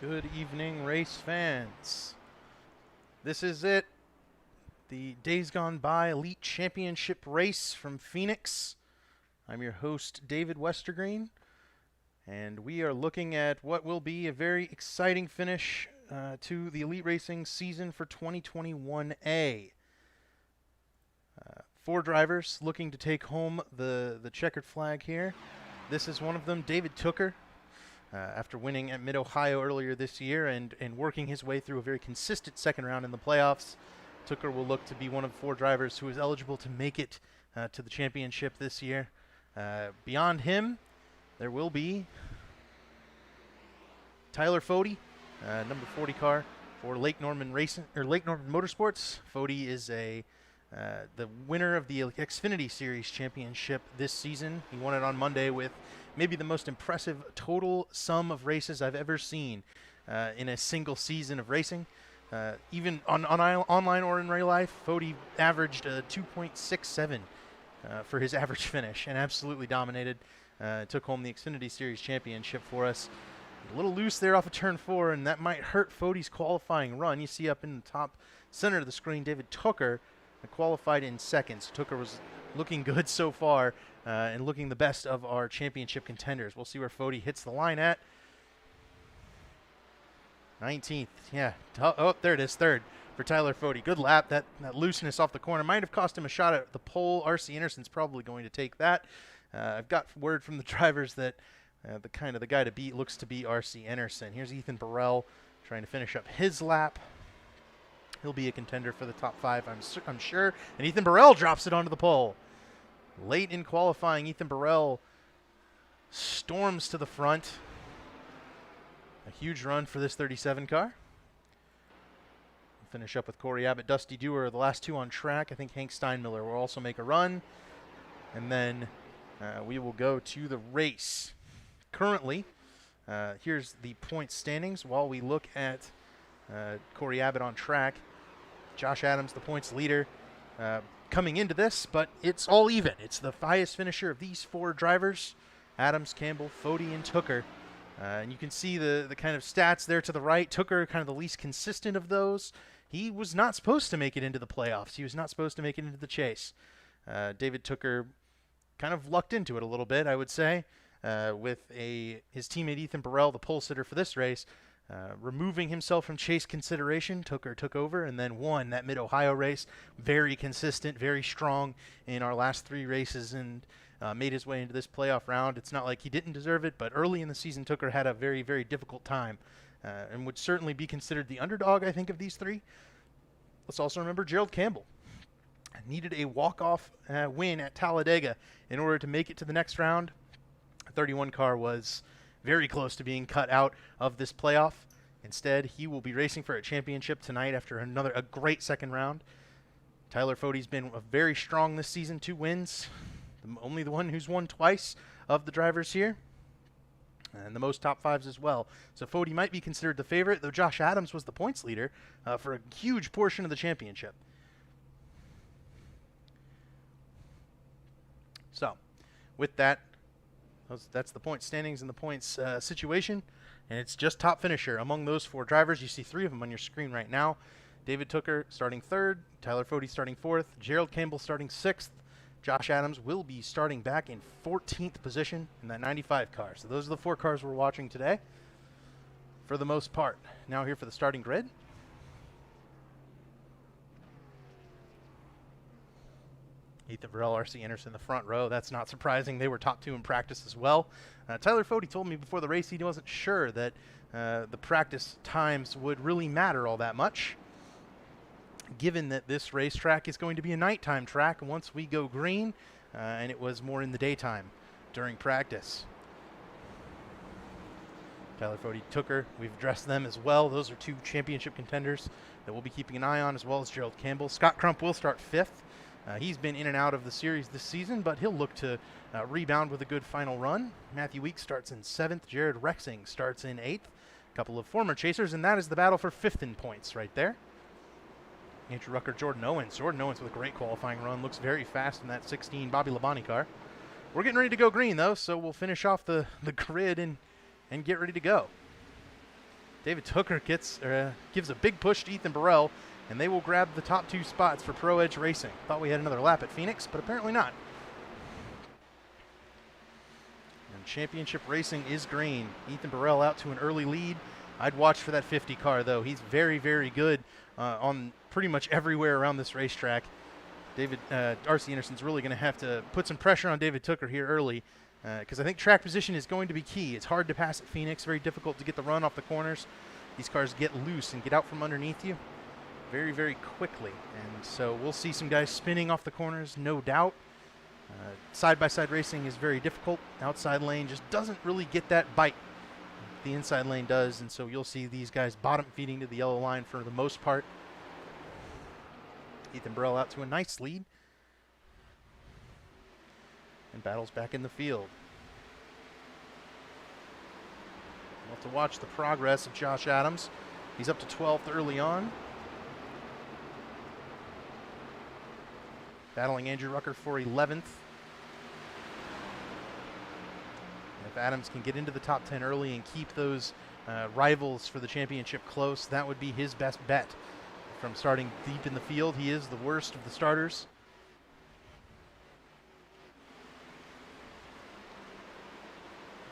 Good evening, race fans. This is it. The Days Gone By Elite Championship race from Phoenix. I'm your host, David Westergreen, and we are looking at what will be a very exciting finish to the Elite Racing season for 2021A. Four drivers looking to take home the checkered flag here. This is one of them, David Tooker. After winning at Mid-Ohio earlier this year and working his way through a very consistent second round in the playoffs, Tooker will look to be one of four drivers who is eligible to make it to the championship this year. Beyond him, there will be Tyler Fody, number 40 car for Lake Norman Motorsports. Fody is the winner of the Xfinity Series championship this season. He won it on Monday with maybe the most impressive total sum of races I've ever seen in a single season of racing. Even on online or in real life, Fody averaged 2.67 for his average finish and absolutely dominated. Took home the Xfinity Series championship for us. A little loose there off of turn 4, and that might hurt Fody's qualifying run. You see up in the top center of the screen, David Tooker qualified in second. So Tooker was looking good so far and looking the best of our championship contenders. We'll see where Fody hits the line at. 19th. Yeah. Oh, there it is. Third for Tyler Fody. Good lap. That looseness off the corner might have cost him a shot at the pole. R.C. Anderson's probably going to take that. I've got word from the drivers that the guy to beat looks to be R.C. Anderson. Here's Ethan Burrell trying to finish up his lap. He'll be a contender for the top 5, I'm sure. And Ethan Burrell drops it onto the pole. Late in qualifying, Ethan Burrell storms to the front. A huge run for this 37 car. We'll finish up with Corey Abbott, Dusty Dewar, the last two on track. I think Hank Steinmiller will also make a run. And then we will go to the race. Currently, here's the point standings while we look at Corey Abbott on track. Josh Adams, the points leader, coming into this, but it's all even. It's the highest finisher of these four drivers, Adams, Campbell, Fody, and Tooker. And you can see the kind of stats there to the right. Tooker, kind of the least consistent of those. He was not supposed to make it into the playoffs. He was not supposed to make it into the chase. David Tooker kind of lucked into it a little bit, I would say, with his teammate Ethan Burrell, the pole sitter for this race, removing himself from chase consideration. Tooker took over and then won that Mid-Ohio race. Very consistent, very strong in our last 3 races, and made his way into this playoff round. It's not like he didn't deserve it, but early in the season, Tooker had a very, very difficult time and would certainly be considered the underdog, I think, of these 3. Let's also remember Gerald Campbell needed a walk-off win at Talladega in order to make it to the next round. The 31 car was very close to being cut out of this playoff. Instead, he will be racing for a championship tonight after a great second round. Tyler Fody's been very strong this season, 2 wins. Only the one who's won twice of the drivers here. And the most top 5s as well. So Fody might be considered the favorite, though Josh Adams was the points leader for a huge portion of the championship. So, with that, that's the point standings and the points situation, and it's just top finisher among those 4 drivers. You see 3 of them on your screen right now. David Tooker starting 3rd, Tyler Fody starting 4th, Gerald Campbell starting 6th. Josh Adams will be starting back in 14th position in that 95 car. So those are the 4 cars we're watching today for the most part. Now here for the starting grid. Ethan Burrell, R.C. Anderson in the front row. That's not surprising. They were top 2 in practice as well. Tyler Fody told me before the race he wasn't sure that the practice times would really matter all that much, given that this racetrack is going to be a nighttime track once we go green, and it was more in the daytime during practice. Tyler Fody, Tooker, we've addressed them as well. Those are 2 championship contenders that we'll be keeping an eye on, as well as Gerald Campbell. Scott Crump will start 5th. He's been in and out of the series this season, but he'll look to rebound with a good final run. Matthew Weeks starts in 7th. Jared Rexing starts in 8th. A couple of former chasers, and that is the battle for 5th in points right there. Andrew Rucker, Jordan Owens. Jordan Owens with a great qualifying run. Looks very fast in that 16 Bobby Labonte car. We're getting ready to go green, though, so we'll finish off the grid and get ready to go. David Tooker gives a big push to Ethan Burrell, and they will grab the top 2 spots for Pro Edge Racing. Thought we had another lap at Phoenix, but apparently not. And championship racing is green. Ethan Burrell out to an early lead. I'd watch for that 50 car, though. He's very, very good on pretty much everywhere around this racetrack. R.C. Anderson's really going to have to put some pressure on David Tooker here early, because I think track position is going to be key. It's hard to pass at Phoenix, very difficult to get the run off the corners. These cars get loose and get out from underneath you very, very quickly. And so we'll see some guys spinning off the corners, no doubt. Side-by-side racing is very difficult. Outside lane just doesn't really get that bite. The inside lane does, and so you'll see these guys bottom feeding to the yellow line for the most part. Ethan Burrell out to a nice lead. And battles back in the field. We'll have to watch the progress of Josh Adams. He's up to 12th early on. Battling Andrew Rucker for 11th. If Adams can get into the top 10 early and keep those rivals for the championship close, that would be his best bet. From starting deep in the field, he is the worst of the starters.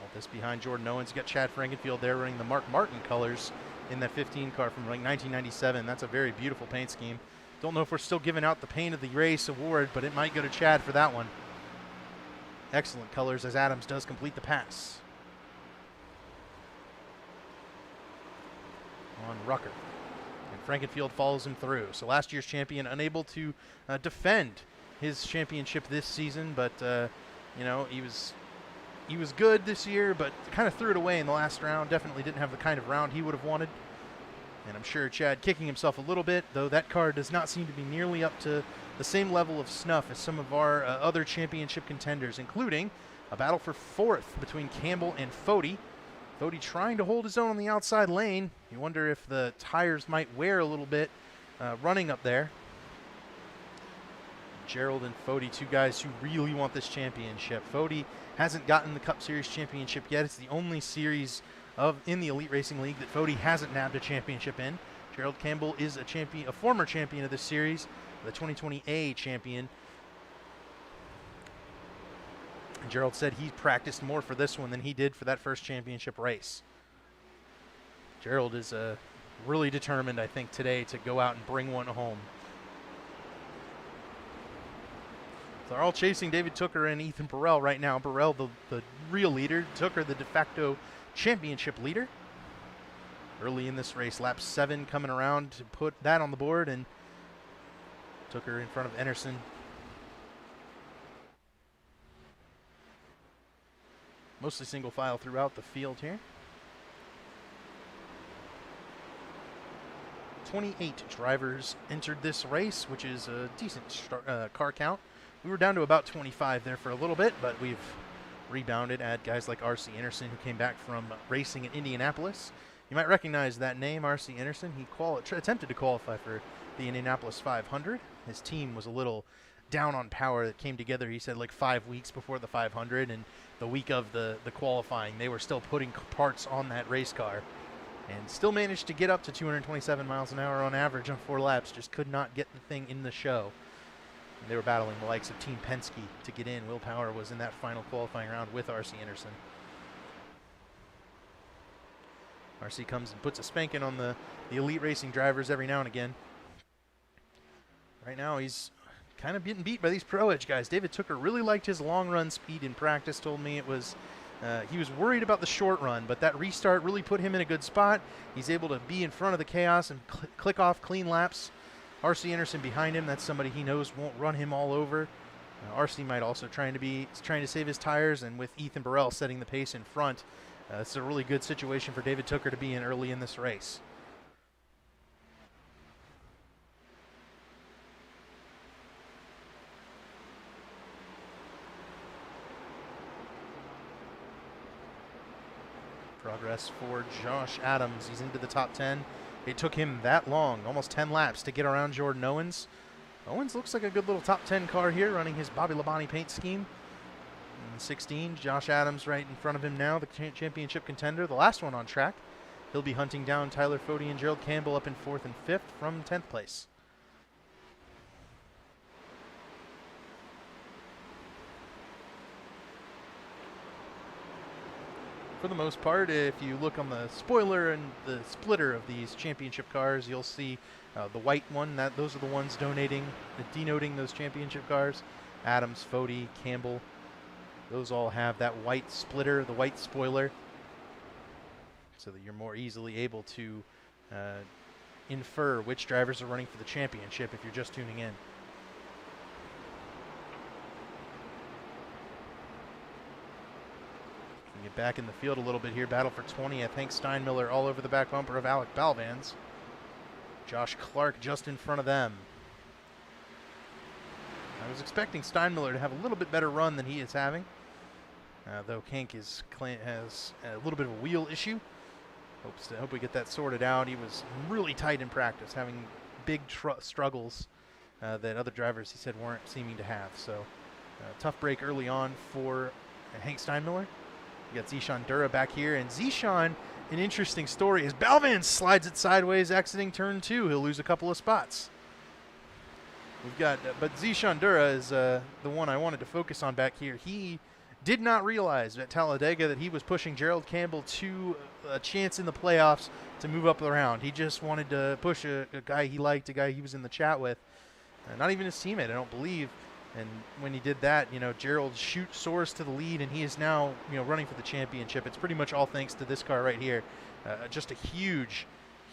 All this behind Jordan Owens. You got Chad Frankenfield there running the Mark Martin colors in that 15 car from like 1997. That's a very beautiful paint scheme. Don't know if we're still giving out the Paint of the Race award, but it might go to Chad for that one. Excellent colors as Adams does complete the pass. On Rucker. And Frankenfield follows him through. So last year's champion unable to defend his championship this season, but you know, he was good this year, but kind of threw it away in the last round. Definitely didn't have the kind of round he would have wanted. And I'm sure Chad kicking himself a little bit, though that car does not seem to be nearly up to the same level of snuff as some of our other championship contenders, including a battle for 4th between Campbell and Fody. Fody trying to hold his own on the outside lane. You wonder if the tires might wear a little bit running up there. Gerald and Fody, 2 guys who really want this championship. Fody hasn't gotten the Cup Series championship yet. It's the only series in the Elite Racing League that Fody hasn't nabbed a championship in. Gerald Campbell is a former champion of this series, the 2020A champion. And Gerald said he practiced more for this one than he did for that first championship race. Gerald is really determined, I think, today to go out and bring one home. So they're all chasing David Tooker and Ethan Burrell right now. Burrell, the real leader. Tooker, the de facto championship leader. Early in this race, lap 7 coming around to put that on the board, and Tooker in front of Anderson. Mostly single file throughout the field here. 28 drivers entered this race, which is a decent car count. We were down to about 25 there for a little bit, but we've rebounded. Add guys like R.C. Anderson, who came back from racing in Indianapolis. You might recognize that name, R.C. Anderson. He attempted to qualify for the Indianapolis 500. His team was a little down on power. That came together, he said, like 5 weeks before the 500, and the week of the qualifying, they were still putting parts on that race car, and still managed to get up to 227 miles an hour on average on 4 laps. Just could not get the thing in the show. And they were battling the likes of Team Penske to get in. Will Power was in that final qualifying round with R.C. Anderson. R.C. comes and puts a spanking on the Elite Racing drivers every now and again. Right now he's kind of getting beat by these Pro Edge guys. David Tooker really liked his long run speed in practice. Told me it was he was worried about the short run, but that restart really put him in a good spot. He's able to be in front of the chaos and click off clean laps. R.C. Anderson behind him, that's somebody he knows won't run him all over. R.C. might also trying to save his tires, and with Ethan Burrell setting the pace in front, it's a really good situation for David Tooker to be in early in this race. Progress for Josh Adams. He's into the top 10. It took him that long, almost 10 laps, to get around Jordan Owens. Owens looks like a good little top 10 car here, running his Bobby Labonte paint scheme. In 16, Josh Adams right in front of him now, the championship contender, the last one on track. He'll be hunting down Tyler Fody and Gerald Campbell up in 4th and 5th from 10th place. For the most part, if you look on the spoiler and the splitter of these championship cars, you'll see the white one. Those are the ones denoting those championship cars. Adams, Fody, Campbell, those all have that white splitter, the white spoiler, so that you're more easily able to infer which drivers are running for the championship if you're just tuning in. Get back in the field a little bit here. Battle for 20th. Hank Steinmiller all over the back bumper of Alec Balvans. Josh Clark just in front of them. I was expecting Steinmiller to have a little bit better run than he is having, though Hank has a little bit of a wheel issue. Hope we get that sorted out. He was really tight in practice, having big struggles that other drivers, he said, weren't seeming to have. So tough break early on for Hank Steinmiller. You got Zishan Dura back here, and Zishan, an interesting story, is Balvans slides it sideways exiting turn 2. He'll lose a couple of spots. We've got, but Zishan Dura is the one I wanted to focus on back here. He did not realize at Talladega that he was pushing Gerald Campbell to a chance in the playoffs to move up the round. He just wanted to push a guy he liked, a guy he was in the chat with, not even his teammate, I don't believe. And when he did that, Gerald soars to the lead, and he is now, running for the championship. It's pretty much all thanks to this car right here. Just a huge,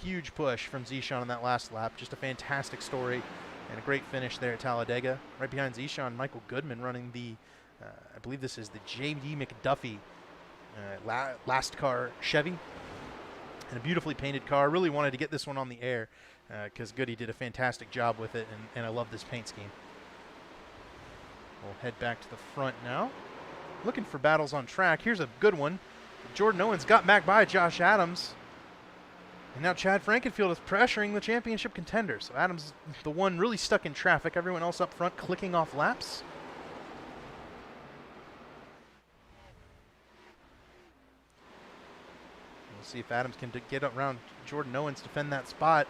huge push from Zishan on that last lap. Just a fantastic story and a great finish there at Talladega. Right behind Zishan, Michael Goodman running the, I believe this is the J.D. McDuffie last car Chevy. And a beautifully painted car. Really wanted to get this one on the air because Goody did a fantastic job with it, and I love this paint scheme. We'll head back to the front now. Looking for battles on track. Here's a good one. Jordan Owens got back by Josh Adams. And now Chad Frankenfield is pressuring the championship contender. So Adams, the one really stuck in traffic. Everyone else up front clicking off laps. We'll see if Adams can get around Jordan Owens, defend that spot.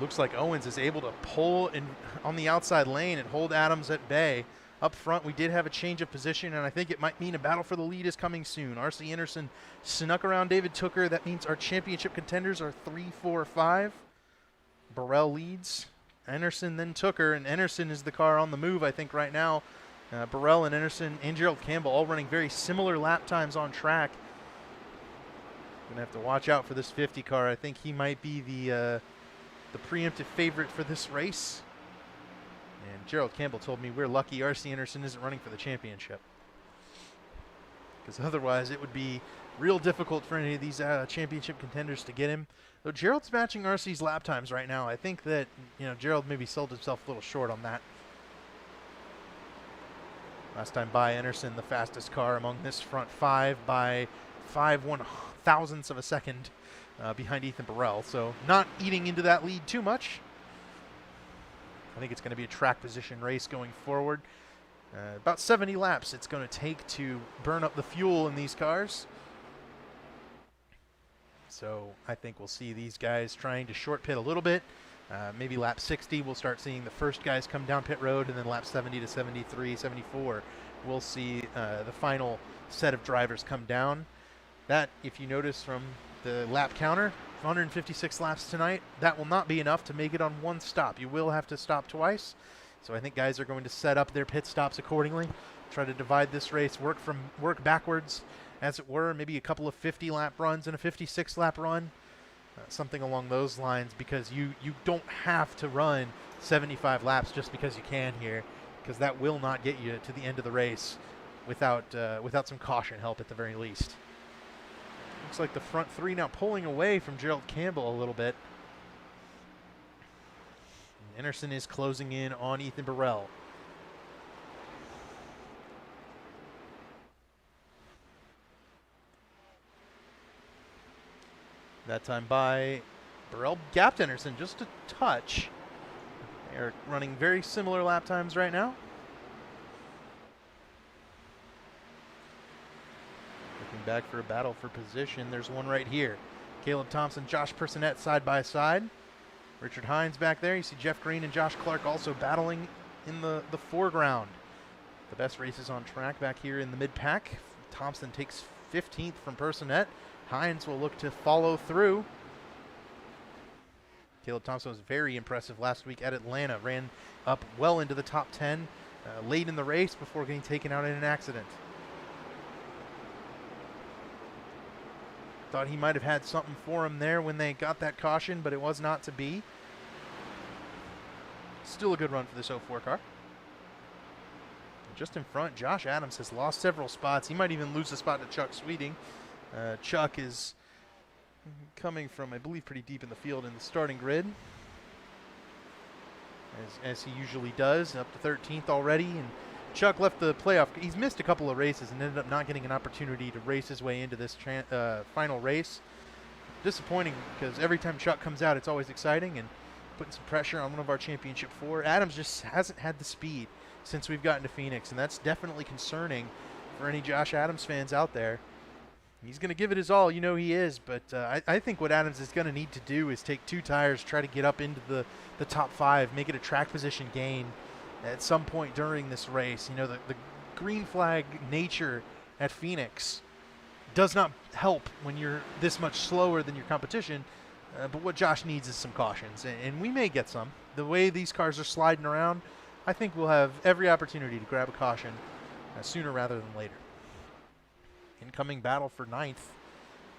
Looks like Owens is able to pull in on the outside lane and hold Adams at bay. Up front, we did have a change of position, and I think it might mean a battle for the lead is coming soon. R.C. Anderson snuck around David Tooker. That means our championship contenders are 3, 4, 5. Burrell leads. Anderson, then Tooker, and Anderson is the car on the move, I think, right now. Burrell and Anderson and Gerald Campbell all running very similar lap times on track. Going to have to watch out for this 50 car. I think he might be the preemptive favorite for this race. And Gerald Campbell told me we're lucky R.C. Anderson isn't running for the championship, because otherwise it would be real difficult for any of these championship contenders to get him. Though Gerald's matching R.C.'s lap times right now, I think that Gerald maybe sold himself a little short on that. Last time by Anderson, the fastest car among this front 5 by 5/1000ths of a second. Behind Ethan Burrell, so not eating into that lead too much. I think it's going to be a track position race going forward. About 70 laps it's going to take to burn up the fuel in these cars. So I think we'll see these guys trying to short pit a little bit. Maybe lap 60 we'll start seeing the first guys come down pit road, and then lap 70 to 73, 74 we'll see the final set of drivers come down. That, if you notice from the lap counter, 156 laps tonight, that will not be enough to make it on one stop. You will have to stop twice. So I think guys are going to set up their pit stops accordingly, try to divide this race, work backwards, as it were, maybe a couple of 50 lap runs and a 56 lap run, something along those lines, because you don't have to run 75 laps just because you can here, because that will not get you to the end of the race without some caution help at the very least. Looks like the front 3 now pulling away from Gerald Campbell a little bit. And Anderson is closing in on Ethan Burrell. That time by Burrell gapped Anderson just a touch. They're running very similar lap times right now. back for a battle for position. There's one right here. Caleb Thompson, Josh Personette side by side. Richard Hines back there. You see Jeff Green and Josh Clark also battling in the foreground. The best races on track back here in the mid-pack. Thompson takes 15th from Personette. Hines will look to follow through. Caleb Thompson was very impressive last week at Atlanta. Ran up well into the top 10 late in the race before getting taken out in an accident. Thought he might have had something for him there when they got that caution, but it was not to be. Still a good run for this 04 car. Just in front, Josh Adams has lost several spots. He might even lose a spot to Chuck Sweeting. Chuck is coming from, I believe, pretty deep in the field in the starting grid, as he usually does, up to 13th already. And Chuck left the playoff. He's missed a couple of races and ended up not getting an opportunity to race his way into this final race. Disappointing, because every time Chuck comes out, it's always exciting and putting some pressure on one of our championship four. Adams just hasn't had the speed since we've gotten to Phoenix, and that's definitely concerning for any Josh Adams fans out there. He's going to give it his all, you know he is, but I think what Adams is going to need to do is take 2 tires, try to get up into the top 5, make it a track position gain at some point during this race. You know, the green flag nature at Phoenix does not help when you're this much slower than your competition, but what Josh needs is some cautions, and we may get some. The way these cars are sliding around, I think we'll have every opportunity to grab a caution sooner rather than later. Incoming battle for 9th.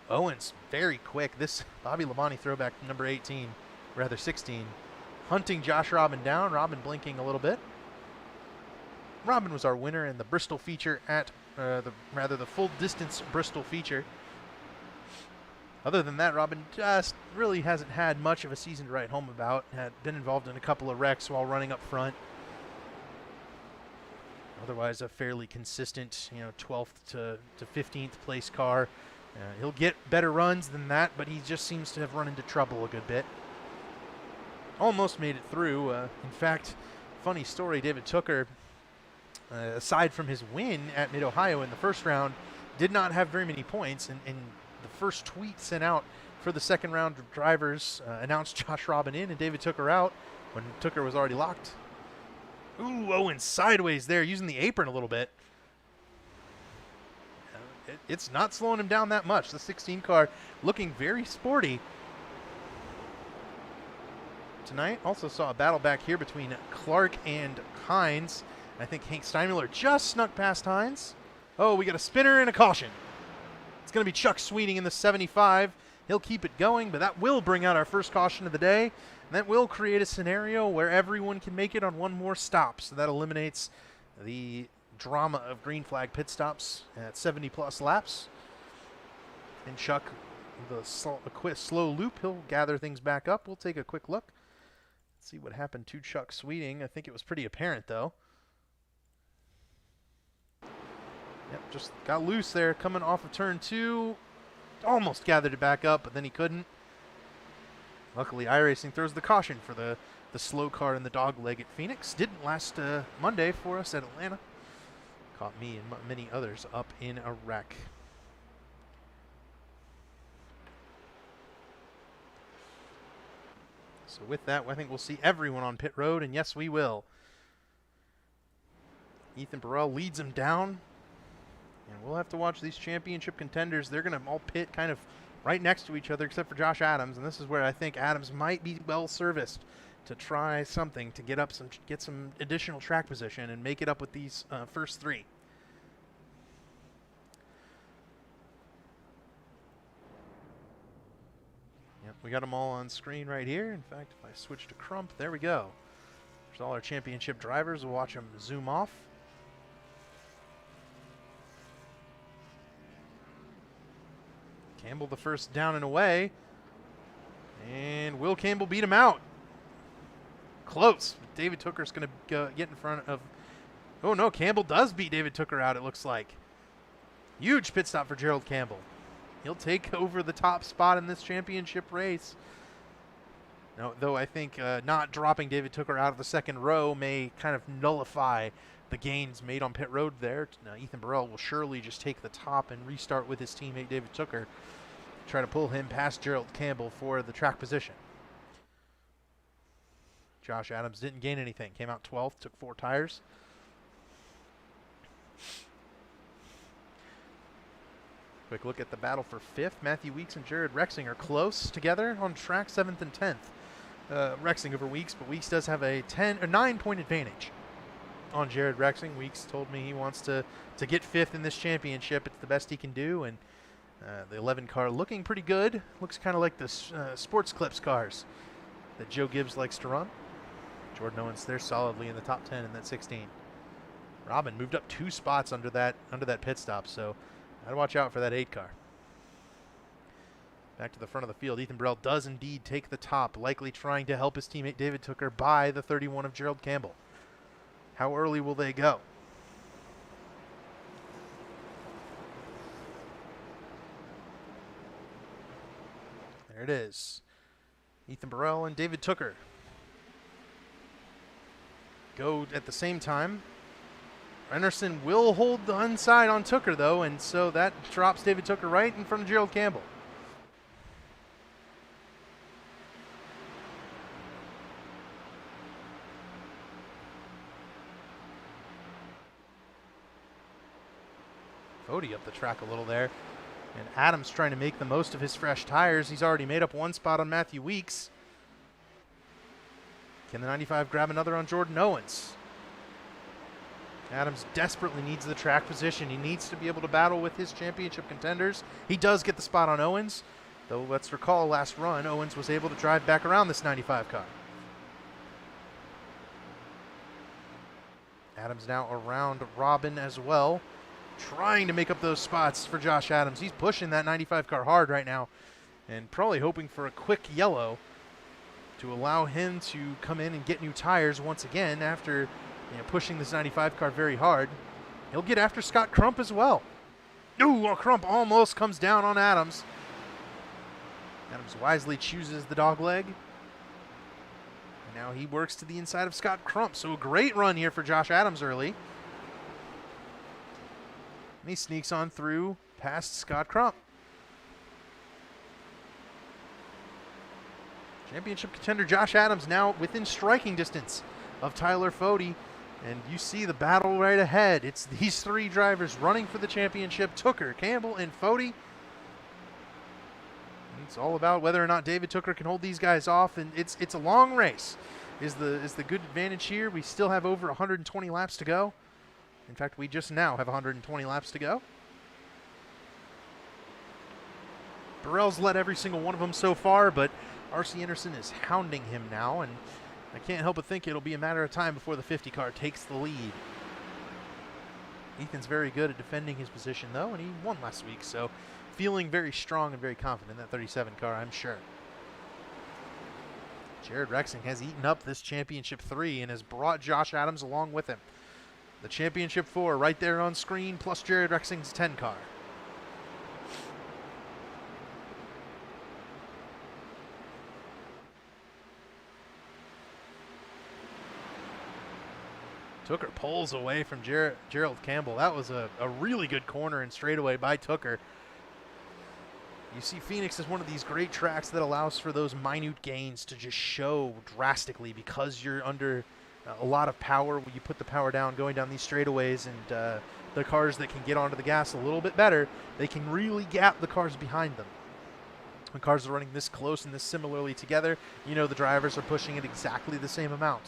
Owens, very quick. This Bobby Labonte throwback number 18, rather 16. Hunting Josh Robin down. Robin blinking a little bit. Robin was our winner in the Bristol feature at, the full distance Bristol feature. Other than that, Robin just really hasn't had much of a season to write home about. Had been involved in a couple of wrecks while running up front. Otherwise, a fairly consistent, 12th to 15th place car. He'll get better runs than that, but he just seems to have run into trouble a good bit. Almost made it through. In fact, funny story, David Tooker, aside from his win at Mid-Ohio in the first round, did not have very many points. And the first tweet sent out for the second round of drivers announced Josh Robin in and David Tooker out when Tooker was already locked. Ooh, Owens sideways there, using the apron a little bit. It's not slowing him down that much. The 16 car looking very sporty tonight. Also saw a battle back here between Clark and Hines. I think Hank Steinmiller just snuck past Hines. Oh, we got a spinner and a caution. It's going to be Chuck Sweeting in the 75. He'll keep it going, but that will bring out our first caution of the day. And that will create a scenario where everyone can make it on one more stop. So that eliminates the drama of green flag pit stops at 70-plus laps. And Chuck, a slow loop, he'll gather things back up. We'll take a quick look. See what happened to Chuck Sweeting. I think it was pretty apparent, though. Yep, just got loose there coming off of turn 2. Almost gathered it back up, but then he couldn't. Luckily, iRacing throws the caution for the slow car in the dog leg at Phoenix. Didn't last Monday for us at Atlanta. Caught me and many others up in a wreck. So with that, I think we'll see everyone on pit road, and yes, we will. Ethan Burrell leads him down. And we'll have to watch these championship contenders. They're going to all pit kind of right next to each other except for Josh Adams. And this is where I think Adams might be well serviced to try something to get some additional track position and make it up with these first 3. Yep, we got them all on screen right here. In fact, if I switch to Crump, there we go. There's all our championship drivers. We'll watch them zoom off. Campbell the first down and away. And Will Campbell beat him out. Close. David Tooker's going to get in front of... Oh, no, Campbell does beat David Tooker out, it looks like. Huge pit stop for Gerald Campbell. He'll take over the top spot in this championship race. Now, though I think not dropping David Tooker out of the second row may kind of nullify the gains made on pit road there. Now Ethan Burrell will surely just take the top and restart with his teammate David Tooker. Try to pull him past Gerald Campbell for the track position. Josh Adams didn't gain anything. Came out 12th, took 4 tires. Quick look at the battle for 5th. Matthew Weeks and Jared Rexing are close together on track, 7th and 10th. Rexing over Weeks, but Weeks does have a 9-point advantage on Jared Rexing. Weeks told me he wants to get 5th in this championship. It's the best he can do, and the 11 car looking pretty good. Looks kind of like the Sports Clips cars that Joe Gibbs likes to run. Jordan Owens there solidly in the top 10 in that 16. Robin moved up 2 spots under that pit stop, so I'd watch out for that 8 car. Back to the front of the field, Ethan Burrell does indeed take the top, likely trying to help his teammate David Tooker by the 31 of Gerald Campbell. How early will they go? There it is. Ethan Burrell and David Tooker go at the same time. Rennerson will hold the inside on Tooker, though, and so that drops David Tooker right in front of Gerald Campbell. Fody up the track a little there. And Adams trying to make the most of his fresh tires. He's already made up 1 spot on Matthew Weeks. Can the 95 grab another on Jordan Owens? Adams desperately needs the track position. He needs to be able to battle with his championship contenders. He does get the spot on Owens, though let's recall last run, Owens was able to drive back around this 95 car. Adams now around Robin as well, trying to make up those spots for Josh Adams. He's pushing that 95 car hard right now and probably hoping for a quick yellow to allow him to come in and get new tires once again after pushing this 95 car very hard. He'll get after Scott Crump as well. Ooh, Crump almost comes down on Adams. Adams wisely chooses the dog leg. And now he works to the inside of Scott Crump. So a great run here for Josh Adams early. And he sneaks on through past Scott Crump. Championship contender Josh Adams now within striking distance of Tyler Fody. And you see the battle right ahead. It's these 3 drivers running for the championship, Tooker, Campbell, and Fody. It's all about whether or not David Tooker can hold these guys off, and it's a long race. Is the good advantage here. We still have over 120 laps to go. In fact, we just now have 120 laps to go. Burrell's led every single one of them so far, but R.C. Anderson is hounding him now, and I can't help but think it'll be a matter of time before the 50 car takes the lead. Ethan's very good at defending his position, though, and he won last week, so feeling very strong and very confident in that 37 car, I'm sure. Jared Rexing has eaten up this championship 3 and has brought Josh Adams along with him. The championship 4 right there on screen, plus Jared Rexing's 10 car. Tooker pulls away from Gerald Campbell. That was a really good corner and straightaway by Tooker. You see, Phoenix is one of these great tracks that allows for those minute gains to just show drastically because you're under a lot of power. When you put the power down going down these straightaways, and the cars that can get onto the gas a little bit better, they can really gap the cars behind them. When cars are running this close and this similarly together, you know the drivers are pushing at exactly the same amount.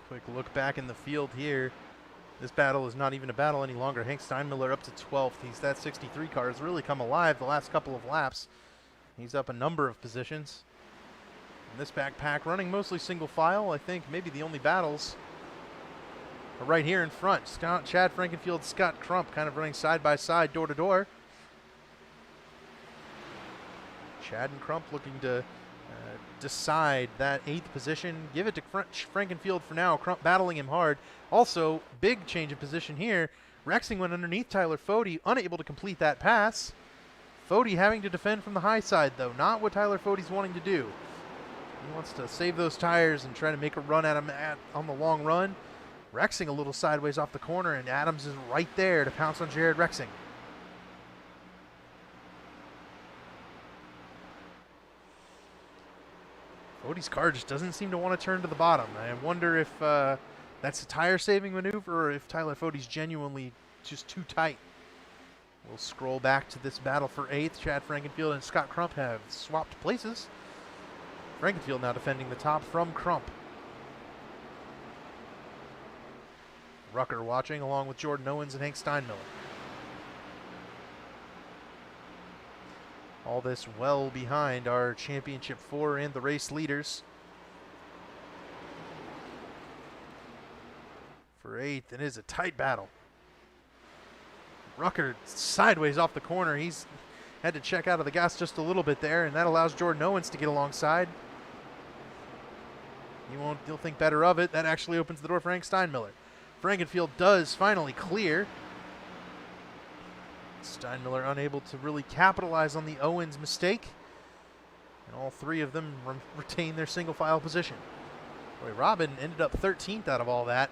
Quick look back in the field here. This battle is not even a battle any longer. Hank Steinmiller up to 12th. That 63 car has really come alive the last couple of laps. He's up a number of positions. And this backpack running mostly single file. I think maybe the only battles right here in front. Chad Frankenfield, Scott Crump kind of running side by side, door to door. Chad and Crump looking to decide that 8th position. Give it to Frankenfield for now. Crump battling him hard. Also, big change of position here. Rexing went underneath Tyler Fode, unable to complete that pass. Fode having to defend from the high side, though. Not what Tyler Fode's wanting to do. He wants to save those tires and try to make a run at him on the long run. Rexing a little sideways off the corner, and Adams is right there to pounce on Jared Rexing. Fode's car just doesn't seem to want to turn to the bottom. I wonder if that's a tire-saving maneuver or if Tyler Fode's genuinely just too tight. We'll scroll back to this battle for 8th. Chad Frankenfield and Scott Crump have swapped places. Frankenfield now defending the top from Crump. Rucker watching along with Jordan Owens and Hank Steinmiller. All this well behind our Championship 4 and the race leaders. For 8th, it is a tight battle. Rucker sideways off the corner. He's had to check out of the gas just a little bit there, and that allows Jordan Owens to get alongside. He'll think better of it. That actually opens the door for Hank Steinmiller. Frankenfield does finally clear. Steinmiller unable to really capitalize on the Owens mistake. And all 3 of them retain their single file position. Boy, Robin ended up 13th out of all that.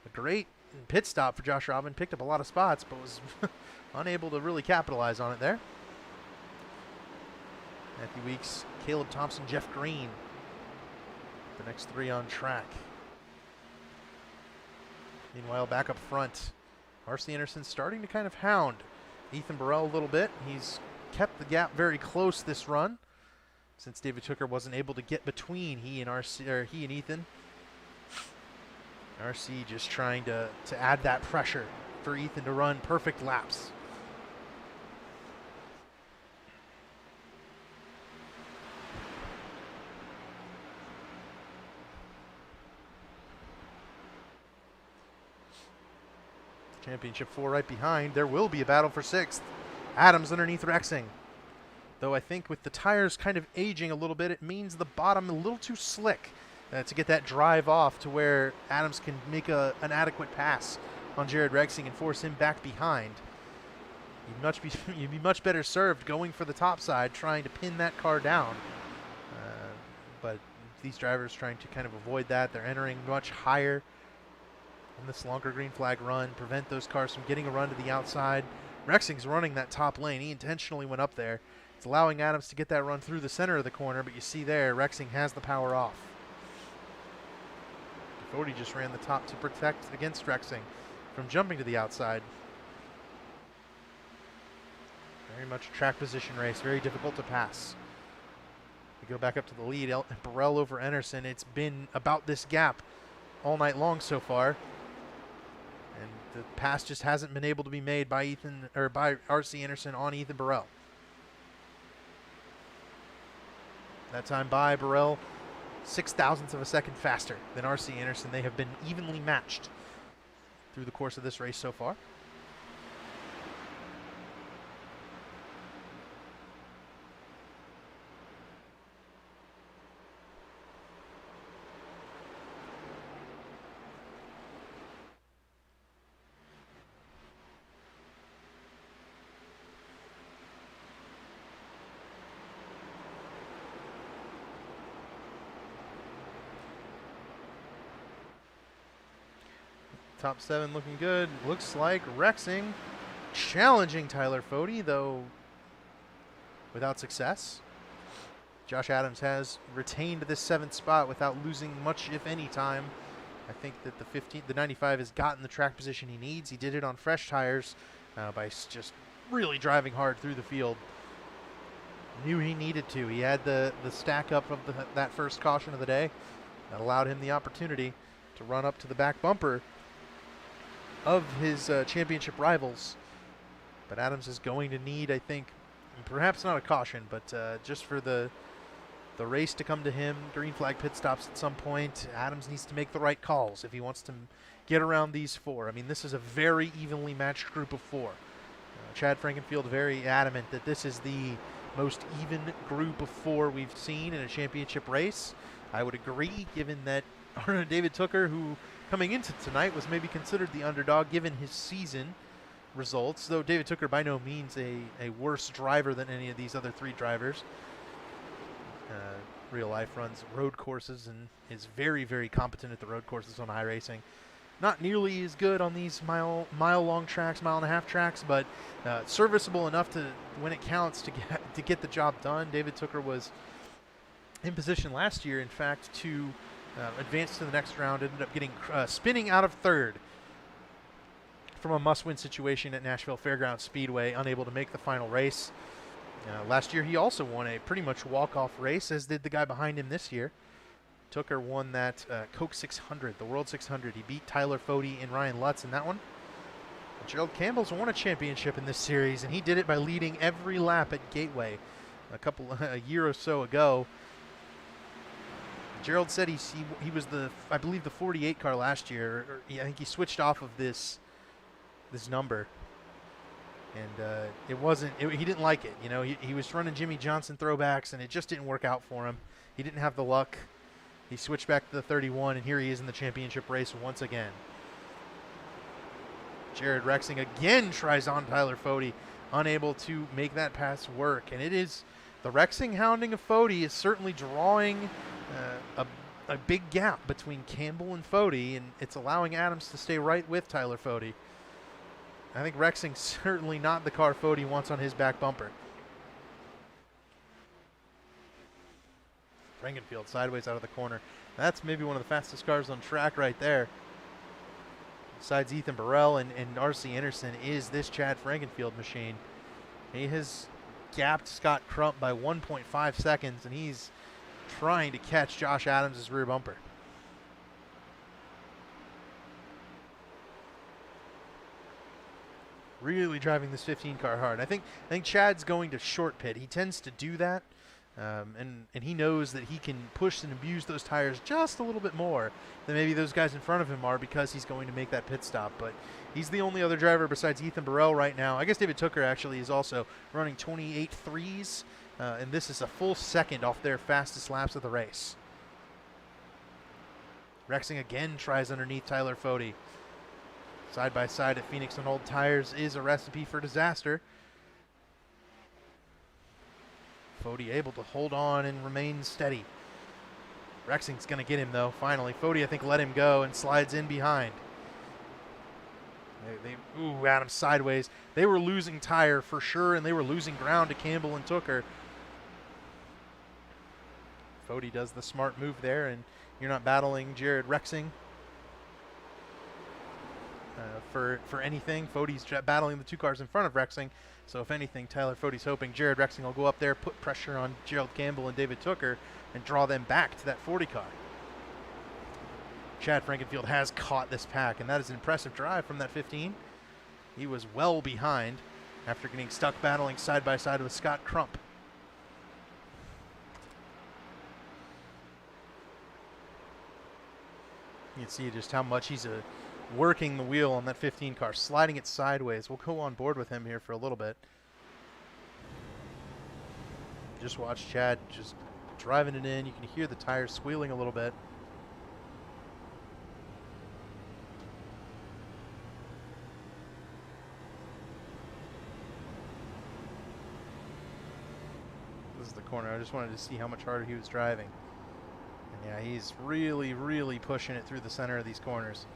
A great pit stop for Josh Robin. Picked up a lot of spots, but was unable to really capitalize on it there. Matthew Weeks, Caleb Thompson, Jeff Green. The next 3 on track. Meanwhile, back up front, R.C. Anderson starting to kind of hound Ethan Burrell a little bit. He's kept the gap very close this run since David Tooker wasn't able to get between he and Ethan. RC just trying to add that pressure for Ethan to run perfect laps. Championship 4 right behind. There will be a battle for 6th. Adams underneath Rexing. Though I think with the tires kind of aging a little bit, it means the bottom a little too slick to get that drive off to where Adams can make an adequate pass on Jared Rexing and force him back behind. You'd be much better served going for the top side, trying to pin that car down. But these drivers trying to kind of avoid that. They're entering much higher on this longer green flag run, prevent those cars from getting a run to the outside. Rexing's running that top lane. He intentionally went up there. It's allowing Adams to get that run through the center of the corner, but you see there, Rexing has the power off. Fode just ran the top to protect against Rexing from jumping to the outside. Very much a track position race, very difficult to pass. We go back up to the lead, Burrell over Anderson. It's been about this gap all night long so far. And the pass just hasn't been able to be made by by R.C. Anderson on Ethan Burrell. That time by Burrell, 0.06 of a second faster than R.C. Anderson. They have been evenly matched through the course of this race so far. Top 7 looking good. Looks like Rexing challenging Tyler Fode, though without success. Josh Adams has retained this 7th spot without losing much, if any, time. I think that the 95 has gotten the track position he needs. He did it on fresh tires by just really driving hard through the field. Knew he needed to. He had the stack up of that first caution of the day. That allowed him the opportunity to run up to the back bumper of his championship rivals. But Adams is going to need, I think, perhaps not a caution, but just for the the race to come to him. Green flag pit stops at some point. Adams needs to make the right calls if he wants to get around these four. I mean, this is a very evenly matched group of four. Chad Frankenfield very adamant that this is the most even group of four we've seen in a championship race. I would agree, given that David Tooker, who coming into tonight was maybe considered the underdog given his season results, though David Tooker by no means a worse driver than any of these other three drivers. Real life runs road courses and is very, very competent at the road courses on iRacing. Not nearly as good on these mile-long tracks, mile-and-a-half tracks, but serviceable enough to, when it counts, to get the job done. David Tooker was in position last year, in fact, to advance to the next round. Ended up getting spinning out of third from a must-win situation at Nashville Fairgrounds Speedway, unable to make the final race. Last year, he also won a pretty much walk-off race, as did the guy behind him this year. Tooker won that Coke 600, the World 600. He beat Tyler Fody and Ryan Lutz in that one. And Gerald Campbell's won a championship in this series, and he did it by leading every lap at Gateway a year or so ago. Gerald said he was I believe the 48 car last year. I think he switched off of this number, and he didn't like it. You know, he was running Jimmy Johnson throwbacks, and it just didn't work out for him. He didn't have the luck. He switched back to the 31, and here he is in the championship race once again. Jared Rexing again tries on Tyler Fody, unable to make that pass work. And it is the Rexing hounding of Fody is certainly drawing a big gap between Campbell and Fody, and it's allowing Adams to stay right with Tyler Fody. I think Rexing's certainly not the car Fody wants on his back bumper. Frankenfield sideways out of the corner. That's maybe one of the fastest cars on track right there. Besides Ethan Burrell and R.C. Anderson is this Chad Frankenfield machine. He has gapped Scott Crump by 1.5 seconds, and he's trying to catch Josh Adams' rear bumper. Really driving this 15 car hard. I think Chad's going to short pit. He tends to do that. And he knows that he can push and abuse those tires just a little bit more than maybe those guys in front of him are, because he's going to make that pit stop. But he's the only other driver besides Ethan Burrell right now. I guess David Tooker actually is also running 28 threes, and this is a full second off their fastest laps of the race. Rexing again tries underneath Tyler Fody. Side by side at Phoenix on old tires is a recipe for disaster. Fody able to hold on and remain steady. Rexing's going to get him, though, finally. Fody, I think, let him go and slides in behind. Adams sideways. They were losing tire for sure, and they were losing ground to Campbell and Tooker. Fody does the smart move there, and you're not battling Jared Rexing for anything. Fody's battling the two cars in front of Rexing. So if anything, Tyler Fody's hoping Jared Rexing will go up there, put pressure on Gerald Campbell and David Tooker, and draw them back to that 40 car. Chad Frankenfield has caught this pack, and that is an impressive drive from that 15. He was well behind after getting stuck battling side by side with Scott Crump. You can see just how much he's working the wheel on that 15 car, sliding it sideways. We'll go on board with him here for a little bit. Just watch Chad just driving it in. You can hear the tires squealing a little bit. This is the corner. I just wanted to see how much harder he was driving. And yeah, he's really, really pushing it through the center of these corners.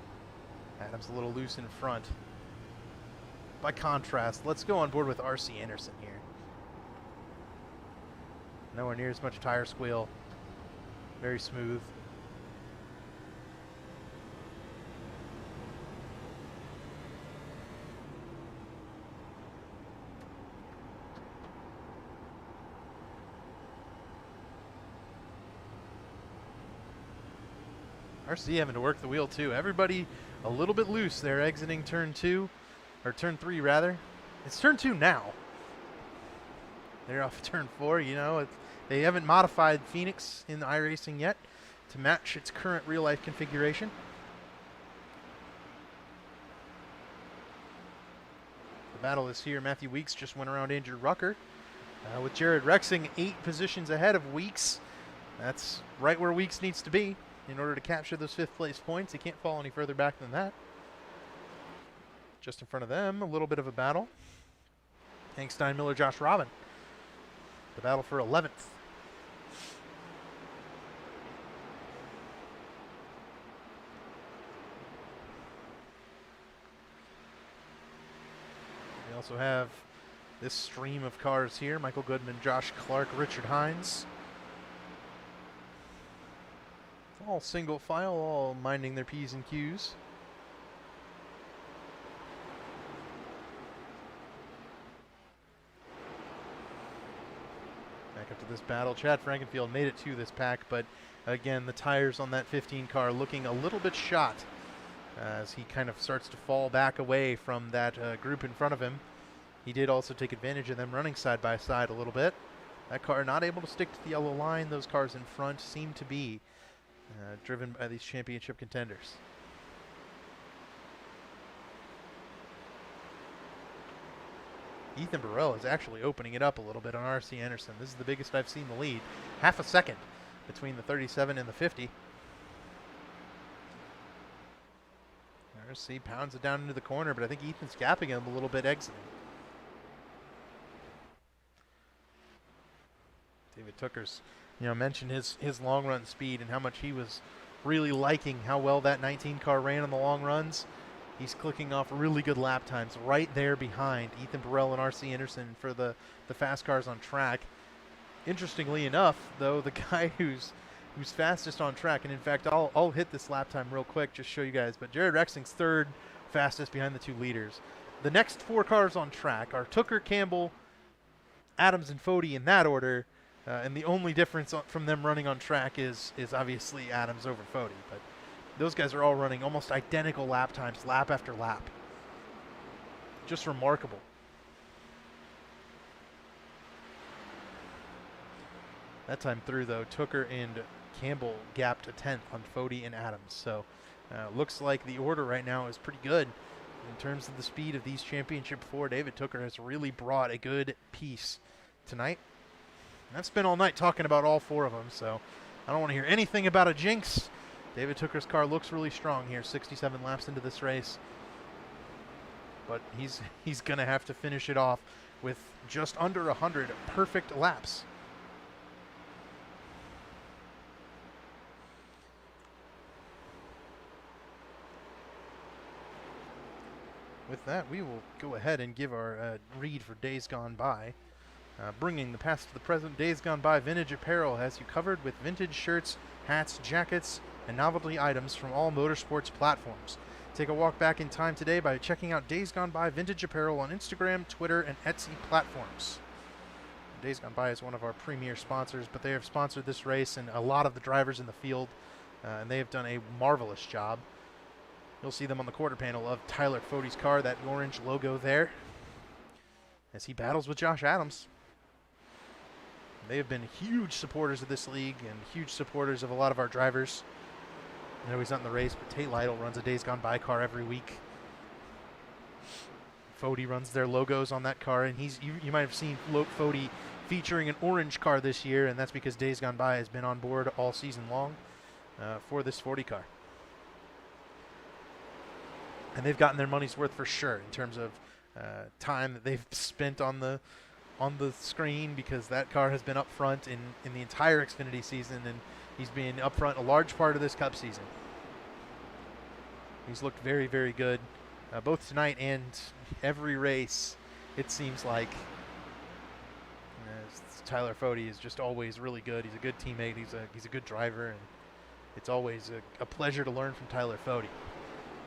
Adams a little loose in front. By contrast, let's go on board with R.C. Anderson here. Nowhere near as much tire squeal. Very smooth. RC having to work the wheel too. Everybody a little bit loose there exiting turn 2, or turn 3 rather. It's turn 2 now. They're off turn 4, you know. They haven't modified Phoenix in iRacing yet to match its current real-life configuration. The battle is here. Matthew Weeks just went around Andrew Rucker. With Jared Rexing 8 positions ahead of Weeks. That's right where Weeks needs to be in order to capture those 5th place points. He can't fall any further back than that. Just in front of them, a little bit of a battle. Hank Steinmiller, Josh Robin. The battle for 11th. We also have this stream of cars here. Michael Goodman, Josh Clark, Richard Hines. All single file, all minding their P's and Q's. Back up to this battle. Chad Frankenfield made it to this pack, but again, the tires on that 15 car looking a little bit shot as he kind of starts to fall back away from that group in front of him. He did also take advantage of them running side by side a little bit. That car not able to stick to the yellow line. Those cars in front seem to be driven by these championship contenders. Ethan Burrell is actually opening it up a little bit on R.C. Anderson. This is the biggest I've seen the lead. Half a second between the 37 and the 50. R.C. pounds it down into the corner, but I think Ethan's gapping him a little bit exiting. David Tooker's, mentioned his long run speed and how much he was really liking how well that 19 car ran on the long runs. He's clicking off really good lap times right there behind Ethan Burrell and R.C. Anderson for the fast cars on track. Interestingly enough, though, the guy who's fastest on track, and in fact, I'll hit this lap time real quick, just show you guys, but Jared Rexing's 3rd fastest behind the 2 leaders. The next 4 cars on track are Tooker, Campbell, Adams, and Fody in that order. And the only difference from them running on track is obviously Adams over Fody. But those guys are all running almost identical lap times, lap after lap. Just remarkable. That time through, though, Tooker and Campbell gapped a 10th on Fody and Adams. So looks like the order right now is pretty good in terms of the speed of these Championship 4. David Tooker has really brought a good piece tonight. I've spent all night talking about all 4 of them, so I don't want to hear anything about a jinx. David Tooker's car looks really strong here, 67 laps into this race. But he's going to have to finish it off with just under 100 perfect laps. With that, we will go ahead and give our read for Days Gone By. Bringing the past to the present, Days Gone By Vintage Apparel has you covered with vintage shirts, hats, jackets, and novelty items from all motorsports platforms. Take a walk back in time today by checking out Days Gone By Vintage Apparel on Instagram, Twitter, and Etsy platforms. Days Gone By is one of our premier sponsors, but they have sponsored this race and a lot of the drivers in the field, and they have done a marvelous job. You'll see them on the quarter panel of Tyler Fody's car, that orange logo there, as he battles with Josh Adams. They have been huge supporters of this league and huge supporters of a lot of our drivers. I know he's not in the race, but Tate Lytle runs a Days Gone By car every week. Fody runs their logos on that car, and you might have seen Fody featuring an orange car this year, and that's because Days Gone By has been on board all season long for this 40 car. And they've gotten their money's worth for sure in terms of time that they've spent on the screen, because that car has been up front in the entire Xfinity season, and he's been up front a large part of this Cup season. He's looked very, very good, both tonight and every race. It seems like Tyler Fody is just always really good. He's a good teammate. He's a good driver, and it's always a pleasure to learn from Tyler Fody.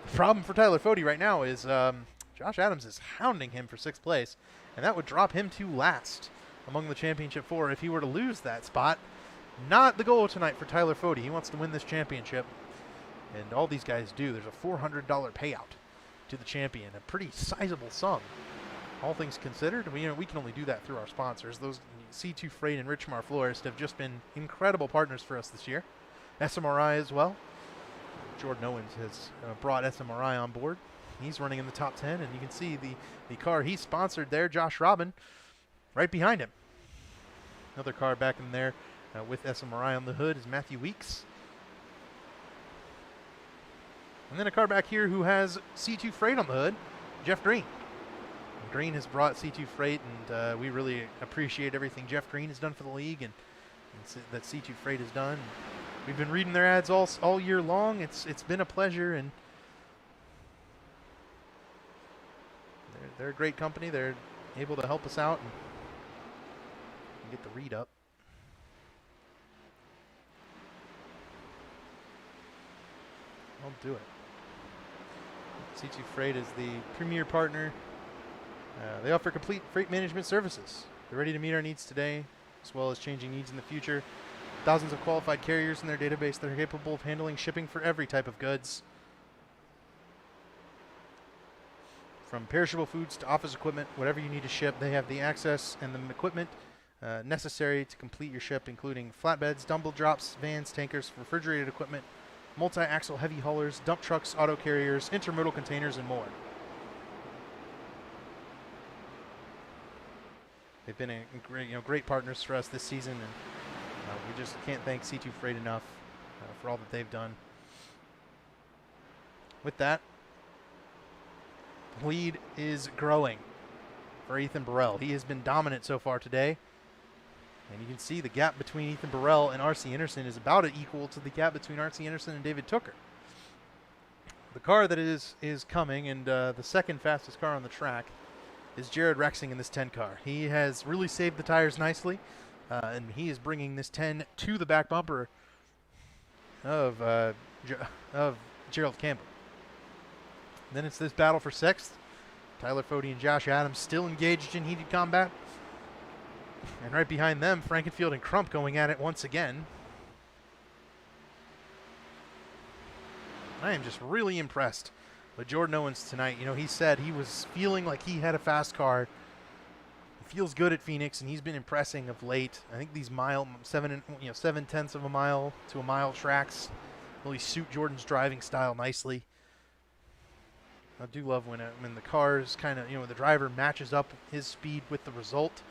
The problem for Tyler Fody right now is Josh Adams is hounding him for 6th place, and that would drop him to last among the Championship 4 if he were to lose that spot. Not the goal tonight for Tyler Fody. He wants to win this championship, and all these guys do. There's a $400 payout to the champion, a pretty sizable sum, all things considered. We can only do that through our sponsors. Those C2 Freight and Rich Florist have just been incredible partners for us this year. SMRI as well. Jordan Owens has brought SMRI on board. He's running in the top 10, and you can see the car he sponsored there, Josh Robin, right behind him. Another car back in there with SMRI on the hood is Matthew Weeks. And then a car back here who has C2 Freight on the hood, Jeff Green. Green has brought C2 Freight, and we really appreciate everything Jeff Green has done for the league and that C2 Freight has done. We've been reading their ads all year long. It's been a pleasure, and they're a great company. They're able to help us out and get the read up. I'll do it. C2 Freight is the premier partner. They offer complete freight management services. They're ready to meet our needs today, as well as changing needs in the future. Thousands of qualified carriers in their database that are capable of handling shipping for every type of goods. From perishable foods to office equipment, whatever you need to ship, they have the access and the equipment necessary to complete your ship, including flatbeds, dumbbell drops, vans, tankers, refrigerated equipment, multi-axle heavy haulers, dump trucks, auto carriers, intermodal containers, and more. They've been great partners for us this season, and we just can't thank C2 Freight enough for all that they've done. With that, the lead is growing for Ethan Burrell. He has been dominant so far today. And you can see the gap between Ethan Burrell and R.C. Anderson is about equal to the gap between R.C. Anderson and David Tooker. The car that is coming, and the second fastest car on the track, is Jared Rexing in this 10 car. He has really saved the tires nicely, and he is bringing this 10 to the back bumper of Gerald Campbell. Then it's this battle for sixth. Tyler Fody and Josh Adams still engaged in heated combat. And right behind them, Frankenfield and Crump going at it once again. I am just really impressed with Jordan Owens tonight. You know, he said he was feeling like he had a fast car. He feels good at Phoenix, and he's been impressing of late. I think these 7/10 of a mile to a mile tracks really suit Jordan's driving style nicely. I do love when the cars kind of, the driver matches up his speed with the result.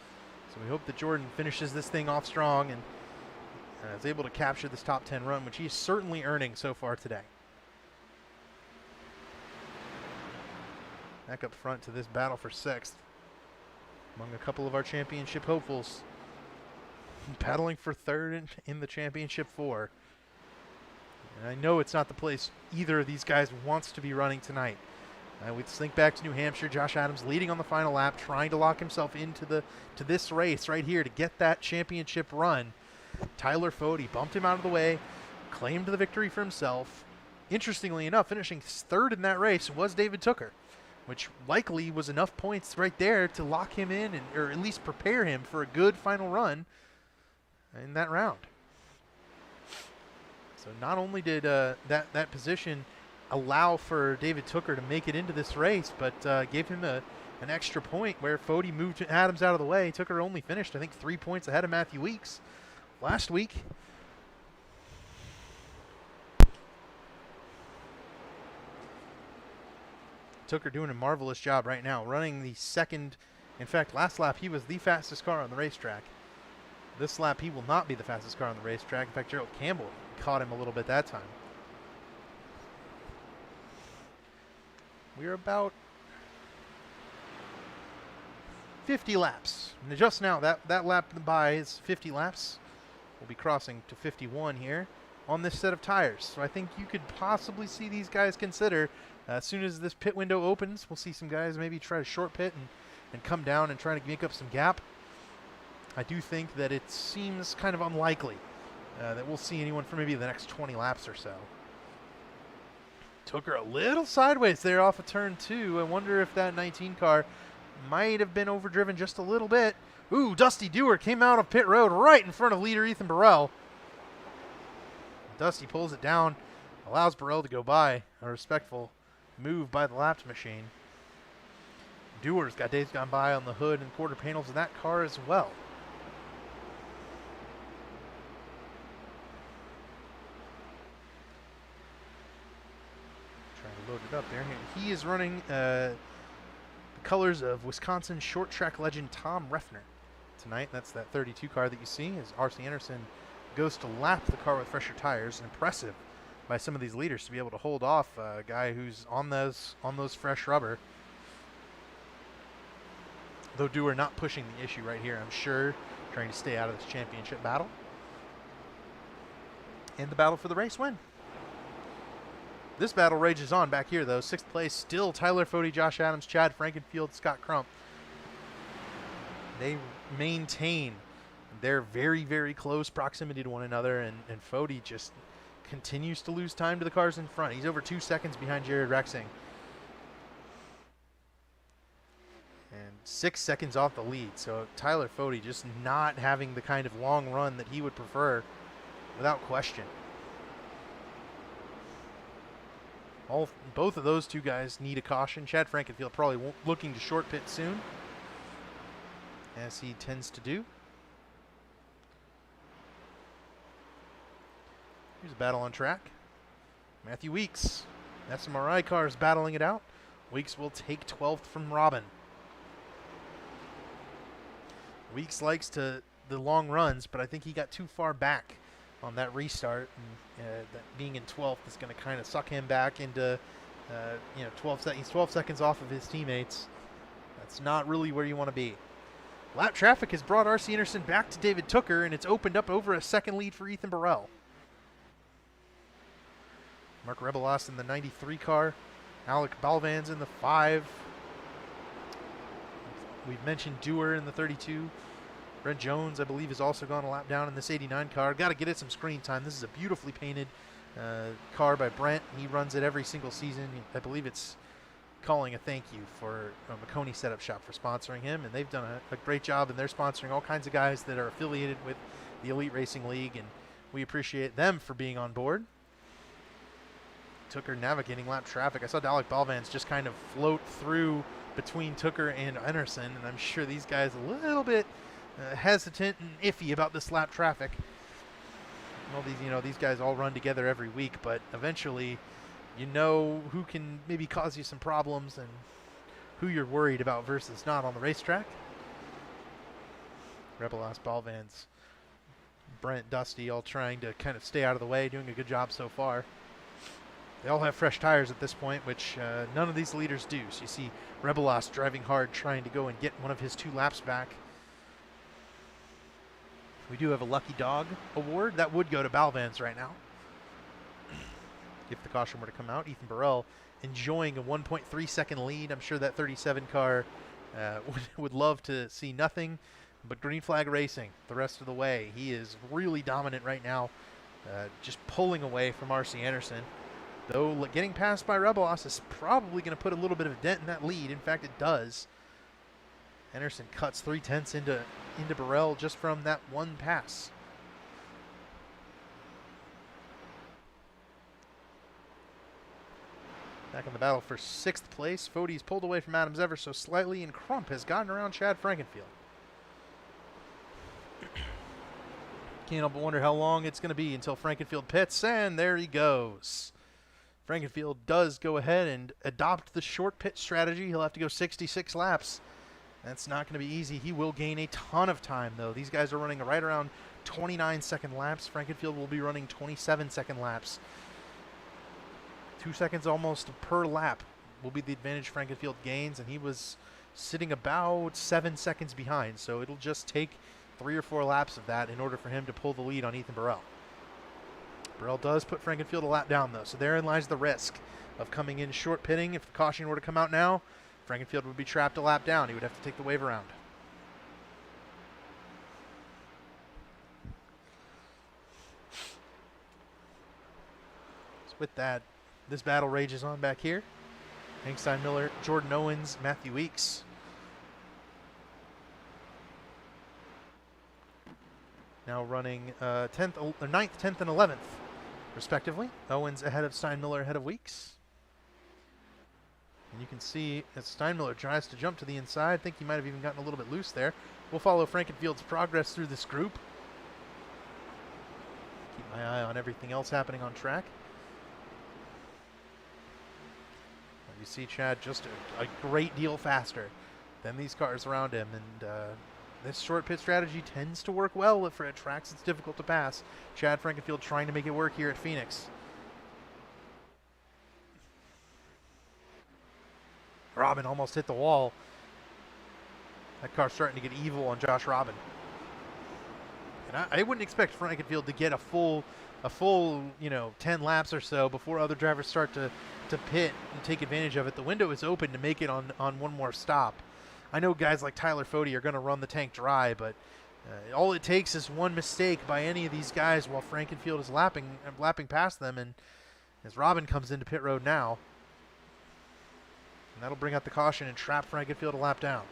So we hope that Jordan finishes this thing off strong and is able to capture this top 10 run, which he is certainly earning so far today. Back up front to this battle for sixth among a couple of our championship hopefuls, battling for third in the championship 4. And I know it's not the place either of these guys wants to be running tonight. We think back to New Hampshire. Josh Adams leading on the final lap, trying to lock himself into this race right here to get that championship run. Tyler Fody bumped him out of the way, claimed the victory for himself. Interestingly enough, finishing third in that race was David Tooker, which likely was enough points right there to lock him in or at least prepare him for a good final run in that round. So not only did that position allow for David Tooker to make it into this race, but gave him an extra point where Fody moved Adams out of the way. Tooker only finished, I think, 3 points ahead of Matthew Weeks last week. Tooker doing a marvelous job right now, running the second. In fact, last lap he was the fastest car on the racetrack. This lap he will not be the fastest car on the racetrack. In fact, Gerald Campbell caught him a little bit that time. We're about 50 laps. And just now, that lap by is 50 laps. We'll be crossing to 51 here on this set of tires. So I think you could possibly see these guys consider, as soon as this pit window opens, we'll see some guys maybe try to short pit and come down and try to make up some gap. I do think that it seems kind of unlikely that we'll see anyone for maybe the next 20 laps or so. Took her a little sideways there off of turn 2. I wonder if that 19 car might have been overdriven just a little bit. Ooh, Dusty Dewar came out of pit road right in front of leader Ethan Burrell. Dusty pulls it down, allows Burrell to go by. A respectful move by the lapped machine. Dewar's got Dayz gone by on the hood and quarter panels of that car as well. there. He is running the colors of Wisconsin short track legend Tom Refner tonight. That's that 32 car that you see as R.C. Anderson goes to lap the car with fresher tires. Impressive by some of these leaders to be able to hold off a guy who's on those fresh rubber. Though Dewar not pushing the issue right here, I'm sure, trying to stay out of this championship battle. And the battle for the race win. This battle rages on back here, though. 6th place, still Tyler Fode, Josh Adams, Chad Frankenfield, Scott Crump. They maintain their very, very close proximity to one another, and Fode just continues to lose time to the cars in front. He's over 2 seconds behind Jared Rexing. And 6 seconds off the lead. So Tyler Fode just not having the kind of long run that he would prefer, without question. Both of those two guys need a caution. Chad Frankenfield probably looking to short pit soon, as he tends to do. Here's a battle on track. Matthew Weeks, SMRI cars battling it out. Weeks will take 12th from Robin. Weeks likes the long runs, but I think he got too far back on that restart, and that being in 12th is going to kind of suck him back into 12 seconds off of his teammates. That's not really where you want to be. Lap traffic has brought R.C. Anderson back to David Tooker, and it's opened up over a second lead for Ethan Burrell. Mark Rebelos in the 93 car. Alec Balvan's in the 5. We've mentioned Dewar in the 32. Brent Jones, I believe, has also gone a lap down in this 89 car. Got to get it some screen time. This is a beautifully painted car by Brent. He runs it every single season. I believe it's calling a thank you for McConey Setup Shop for sponsoring him, and they've done a great job, and they're sponsoring all kinds of guys that are affiliated with the Elite Racing League, and we appreciate them for being on board. Tooker navigating lap traffic. I saw Alec Balvans just kind of float through between Tooker and Anderson, and I'm sure these guys a little bit hesitant and iffy about this lap traffic. All these guys all run together every week, but eventually you know who can maybe cause you some problems and who you're worried about versus not on the racetrack. Rebelos, Balvans, Brent, Dusty all trying to kind of stay out of the way, doing a good job so far. They all have fresh tires at this point, which none of these leaders do. So you see Rebelos driving hard, trying to go and get one of his 2 laps back. We do have a Lucky Dog award. That would go to Balvans right now, if the caution were to come out. Ethan Burrell enjoying a 1.3 second lead. I'm sure that 37 car would love to see nothing but green flag racing the rest of the way. He is really dominant right now, just pulling away from R.C. Anderson. Though getting passed by Rebelos is probably going to put a little bit of a dent in that lead. In fact, it does. Anderson cuts 3/10 into Burrell just from that one pass. Back in the battle for 6th place. Fode's pulled away from Adams ever so slightly, and Crump has gotten around Chad Frankenfield. Can't help but wonder how long it's going to be until Frankenfield pits, and there he goes. Frankenfield does go ahead and adopt the short pit strategy. He'll have to go 66 laps. That's not going to be easy. He will gain a ton of time, though. These guys are running right around 29-second laps. Frankenfield will be running 27-second laps. 2 seconds almost per lap will be the advantage Frankenfield gains, and he was sitting about 7 seconds behind. So it'll just take 3 or 4 laps of that in order for him to pull the lead on Ethan Burrell. Burrell does put Frankenfield a lap down, though, so therein lies the risk of coming in short pitting. If the caution were to come out now, Frankenfield would be trapped a lap down. He would have to take the wave around. So with that, this battle rages on back here. Hank Steinmiller, Jordan Owens, Matthew Weeks. Now running 9th, 10th, and 11th, respectively. Owens ahead of Steinmiller, ahead of Weeks. And you can see as Steinmiller tries to jump to the inside. I think he might have even gotten a little bit loose there. We'll follow Frankenfield's progress through this group. Keep my eye on everything else happening on track. You see Chad just a great deal faster than these cars around him, and this short pit strategy tends to work well for at tracks it's difficult to pass. Chad Frankenfield trying to make it work here at Phoenix. Robin almost hit the wall. That car's starting to get evil on Josh Robin. And I wouldn't expect Frankenfield to get a full 10 laps or so before other drivers start to pit and take advantage of it. The window is open to make it on one more stop. I know guys like Tyler Fody are going to run the tank dry, but all it takes is one mistake by any of these guys while Frankenfield is lapping past them. And as Robin comes into pit road now, and that'll bring out the caution and trap Frankenfield a lap down.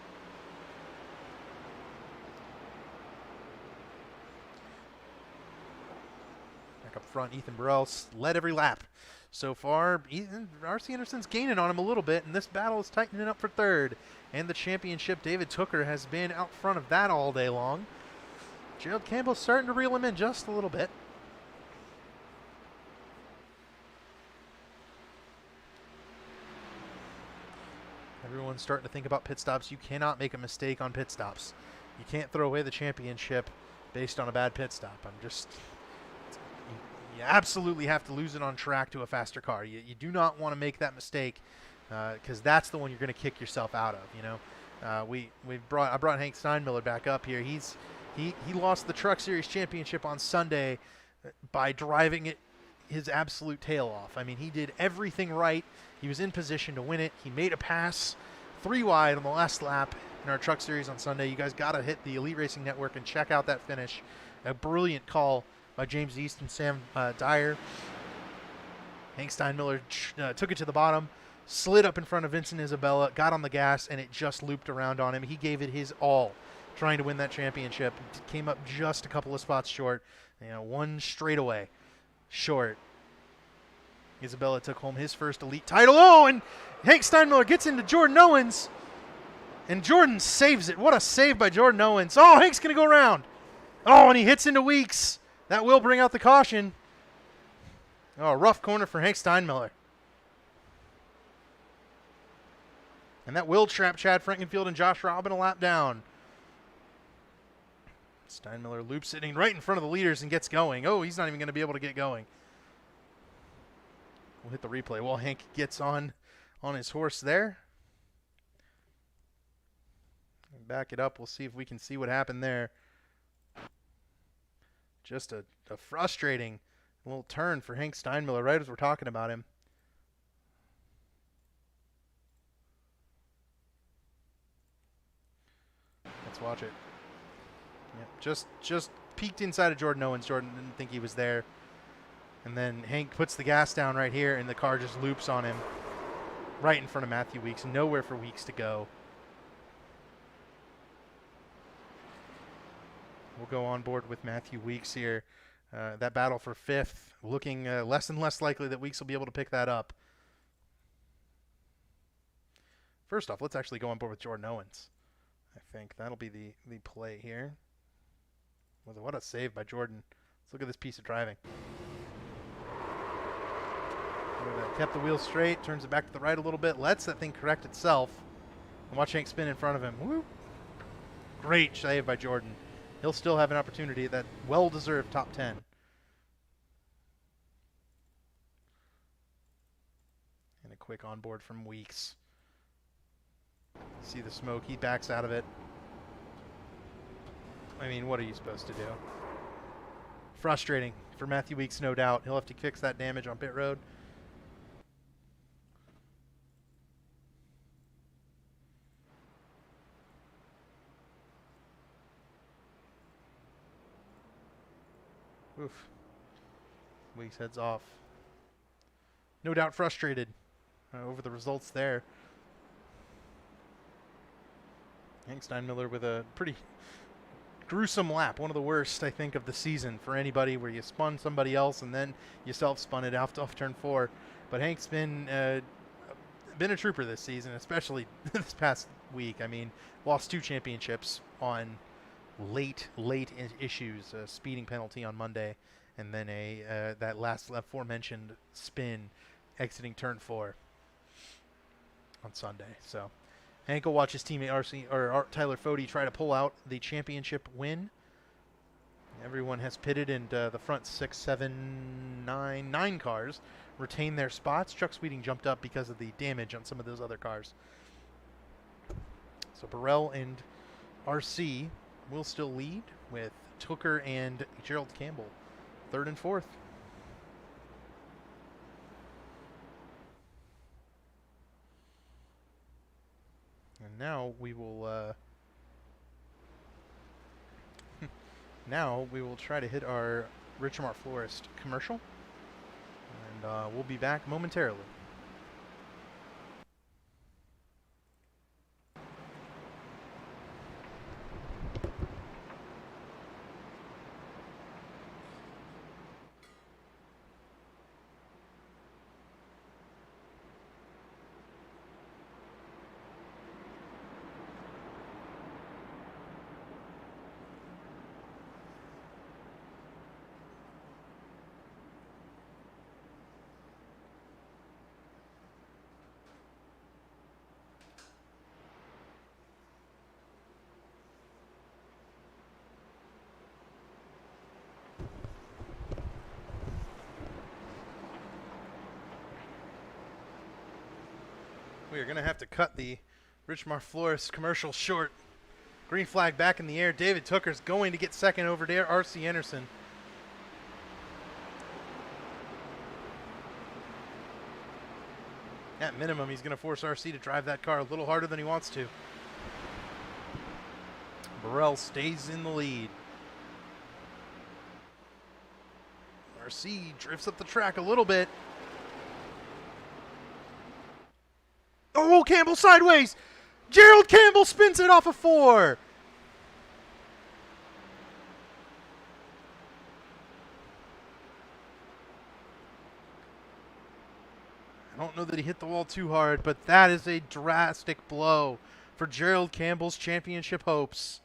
Back up front, Ethan Burrell led every lap. So far, R.C. Anderson's gaining on him a little bit, and this battle is tightening up for third. And the championship, David Tooker, has been out front of that all day long. Gerald Campbell's starting to reel him in just a little bit. Everyone's starting to think about pit stops. You cannot make a mistake on pit stops. You can't throw away the championship based on a bad pit stop. You absolutely have to lose it on track to a faster car. You do not want to make that mistake because that's the one you're going to kick yourself out of. You know, I brought Hank Steinmiller back up here. He lost the Truck Series championship on Sunday by driving it his absolute tail off. I mean, he did everything right. He was in position to win it. He made a pass 3 wide on the last lap in our Truck Series on Sunday. You guys got to hit the Elite Racing Network and check out that finish. A brilliant call by James East and Sam Dyer. Hank Steinmiller took it to the bottom, slid up in front of Vincent Isabella, got on the gas, and it just looped around on him. He gave it his all trying to win that championship. Came up just a couple of spots short, one straightaway short. Isabella took home his first Elite title. Oh, and Hank Steinmiller gets into Jordan Owens, and Jordan saves it. What a save by Jordan Owens. Oh, Hank's going to go around. Oh, and he hits into Weeks. That will bring out the caution. Oh, rough corner for Hank Steinmiller. And that will trap Chad Frankenfield and Josh Robin a lap down. Steinmiller loops sitting right in front of the leaders and gets going. Oh, he's not even going to be able to get going. We'll hit the replay while Hank gets on his horse there. Back it up. We'll see if we can see what happened there. Just a frustrating little turn for Hank Steinmiller right as we're talking about him. Let's watch it. Yep, just peeked inside of Jordan Owens. Jordan didn't think he was there. And then Hank puts the gas down right here, and the car just loops on him right in front of Matthew Weeks. Nowhere for Weeks to go. We'll go on board with Matthew Weeks here. That battle for fifth, looking less and less likely that Weeks will be able to pick that up. First off, let's actually go on board with Jordan Owens. I think that'll be the play here. What a save by Jordan. Let's look at this piece of driving. Kept the wheel straight, turns it back to the right a little bit, lets that thing correct itself. And watch Hank spin in front of him. Woo. Great save by Jordan. He'll still have an opportunity at that well-deserved top 10. And a quick onboard from Weeks. See the smoke, he backs out of it. I mean, what are you supposed to do? Frustrating for Matthew Weeks, no doubt. He'll have to fix that damage on pit road. Oof. Weeks heads off. No doubt frustrated over the results there. Hank Steinmiller with a pretty gruesome lap. One of the worst, I think, of the season for anybody, where you spun somebody else and then you self-spun it off turn 4. But Hank's been a trooper this season, especially this past week. I mean, lost 2 championships on late issues, a speeding penalty on Monday, and then that last aforementioned spin exiting turn 4. on Sunday. So Hank will watch his teammate Tyler Fode try to pull out the championship win. Everyone has pitted, and the front 6, 7, 9 cars retain their spots. Chuck Sweeting jumped up because of the damage on some of those other cars. So Burrell and RC will still lead, with Tooker and Gerald Campbell 3rd and 4th. And now we will try to hit our Richmar Florist commercial, and we'll be back momentarily. We are going to have to cut the Richmar Florist commercial short. Green flag back in the air. David Tooker's going to get second over there. R.C. Anderson. At minimum, he's going to force R.C. to drive that car a little harder than he wants to. Burrell stays in the lead. R.C. drifts up the track a little bit. Oh, Campbell sideways. Gerald Campbell spins it off of 4. I don't know that he hit the wall too hard, but that is a drastic blow for Gerald Campbell's championship hopes.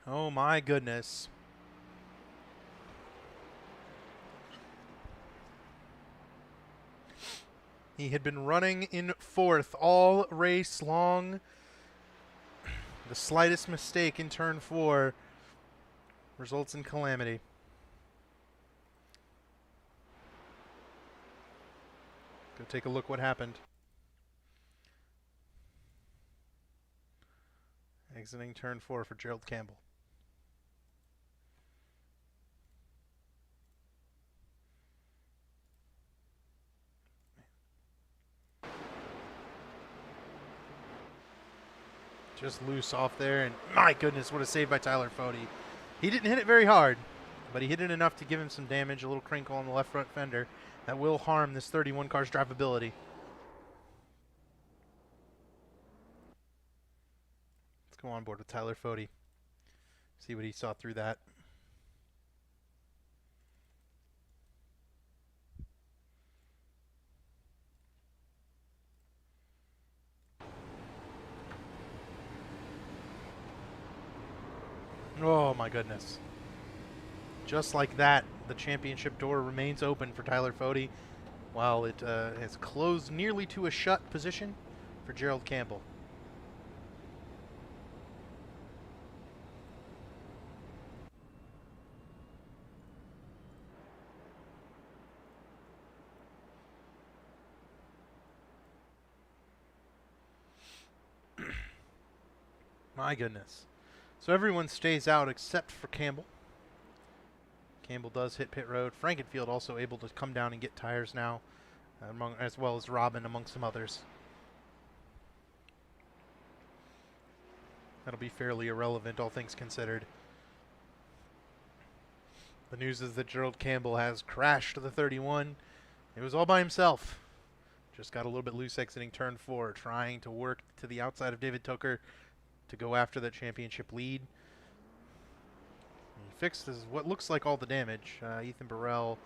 Oh my goodness. He had been running in 4th all race long. The slightest mistake in turn 4 results in calamity. Go take a look what happened. Exiting turn 4 for Gerald Campbell. Just loose off there, and my goodness, what a save by Tyler Fode. He didn't hit it very hard, but he hit it enough to give him some damage, a little crinkle on the left front fender that will harm this 31 car's drivability. Let's go on board with Tyler Fode. See what he saw through that. Oh my goodness. Just like that, the championship door remains open for Tyler Fode, while it has closed nearly to a shut position for Gerald Campbell. My goodness. So everyone stays out except for Campbell. Campbell does hit pit road. Frankenfield also able to come down and get tires now, as well as Robin among some others. That'll be fairly irrelevant, all things considered. The news is that Gerald Campbell has crashed the 31. It was all by himself. Just got a little bit loose exiting turn 4, trying to work to the outside of David Tooker to go after that championship lead. He fixes what looks like all the damage. Ethan Burrell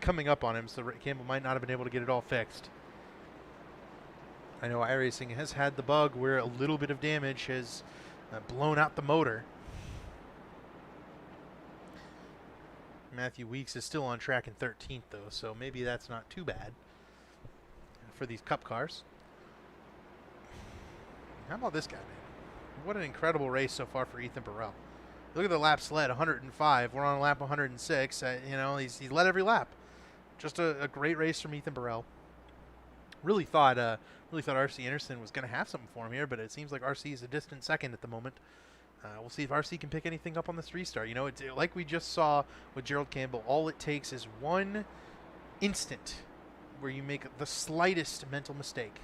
coming up on him, so Campbell might not have been able to get it all fixed. I know iRacing has had the bug where a little bit of damage has blown out the motor. Matthew Weeks is still on track in 13th, though, so maybe that's not too bad. for these Cup cars. How about this guy, man? What an incredible race so far for Ethan Burrell. Look at the laps led, 105. We're on lap 106. You know, he's led every lap. Just a great race from Ethan Burrell. Really thought RC Anderson was going to have something for him here, but it seems like RC is a distant second at the moment. We'll see if RC can pick anything up on this restart. You know, it's like we just saw with Gerald Campbell. All it takes is one instant where you make the slightest mental mistake,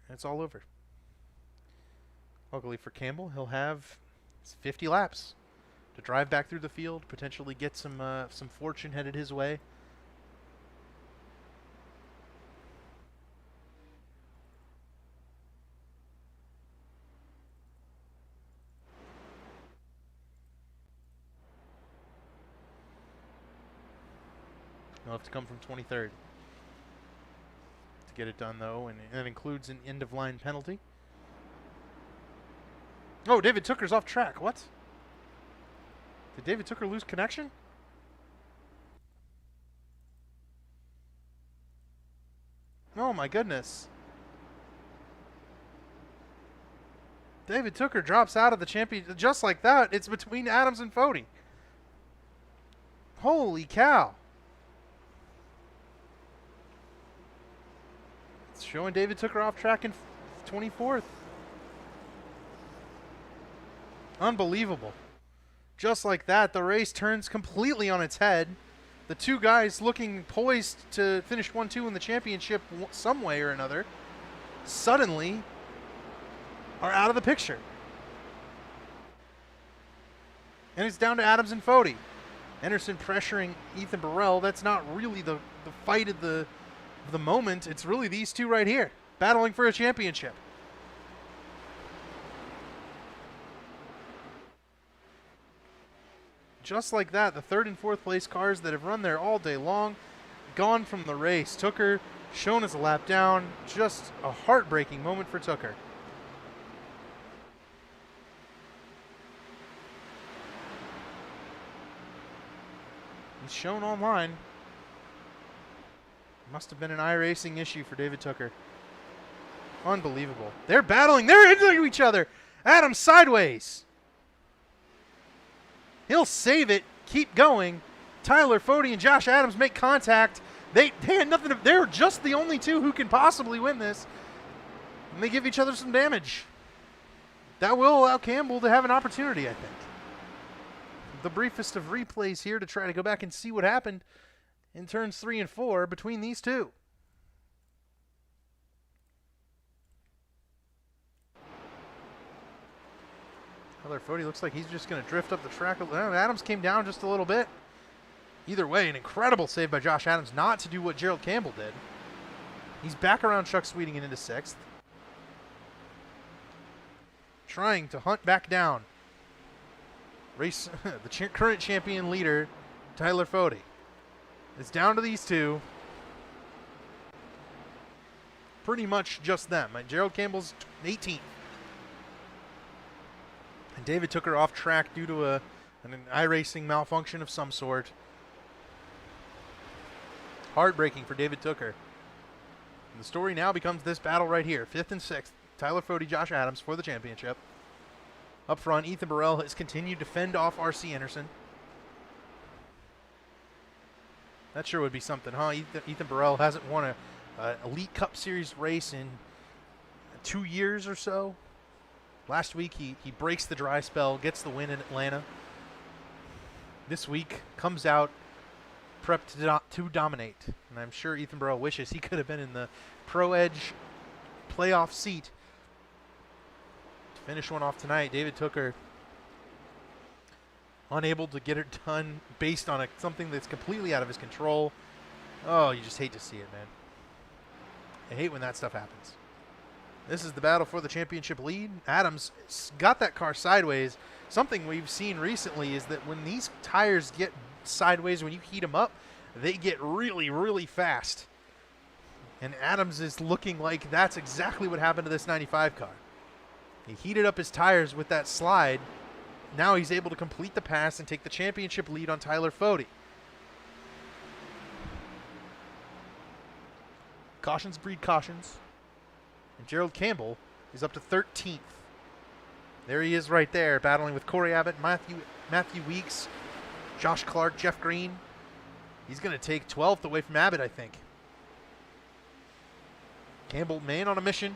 and it's all over. Luckily for Campbell, he'll have 50 laps to drive back through the field, potentially get some fortune headed his way. He'll have to come from 23rd to get it done, though, and that includes an end-of-line penalty. Oh, David Tooker's off track. What? Did David Tooker lose connection? Oh, my goodness. David Tooker drops out of the championship just like that. It's between Adams and Fody. Holy cow. It's showing David Tooker off track in 24th. Unbelievable. Just like that, the race turns completely on its head. The two guys looking poised to finish 1-2 in the championship some way or another suddenly are out of the picture. And it's down to Adams and Fody. Anderson pressuring Ethan Burrell. That's not really the fight of the moment. It's really these two right here battling for a championship. Just like that, the third and fourth place cars that have run there all day long, gone from the race. Tooker shown as a lap down. Just a heartbreaking moment for Tooker. He's shown online. Must have been an iRacing issue for David Tooker. Unbelievable. They're battling. They're into each other. Adams sideways. He'll save it. Keep going. Tyler Fody and Josh Adams make contact. They had nothing. They're just the only two who can possibly win this. And they give each other some damage. That will allow Campbell to have an opportunity, I think. The briefest of replays here to try to go back and see what happened in turns 3 and 4 between these two. Tyler Fody looks like he's just going to drift up the track. Adams came down just a little bit. Either way, an incredible save by Josh Adams not to do what Gerald Campbell did. He's back around Chuck Sweeting and into 6th. Trying to hunt back down the current champion leader, Tyler Fody. It's down to these two. Pretty much just them. Gerald Campbell's 18th. And David Tooker off track due to an iRacing malfunction of some sort. Heartbreaking for David Tooker. And the story now becomes this battle right here. 5th and 6th. Tyler Fody, Josh Adams for the championship. Up front, Ethan Burrell has continued to fend off RC Anderson. That sure would be something, huh? Ethan Burrell hasn't won a Elite Cup Series race in 2 years or so. Last week, he breaks the dry spell, gets the win in Atlanta. This week, comes out prepped to dominate. And I'm sure Ethan Burrell wishes he could have been in the Pro Edge playoff seat to finish one off tonight. David Tooker unable to get it done based on something that's completely out of his control. Oh, you just hate to see it, man. I hate when that stuff happens. This is the battle for the championship lead. Adams got that car sideways. Something we've seen recently is that when these tires get sideways, when you heat them up, they get really, really fast. And Adams is looking like that's exactly what happened to this 95 car. He heated up his tires with that slide. Now he's able to complete the pass and take the championship lead on Tyler Fody. Cautions breed cautions. And Gerald Campbell is up to 13th. There he is right there, battling with Corey Abbott, Matthew Weeks, Josh Clark, Jeff Green. He's going to take 12th away from Abbott, I think. Campbell, man on a mission.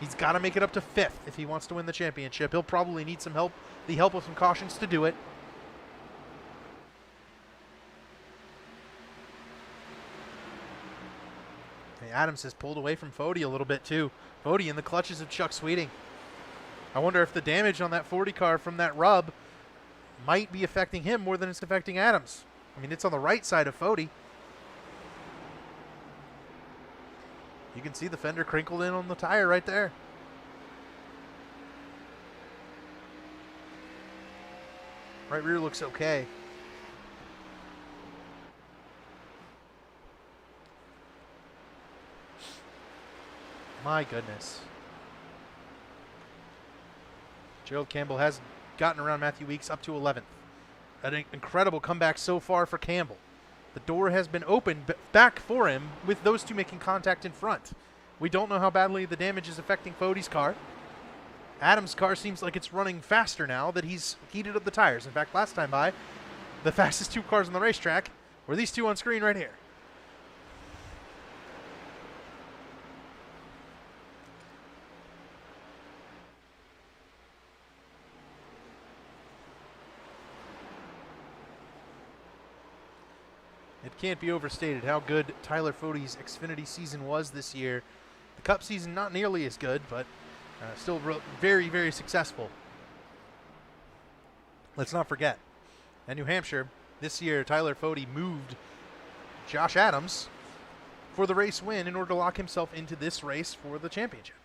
He's got to make it up to 5th if he wants to win the championship. He'll probably need some help, the help of some cautions to do it. Hey, Adams has pulled away from Fody a little bit too. Fody in the clutches of Chuck Sweeting. I wonder if the damage on that 40 car from that rub might be affecting him more than it's affecting Adams. I mean, it's on the right side of Fody. You can see the fender crinkled in on the tire right there. Right rear looks okay. My goodness. Gerald Campbell has gotten around Matthew Weeks up to 11th. An incredible comeback so far for Campbell. The door has been opened back for him with those two making contact in front. We don't know how badly the damage is affecting Fody's car. Adams' car seems like it's running faster now that he's heated up the tires. In fact, last time by, the fastest two cars on the racetrack were these two on screen right here. It can't be overstated how good Tyler Fody's Xfinity season was this year. The Cup season not nearly as good, but still very, very successful. Let's not forget, at New Hampshire this year, Tyler Fody moved Josh Adams for the race win in order to lock himself into this race for the championship.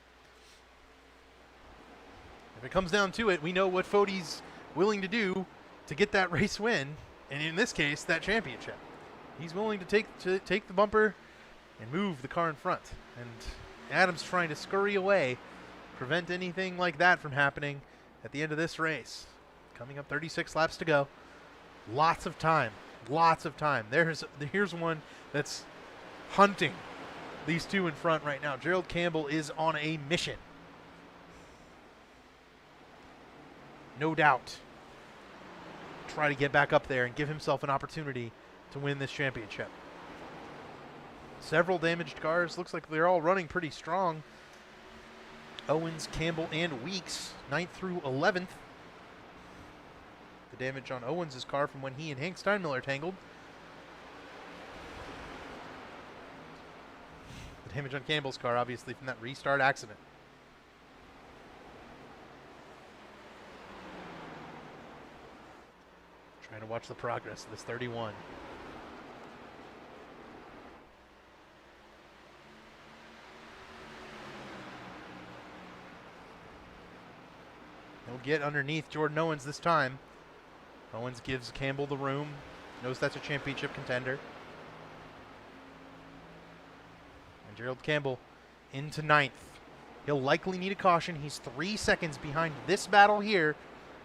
If it comes down to it, we know what Fody's willing to do to get that race win, and in this case, that championship. He's willing to take the bumper and move the car in front. And Adams trying to scurry away, prevent anything like that from happening at the end of this race. Coming up 36 laps to go. Lots of time. Lots of time. Here's one that's hunting these two in front right now. Gerald Campbell is on a mission. No doubt. Try to get back up there and give himself an opportunity to win this championship. Several damaged cars. Looks like they're all running pretty strong. Owens, Campbell, and Weeks, 9th through 11th. The damage on Owens' car from when he and Hank Steinmiller tangled. The damage on Campbell's car, obviously, from that restart accident. Trying to watch the progress of this 31. He'll get underneath Jordan Owens this time. Owens gives Campbell the room. Knows that's a championship contender. And Gerald Campbell into 9th. He'll likely need a caution. He's 3 seconds behind this battle here.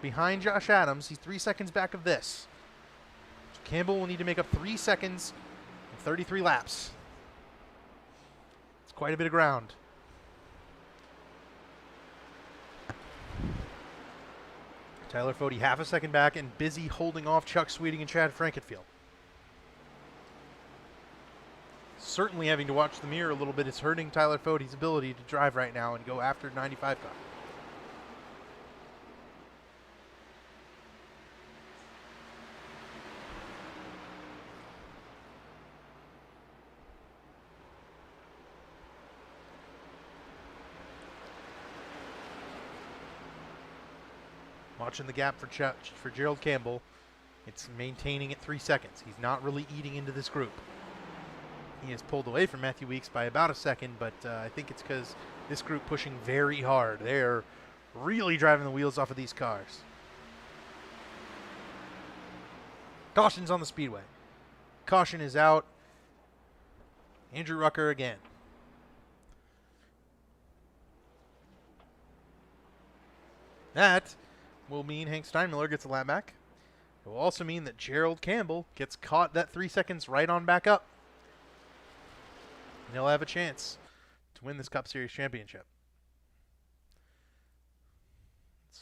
Behind Josh Adams. He's 3 seconds back of this. So Campbell will need to make up 3 seconds in 33 laps. It's quite a bit of ground. Tyler Fody half a second back and busy holding off Chuck Sweeting and Chad Frankenfield. Certainly having to watch the mirror a little bit is hurting Tyler Fody's ability to drive right now and go after 95 car. Watching the gap for Gerald Campbell. It's maintaining at 3 seconds. He's not really eating into this group. He has pulled away from Matthew Weeks by about a second, but I think it's because this group pushing very hard. They're really driving the wheels off of these cars. Caution's on the speedway. Caution is out. Andrew Rucker again. That will mean Hank Steinmiller gets a lap back. It will also mean that Gerald Campbell gets caught that 3 seconds right on back up. And he'll have a chance to win this Cup Series championship.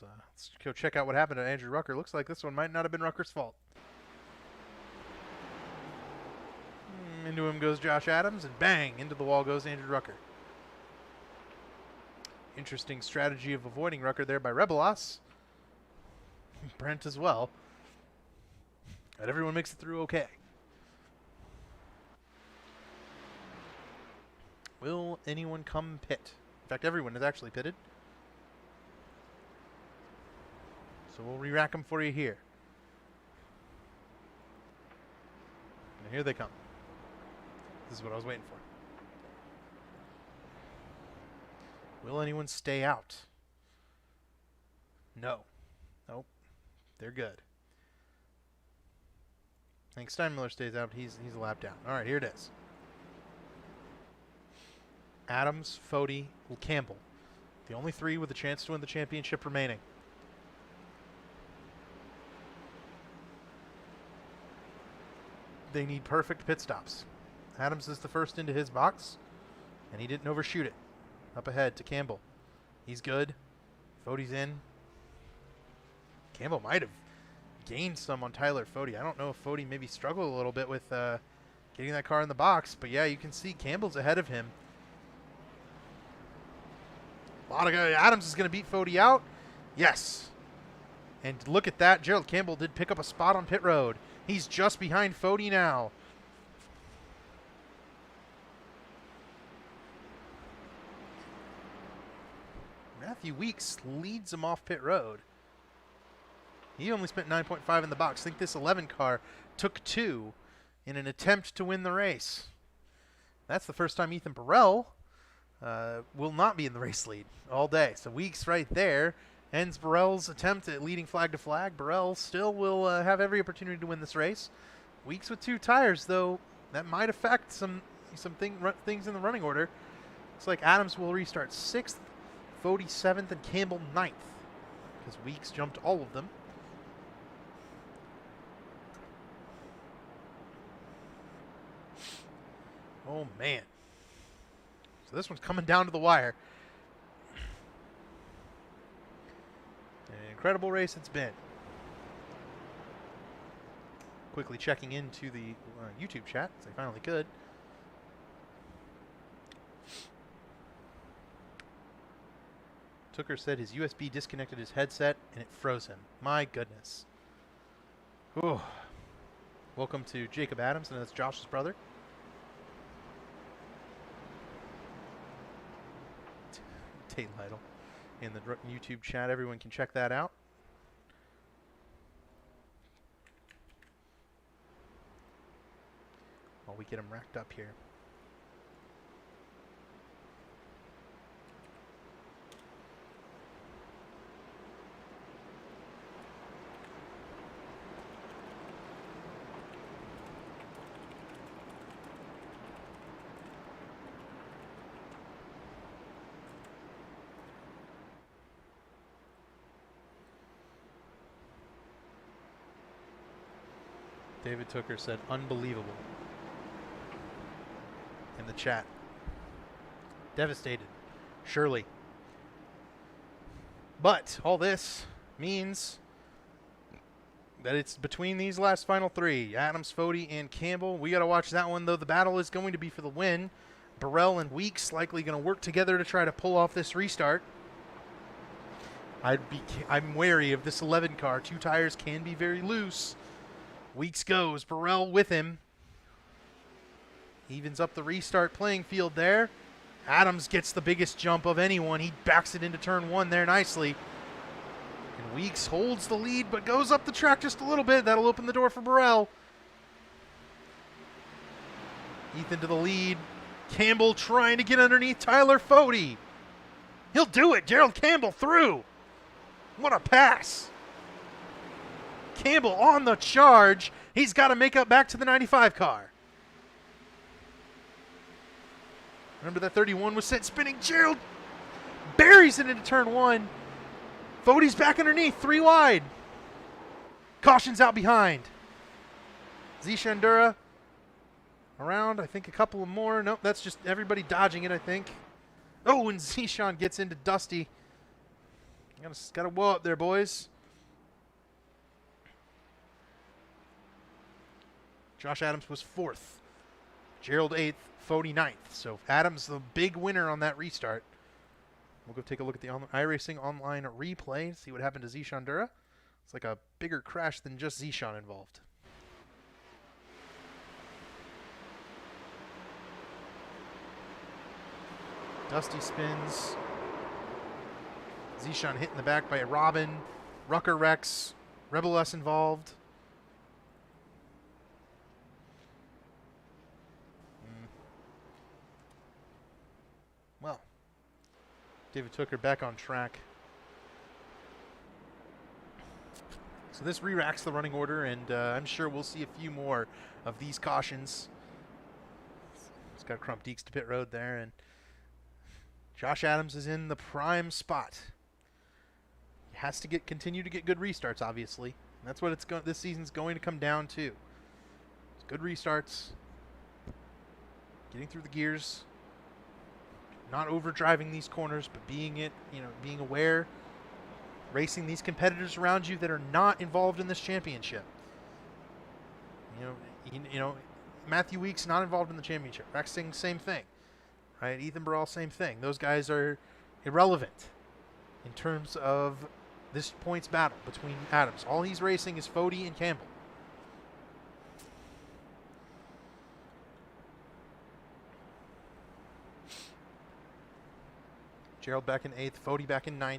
Let's go check out what happened to Andrew Rucker. Looks like this one might not have been Rucker's fault. Into him goes Josh Adams, and bang, into the wall goes Andrew Rucker. Interesting strategy of avoiding Rucker there by Rebelos. Brent as well. But everyone makes it through okay. Will anyone come pit? In fact, everyone is actually pitted. So we'll re-rack them for you here. And here they come. This is what I was waiting for. Will anyone stay out? No. Nope. They're good. I think Steinmiller stays out. He's a lap down. All right, here it is. Adams, Fody, Campbell. The only three with a chance to win the championship remaining. They need perfect pit stops. Adams is the first into his box, and he didn't overshoot it. Up ahead to Campbell. He's good. Fody's in. Campbell might have gained some on Tyler Fody. I don't know if Fody maybe struggled a little bit with getting that car in the box, but yeah, you can see Campbell's ahead of him. Adams is going to beat Fody out. Yes. And look at that. Gerald Campbell did pick up a spot on pit road. He's just behind Fody now. Matthew Weeks leads him off pit road. He only spent 9.5 in the box. I think this 11 car took 2 in an attempt to win the race. That's the first time Ethan Burrell will not be in the race lead all day. So Weeks right there ends Burrell's attempt at leading flag to flag. Burrell still will have every opportunity to win this race. Weeks with 2 tires, though, that might affect some things in the running order. Looks like Adams will restart 6th, Fody 7th, and Campbell 9th, because Weeks jumped all of them. Oh, man. So this one's coming down to the wire. An incredible race it's been. Quickly checking into the YouTube chat, as I finally could. Tooker said his USB disconnected his headset and it froze him. My goodness. Ooh. Welcome to Jacob Adams, and that's Josh's brother. Tate Lytle in the YouTube chat. Everyone can check that out. While we get them racked up here. David Tooker said, unbelievable in the chat. Devastated, surely. But all this means that it's between these last final 3, Adams, Fody, and Campbell. We got to watch that one, though. The battle is going to be for the win. Burrell and Weeks likely going to work together to try to pull off this restart. I'm wary of this 11 car. 2 tires can be very loose. Weeks goes. Burrell with him. Evens up the restart playing field there. Adams gets the biggest jump of anyone. He backs it into turn 1 there nicely. And Weeks holds the lead but goes up the track just a little bit. That'll open the door for Burrell. Ethan to the lead. Campbell trying to get underneath Tyler Fody. He'll do it. Gerald Campbell through. What a pass. Campbell on the charge. He's got to make up back to the 95 car. Remember that 31 was sent spinning. Gerald buries it into turn 1. Fody's back underneath, 3 wide. Caution's out behind. Zishandura around. I think a couple more. Nope, that's just everybody dodging it, I think. Oh, and Zishan gets into Dusty. Gotta whoa up there, boys. Josh Adams was 4th. Gerald 8th, Fody 9th. So Adams the big winner on that restart. We'll go take a look at the iRacing online replay, see what happened to Zishan Dura. It's like a bigger crash than just Zishan involved. Dusty spins. Zishan hit in the back by a Robin. Rucker Rex. Rebel S involved. Well, David Tooker back on track. So this re-racks the running order, and I'm sure we'll see a few more of these cautions. It's got Crump Deeks to pit road there, and Josh Adams is in the prime spot. He has to continue to get good restarts, obviously. And that's what this season's going to come down to. It's good restarts, getting through the gears, not overdriving these corners, but being aware, racing these competitors around you that are not involved in this championship. You know, Matthew Weeks not involved in the championship. Rexing, same thing, right? Ethan Burrell, same thing. Those guys are irrelevant in terms of this points battle between Adams. All he's racing is Fody and Campbell. Gerald back in 8th, Fody back in 9th.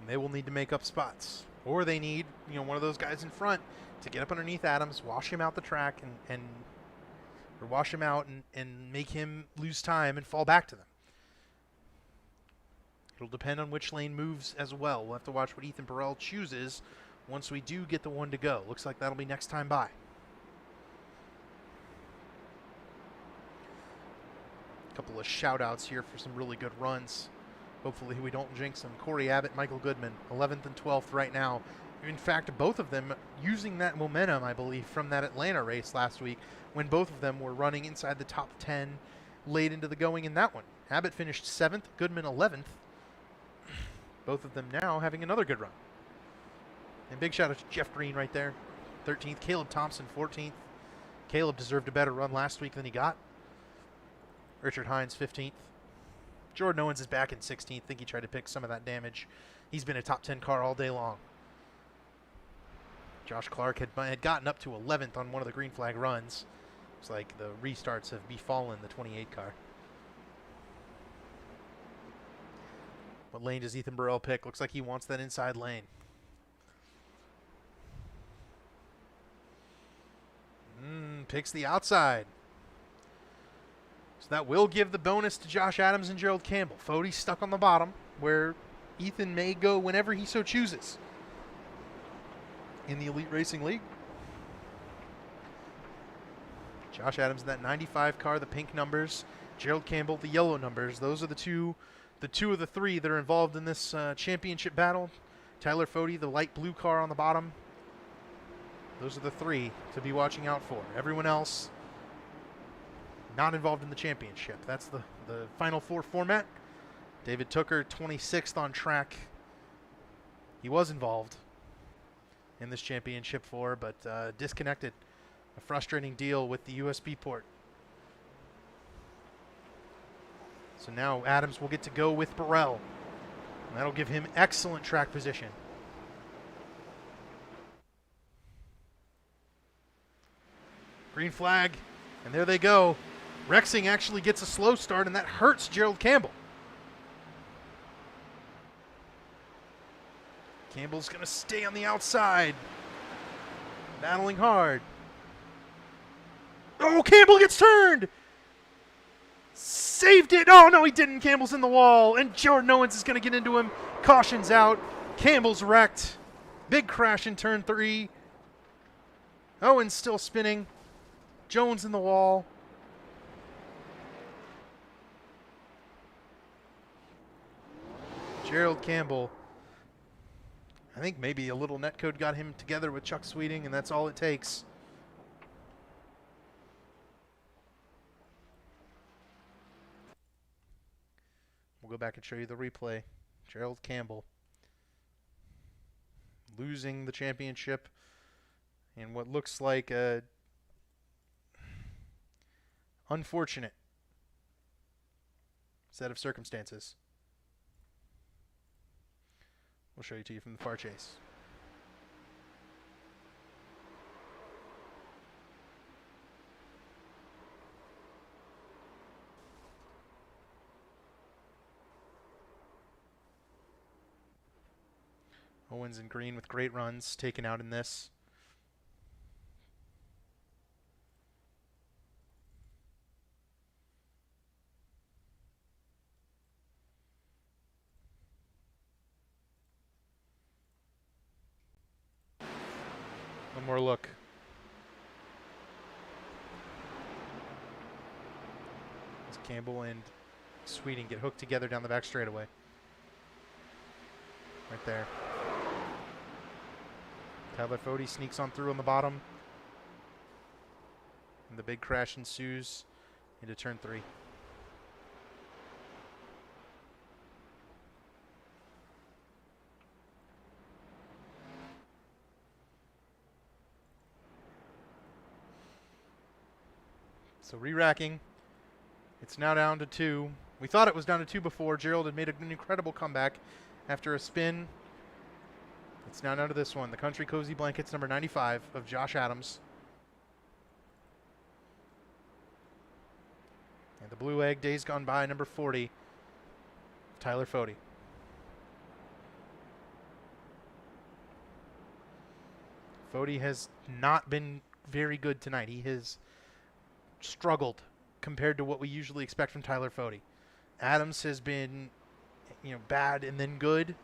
And they will need to make up spots. Or they need, one of those guys in front to get up underneath Adams, wash him out the track, or wash him out and make him lose time and fall back to them. It'll depend on which lane moves as well. We'll have to watch what Ethan Burrell chooses once we do get the one to go. Looks like that'll be next time by. A couple of shout-outs here for some really good runs. Hopefully we don't jinx them. Corey Abbott, Michael Goodman, 11th and 12th right now. In fact, both of them using that momentum, I believe, from that Atlanta race last week when both of them were running inside the top 10 late into the going in that one. Abbott finished 7th, Goodman 11th. Both of them now having another good run. And big shout out to Jeff Green right there, 13th. Caleb Thompson, 14th. Caleb deserved a better run last week than he got. Richard Hines, 15th. Jordan Owens is back in 16th. I think he tried to pick some of that damage. He's been a top 10 car all day long. Josh Clark had gotten up to 11th on one of the green flag runs. It's like the restarts have befallen the 28 car. What lane does Ethan Burrell pick? Looks like he wants that inside lane. Picks the outside. So that will give the bonus to Josh Adams and Gerald Campbell. Fody's stuck on the bottom, where Ethan may go whenever he so chooses in the Elite Racing League. Josh Adams in that 95 car, the pink numbers. Gerald Campbell, the yellow numbers. Those are the two of the three that are involved in this championship battle. Tyler Fody, the light blue car on the bottom. Those are the three to be watching out for. Everyone else not involved in the championship. That's the Final Four format. David Tooker, 26th on track. He was involved in this championship but disconnected. A frustrating deal with the USB port. So now Adams will get to go with Burrell. And that'll give him excellent track position. Green flag, and there they go. Rexing actually gets a slow start, and that hurts Gerald Campbell. Campbell's going to stay on the outside. Battling hard. Oh, Campbell gets turned! Saved it! Oh, no, he didn't. Campbell's in the wall, and Jordan Owens is going to get into him. Caution's out. Campbell's wrecked. Big crash in turn 3. Owens still spinning. Jones in the wall. Gerald Campbell, I think maybe a little netcode got him together with Chuck Sweeting, and that's all it takes. We'll go back and show you the replay. Gerald Campbell losing the championship in what looks like a unfortunate set of circumstances. We'll show you to you from the far chase. Owens and Green with great runs taken out in this. One more look. As Campbell and Sweeting get hooked together down the back straightaway. Right there. Tyler Fode sneaks on through on the bottom. And the big crash ensues into turn 3. So re-racking. It's now down to 2. We thought it was down to 2 before. Gerald had made an incredible comeback after a spin. It's now down to this one. The Country Cozy Blankets, number 95 of Josh Adams. And the Blue Egg, Days Gone By, number 40, Tyler Fode. Fode has not been very good tonight. He has struggled compared to what we usually expect from Tyler Fode. Adams has been, bad and then good,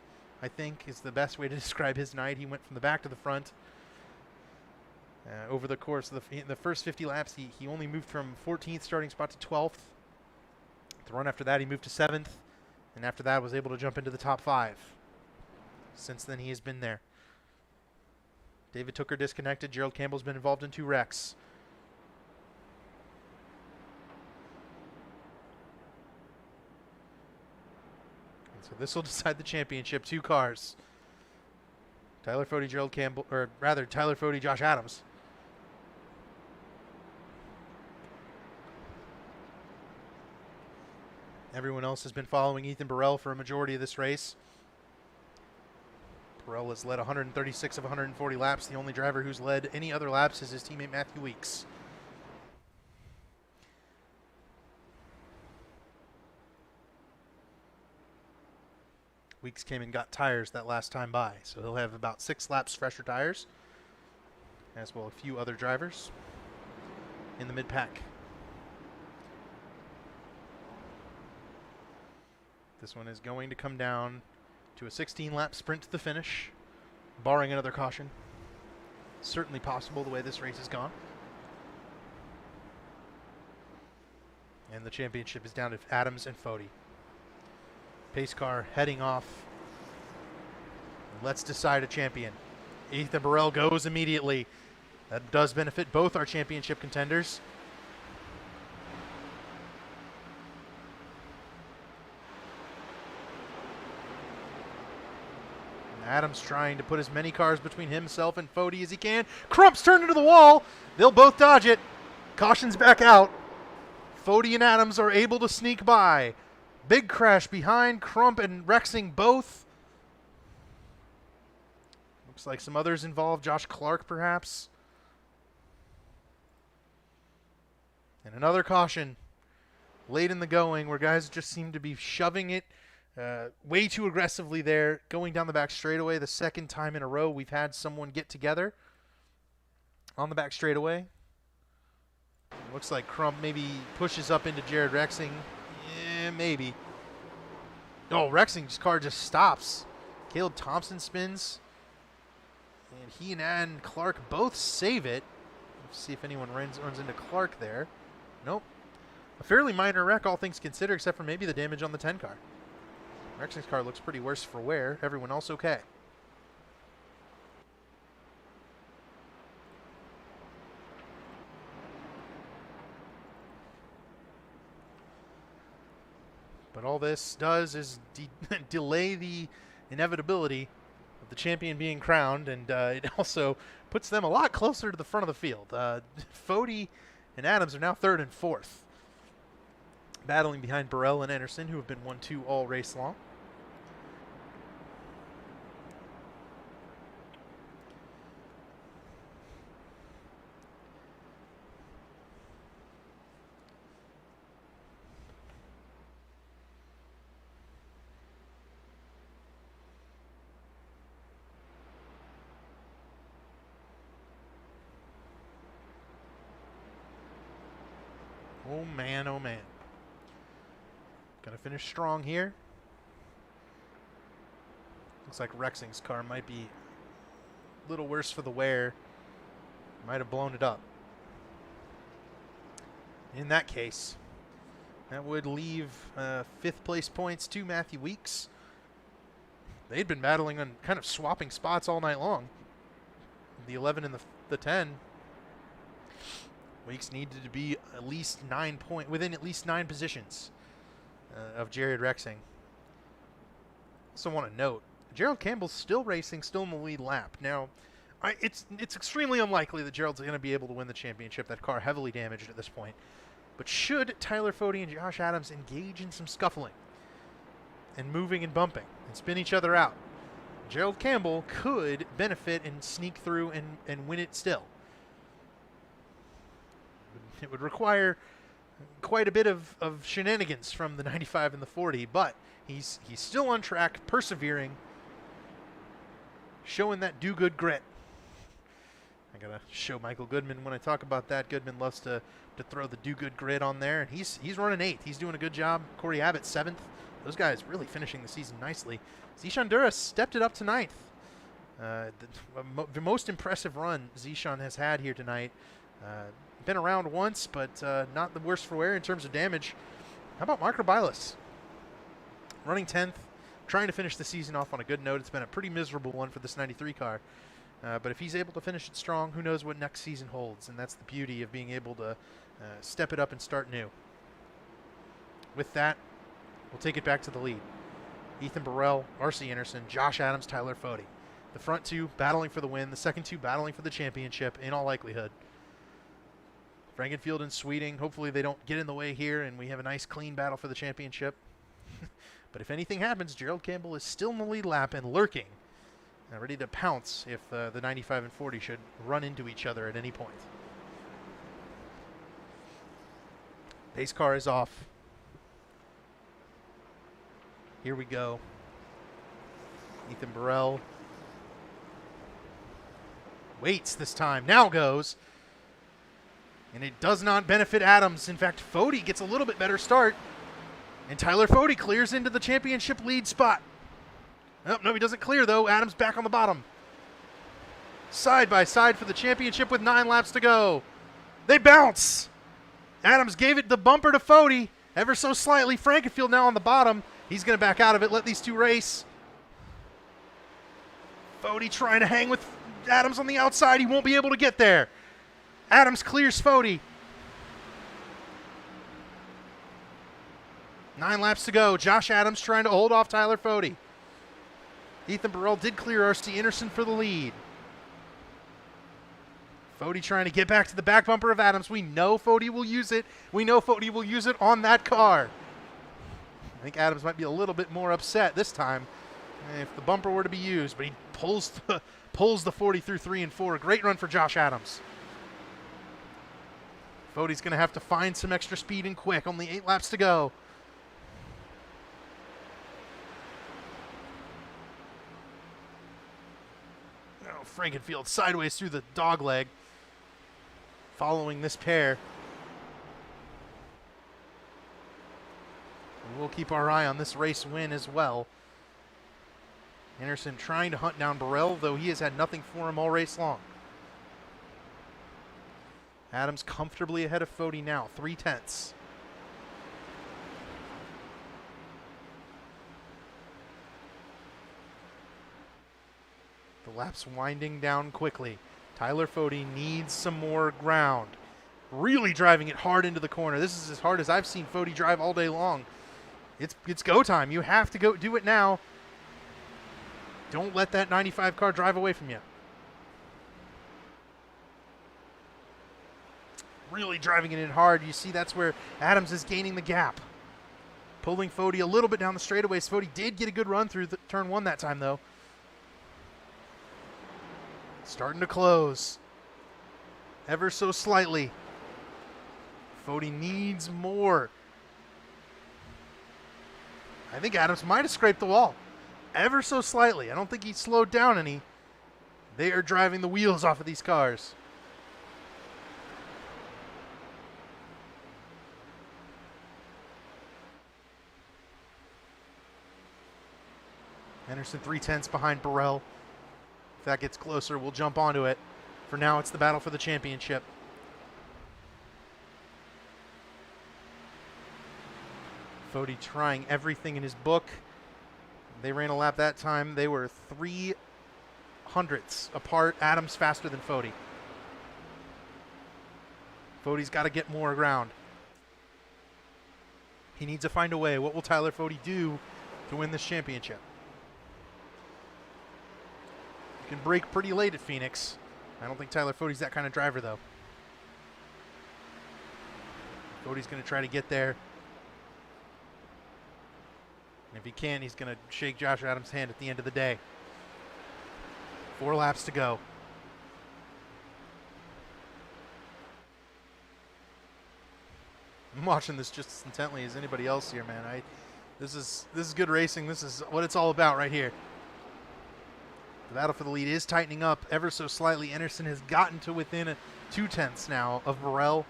I think, is the best way to describe his night. He went from the back to the front. Over the course of the first 50 laps, he only moved from 14th starting spot to 12th. The run after that, he moved to 7th. And after that, was able to jump into the top 5. Since then, he has been there. David Tooker disconnected. Gerald Campbell's been involved in 2 wrecks. So this will decide the championship. 2 cars. Tyler Fode, Gerald Campbell, or rather Tyler Fode, Josh Adams. Everyone else has been following Ethan Burrell for a majority of this race. Burrell has led 136 of 140 laps. The only driver who's led any other laps is his teammate Matthew Weeks. Weeks came and got tires that last time by, so he'll have about 6 laps fresher tires, as well as a few other drivers in the mid-pack. This one is going to come down to a 16-lap sprint to the finish, barring another caution. Certainly possible the way this race has gone. And the championship is down to Adams and Fode. Pace car heading off. Let's decide a champion. Ethan Burrell goes immediately. That does benefit both our championship contenders. And Adams trying to put as many cars between himself and Fode as he can. Crump's turned into the wall. They'll both dodge it. Caution's back out. Fode and Adams are able to sneak by. Big crash behind Crump and Rexing both. Looks like some others involved. Josh Clark, perhaps. And another caution late in the going where guys just seem to be shoving it way too aggressively there, going down the back straightaway. The second time in a row we've had someone get together on the back straightaway. Looks like Crump maybe pushes up into Jared Rexing. Yeah, maybe. Oh, Rexing's car just stops. Caleb Thompson spins. And he and Clark both save it. Let's see if anyone runs into Clark there. Nope. A fairly minor wreck, all things considered, except for maybe the damage on the 10 car. Rexing's car looks pretty worse for wear. Everyone else okay? But all this does is delay the inevitability of the champion being crowned, and it also puts them a lot closer to the front of the field. Fody and Adams are now 3rd and 4th, battling behind Burrell and Anderson, who have been 1-2 all race long. Oh man, oh man. Gonna finish strong here. Looks like Rexing's car might be a little worse for the wear. Might have blown it up. In that case, that would leave 5th place points to Matthew Weeks. They'd been battling on kind of swapping spots all night long. The 11 and the 10. Weeks needed to be at least within at least 9 positions of Jared Rexing. Also want to note, Gerald Campbell's still racing, still in the lead lap. Now, it's extremely unlikely that Gerald's going to be able to win the championship. That car heavily damaged at this point. But should Tyler Fody and Josh Adams engage in some scuffling and moving and bumping and spin each other out, Gerald Campbell could benefit and sneak through and win it still. It would require quite a bit of shenanigans from the 95 and the 40, but he's still on track, persevering, showing that do-good grit. I gotta show Michael Goodman when I talk about that. Goodman loves to throw the do-good grit on there, and he's running 8th. He's doing a good job. Corey Abbott 7th. Those guys really finishing the season nicely. Zishan Duras stepped it up to 9th. The most impressive run Zishan has had here tonight. Been around once, but not the worst for wear in terms of damage. How about Mark Rabilas? Running 10th, trying to finish the season off on a good note. It's been a pretty miserable one for this 93 car. But if he's able to finish it strong, who knows what next season holds. And that's the beauty of being able to step it up and start new. With that, we'll take it back to the lead. Ethan Burrell, R.C. Anderson, Josh Adams, Tyler Fody. The front 2 battling for the win. The second 2 battling for the championship in all likelihood. Frankenfield and Sweeting, hopefully they don't get in the way here and we have a nice clean battle for the championship. But if anything happens, Gerald Campbell is still in the lead lap and lurking, ready to pounce if the 95 and 40 should run into each other at any point. Pace car is off. Here we go. Ethan Burrell waits this time, now goes. And it does not benefit Adams. In fact, Fody gets a little bit better start. And Tyler Fody clears into the championship lead spot. Oh, no, he doesn't clear, though. Adams back on the bottom. Side by side for the championship with 9 laps to go. They bounce. Adams gave it the bumper to Fody, ever so slightly. Frankenfield now on the bottom. He's going to back out of it, let these two race. Fody trying to hang with Adams on the outside. He won't be able to get there. Adams clears Fody. 9 laps to go. Josh Adams trying to hold off Tyler Fody. Ethan Burrell did clear R.C. Anderson for the lead. Fody trying to get back to the back bumper of Adams. We know Fody will use it. We know Fody will use it on that car. I think Adams might be a little bit more upset this time if the bumper were to be used, but he pulls the 40 through 3 and 4. A great run for Josh Adams. Fody's going to have to find some extra speed and quick. Only 8 laps to go. Oh, Frankenfield sideways through the dog leg. Following this pair. And we'll keep our eye on this race win as well. Anderson trying to hunt down Burrell, though he has had nothing for him all race long. Adams comfortably ahead of Fody now, 3/10. The lap's winding down quickly. Tyler Fody needs some more ground. Really driving it hard into the corner. This is as hard as I've seen Fody drive all day long. It's go time. You have to go do it now. Don't let that 95 car drive away from you. Really driving it in hard. You see that's where Adams is gaining the gap. Pulling Fody a little bit down the straightaways. Fody did get a good run through turn 1 that time, though. Starting to close. Ever so slightly. Fody needs more. I think Adams might have scraped the wall. Ever so slightly. I don't think he slowed down any. They are driving the wheels off of these cars. Anderson 3/10 behind Burrell. If that gets closer, we'll jump onto it. For now, it's the battle for the championship. Fody trying everything in his book. They ran a lap that time. They were 3/100ths apart. Adams faster than Fody. Fody's got to get more ground. He needs to find a way. What will Tyler Fody do to win this championship? You can break pretty late at Phoenix. I don't think Tyler Fody's that kind of driver, though. Fody's going to try to get there. And if he can, he's going to shake Josh Adams' hand at the end of the day. 4 laps to go. I'm watching this just as intently as anybody else here, man. This is good racing. This is what it's all about right here. The battle for the lead is tightening up ever so slightly. Anderson has gotten to within 2/10 now of Burrell.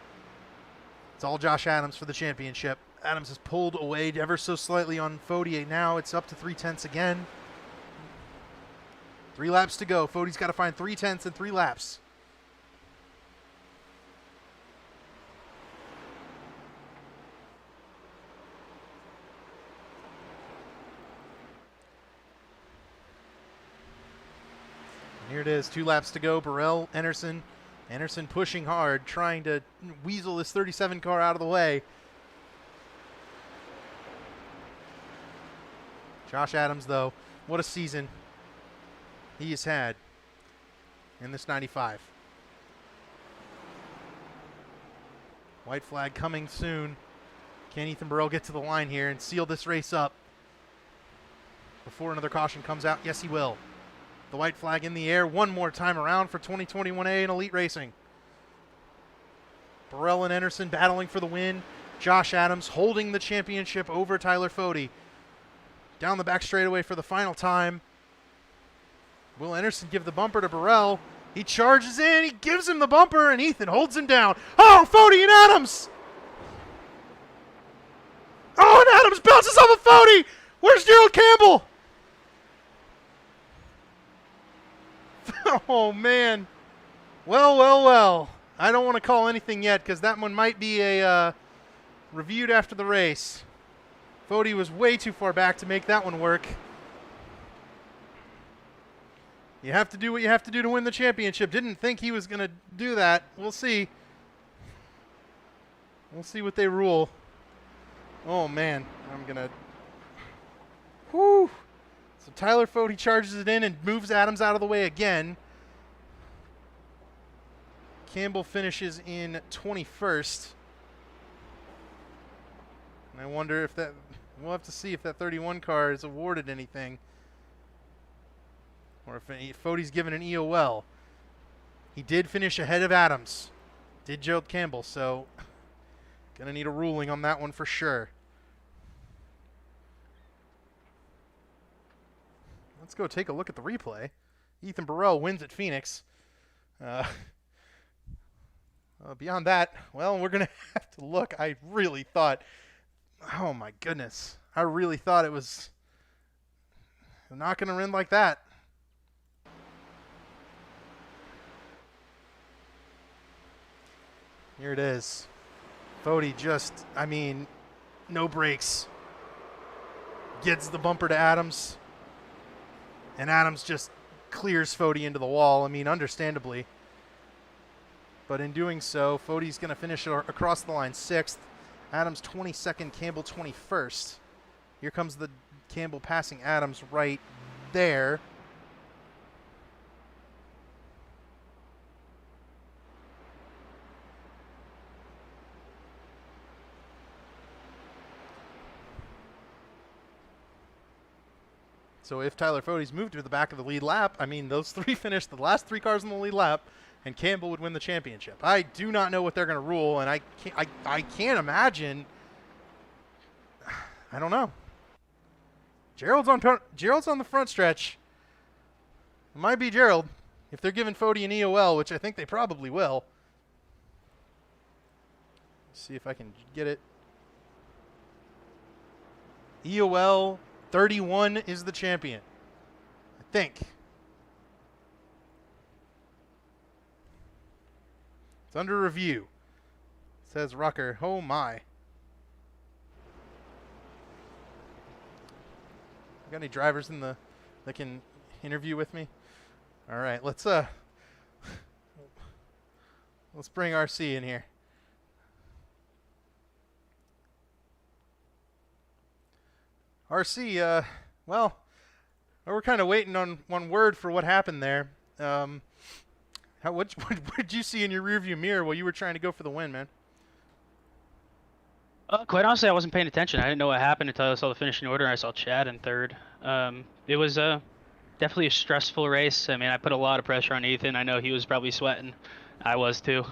It's all Josh Adams for the championship. Adams has pulled away ever so slightly on Fody. Now it's up to 3/10 again. 3 laps to go. Fody's got to find 3/10 in 3 laps. Here it is, 2 laps to go. Burrell, Anderson pushing hard, trying to weasel this 37 car out of the way. Josh Adams, though, what a season he has had in this 95. White flag coming soon. Can Ethan Burrell get to the line here and seal this race up before another caution comes out? Yes, he will. The white flag in the air one more time around for 2021A in Elite Racing. Burrell and Anderson battling for the win. Josh Adams holding the championship over Tyler Fody. Down the back straightaway for the final time. Will Anderson give the bumper to Burrell? He charges in, he gives him the bumper, and Ethan holds him down. Oh, Fody and Adams! Oh, and Adams bounces off of Fody! Where's Gerald Campbell? Oh, man. Well. I don't want to call anything yet because that one might be a reviewed after the race. Fody was way too far back to make that one work. You have to do what you have to do to win the championship. Didn't think he was going to do that. We'll see. We'll see what they rule. Oh, man. I'm going to... Whew. So Tyler Fody charges it in and moves Adams out of the way again. Campbell finishes in 21st. And I wonder if that... We'll have to see if that 31 car is awarded anything. Or if Fody's given an EOL. He did finish ahead of Adams. Did Gerald Campbell, so... Gonna need a ruling on that one for sure. Let's go take a look at the replay. Ethan Burrell wins at Phoenix. Beyond that, well, we're going to have to look. I really thought, oh my goodness, I really thought it was not going to run like that. Here it is. Fody just, I mean, no brakes. Gets the bumper to Adams. And Adams just clears Fody into the wall. I mean, understandably. But in doing so, Fody's going to finish across the line 6th. Adams 22nd, Campbell 21st. Here comes the Campbell passing Adams right there. So if Tyler Fody's moved to the back of the lead lap, I mean, those three finished the last 3 cars in the lead lap, and Campbell would win the championship. I do not know what they're going to rule, and I can't imagine. I don't know. Gerald's on the front stretch. It might be Gerald if they're giving Fody an EOL, which I think they probably will. Let's see if I can get it. EOL 31 is the champion, I think. It's under review, says Rucker. Oh my. Got any drivers in the that can interview with me? All right, let's bring RC in here. RC, well, we're kind of waiting on one word for what happened there. What did you see in your rearview mirror while you were trying to go for the win, man? Quite honestly, I wasn't paying attention. I didn't know what happened until I saw the finishing order and I saw Chad in 3rd. It was definitely a stressful race. I mean, I put a lot of pressure on Ethan. I know he was probably sweating. I was too.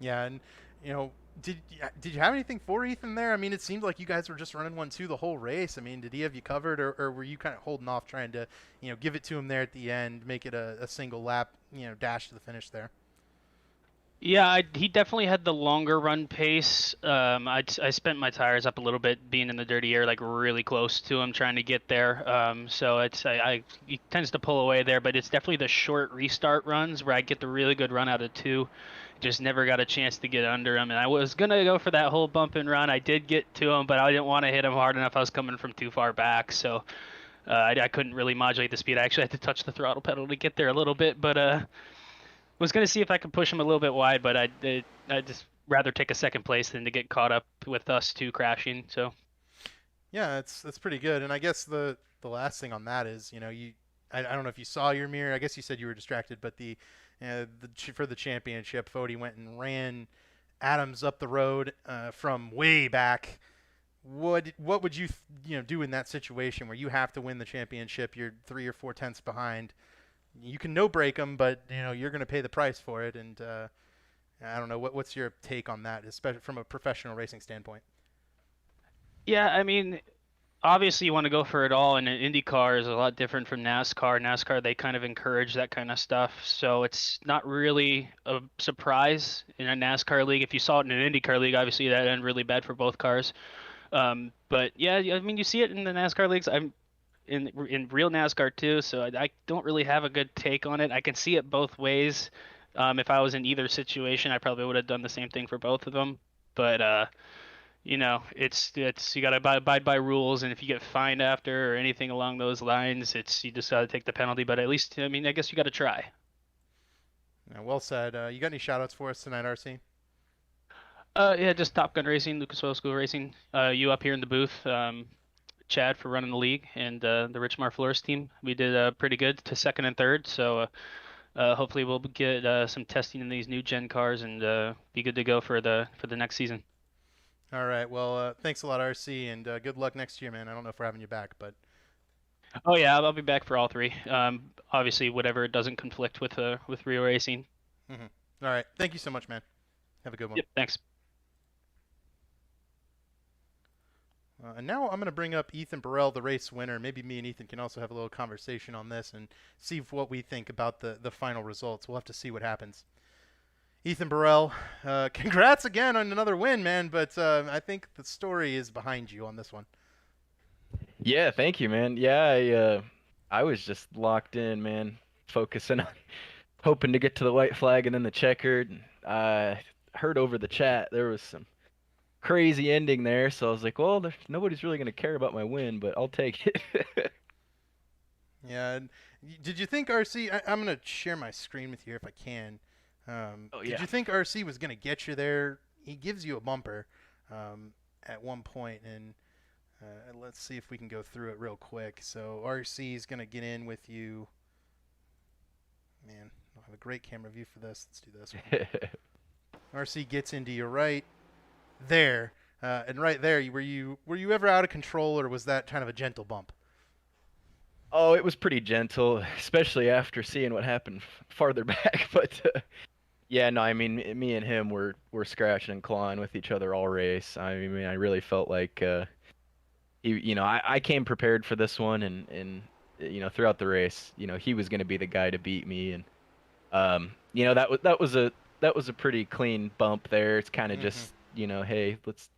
Yeah, and you know, did you have anything for Ethan there? I mean, it seemed like you guys were just running 1-2 the whole race. I mean, did he have you covered, or were you kind of holding off, trying to, give it to him there at the end, make it a single lap, dash to the finish there? Yeah, he definitely had the longer run pace. I spent my tires up a little bit, being in the dirty air, like really close to him, trying to get there. So he tends to pull away there, but it's definitely the short restart runs where I get the really good run out of 2. Just never got a chance to get under him, and I was gonna go for that whole bump and run. I did get to him, but I didn't want to hit him hard enough. I was coming from too far back, so I couldn't really modulate the speed. I actually had to touch the throttle pedal to get there a little bit, but was going to see if I could push him a little bit wide, but I'd just rather take a 2nd place than to get caught up with us 2 crashing. So yeah, that's pretty good. And I guess the last thing on that is, I don't know if you saw your mirror. I guess you said you were distracted, but for the championship, Fody went and ran Adams up the road from way back. What would you do in that situation where you have to win the championship? You're 3 or 4 tenths behind. You can no break them, but you're going to pay the price for it. And I don't know, what's your take on that, especially from a professional racing standpoint? yeah, I mean, obviously you want to go for it all, and an IndyCar is a lot different from NASCAR. NASCAR, they kind of encourage that kind of stuff, so it's not really a surprise in a NASCAR league. If you saw it in an IndyCar league, obviously that ended really bad for both cars. But yeah, I mean, you see it in the NASCAR leagues. I'm in real NASCAR too, so I don't really have a good take on it. I can see it both ways. If I was in either situation, I probably would have done the same thing for both of them. But it's you gotta abide by rules, and if you get fined after or anything along those lines, you just gotta take the penalty. But at least, I mean, I guess you gotta try. Yeah, well said. You got any shout-outs for us tonight, RC? Yeah, just Top Gun Racing, Lucas Oil School Racing. You up here in the booth. Chad for running the league, and the Rich Marflores team. We did pretty good to 2nd and 3rd, so hopefully we'll get some testing in these new gen cars and be good to go for the next season. All right. Well, thanks a lot, RC, and good luck next year, man. I don't know if we're having you back, but Oh yeah, I'll be back for all 3. Obviously, whatever doesn't conflict with Rio Racing. all right. Thank you so much, man. Have a good one. Yep, thanks. And now I'm going to bring up Ethan Burrell, the race winner. Maybe me and Ethan can also have a little conversation on this and see what we think about the final results. We'll have to see what happens. Ethan Burrell, congrats again on another win, man. But I think the story is behind you on this one. Yeah, thank you, man. Yeah, I was just locked in, man, focusing on hoping to get to the white flag and then the checkered. I heard over the chat there was some crazy ending there. So I was like, well, nobody's really gonna care about my win, but I'll take it. Yeah. And did you think RC? I'm gonna share my screen with you here if I can. Oh Did yeah. you think RC was gonna get you there? He gives you a bumper at one point, and let's see if we can go through it real quick. So RC is gonna get in with you. Man, I don't have a great camera view for this. Let's do this one. RC gets into your right there, and right there, were you ever out of control, or was that kind of a gentle bump? Oh, it was pretty gentle, especially after seeing what happened farther back. But yeah, no, I mean, me and him were scratching and clawing with each other all race. I mean, I really felt like I came prepared for this one, and throughout the race, he was going to be the guy to beat me, and that was a pretty clean bump there. It's kind of Mm-hmm. just, hey, let's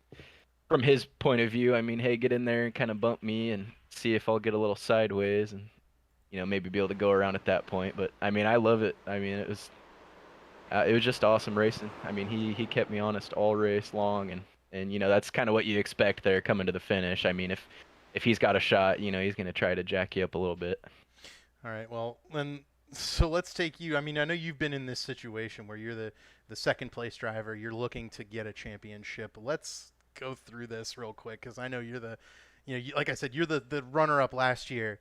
from his point of view, I mean, hey, get in there and kind of bump me and see if I'll get a little sideways and maybe be able to go around at that point. But I mean, I love it. I mean, it was just awesome racing. I mean, he kept me honest all race long, and that's kind of what you expect there coming to the finish. I mean, if he's got a shot, he's gonna try to jack you up a little bit. All right. Well, then, so let's take you. I mean, I know you've been in this situation where you're the second place driver. You're looking to get a championship. Let's go through this real quick because I know you're like I said, you're the runner up last year.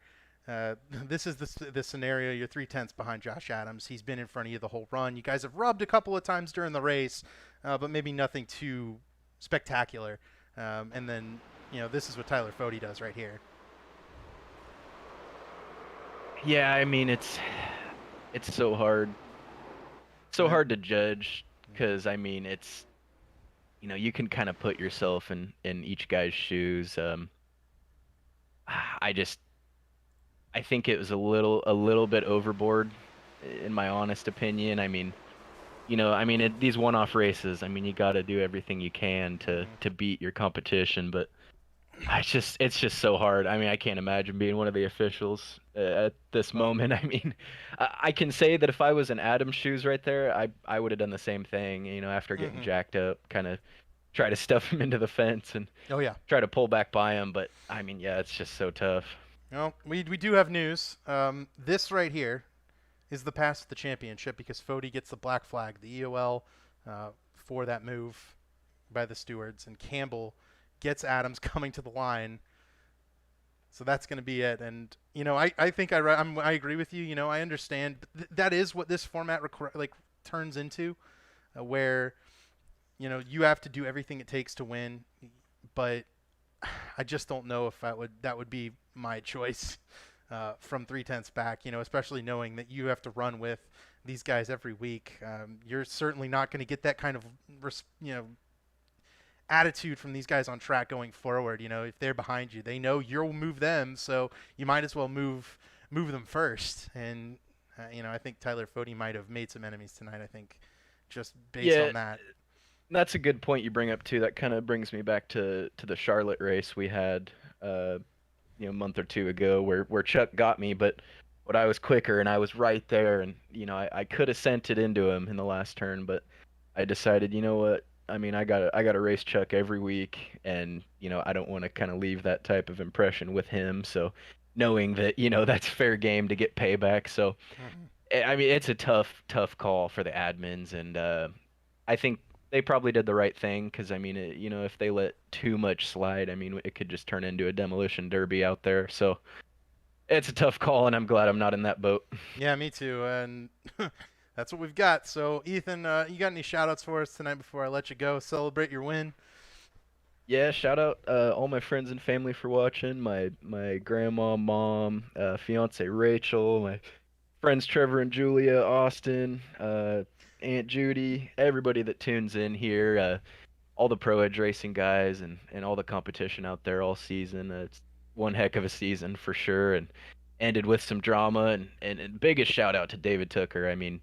This is the scenario. You're 3/10 behind Josh Adams. He's been in front of you the whole run. You guys have rubbed a couple of times during the race, but maybe nothing too spectacular. And then this is what Tyler Fode does right here. Yeah, I mean, it's so Right. hard to judge because I mean, it's you can kind of put yourself in each guy's shoes. I just I think it was a little bit overboard, in my honest opinion. I mean, these one-off races, I mean, you got to do everything you can to Mhm. to beat your competition, but it's just so hard. I mean, I can't imagine being one of the officials at this Well, moment. I mean, I can say that if I was in Adam's shoes right there, I would have done the same thing, after getting hmm jacked up, kind of try to stuff him into the fence and oh yeah. try to pull back by him, but I mean, yeah, it's just so tough. Well, we do have news. This right here is the pass to the championship because Fode gets the black flag, the EOL, for that move by the stewards, and Campbell gets Adams coming to the line. So that's going to be it. And I think I agree with you. I understand. That is what this format turns into, where you have to do everything it takes to win, but I just don't know if that would be my choice from 3/10 back. Especially knowing that you have to run with these guys every week. You're certainly not going to get that kind of attitude from these guys on track going forward. If they're behind you, they know you'll move them, so you might as well move them first. And I think Tyler Fode might have made some enemies tonight. I think just based Yeah, on that. that's a good point you bring up too. That kind of brings me back to the Charlotte race we had, a month or two ago, where Chuck got me, but I was quicker and I was right there, and I could have sent it into him in the last turn, but I decided, you know what? I mean, I got to race Chuck every week, and I don't want to kind of leave that type of impression with him. So knowing that that's fair game to get payback. So Mhm. I mean, it's a tough call for the admins, and I think they probably did the right thing because I mean, if they let too much slide, I mean, it could just turn into a demolition derby out there. So it's a tough call, and I'm glad I'm not in that boat. Yeah, me too. And that's what we've got. So, Ethan, you got any shout outs for us tonight before I let you go? Celebrate your win. Yeah, shout out all my friends and family for watching. My grandma, mom, fiance Rachel, my friends Trevor and Julia, Austin, Aunt Judy, everybody that tunes in here. All the Pro Edge racing guys and all the competition out there all season. It's one heck of a season for sure, and ended with some drama and biggest shout out to David Tooker. I mean,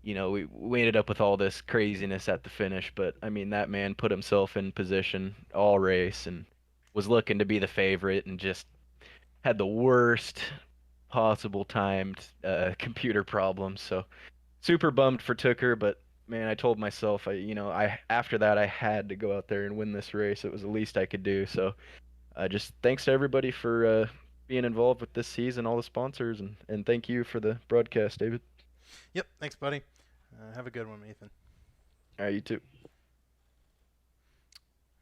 we ended up with all this craziness at the finish, but I mean that man put himself in position all race and was looking to be the favorite and just had the worst possible timed computer problems. So super bummed for Tooker, but man, I told myself, I after that I had to go out there and win this race. It was the least I could do. So, just thanks to everybody for being involved with this season, all the sponsors, and thank you for the broadcast, David. Yep. Thanks, buddy. Have a good one, Ethan. All right, you too.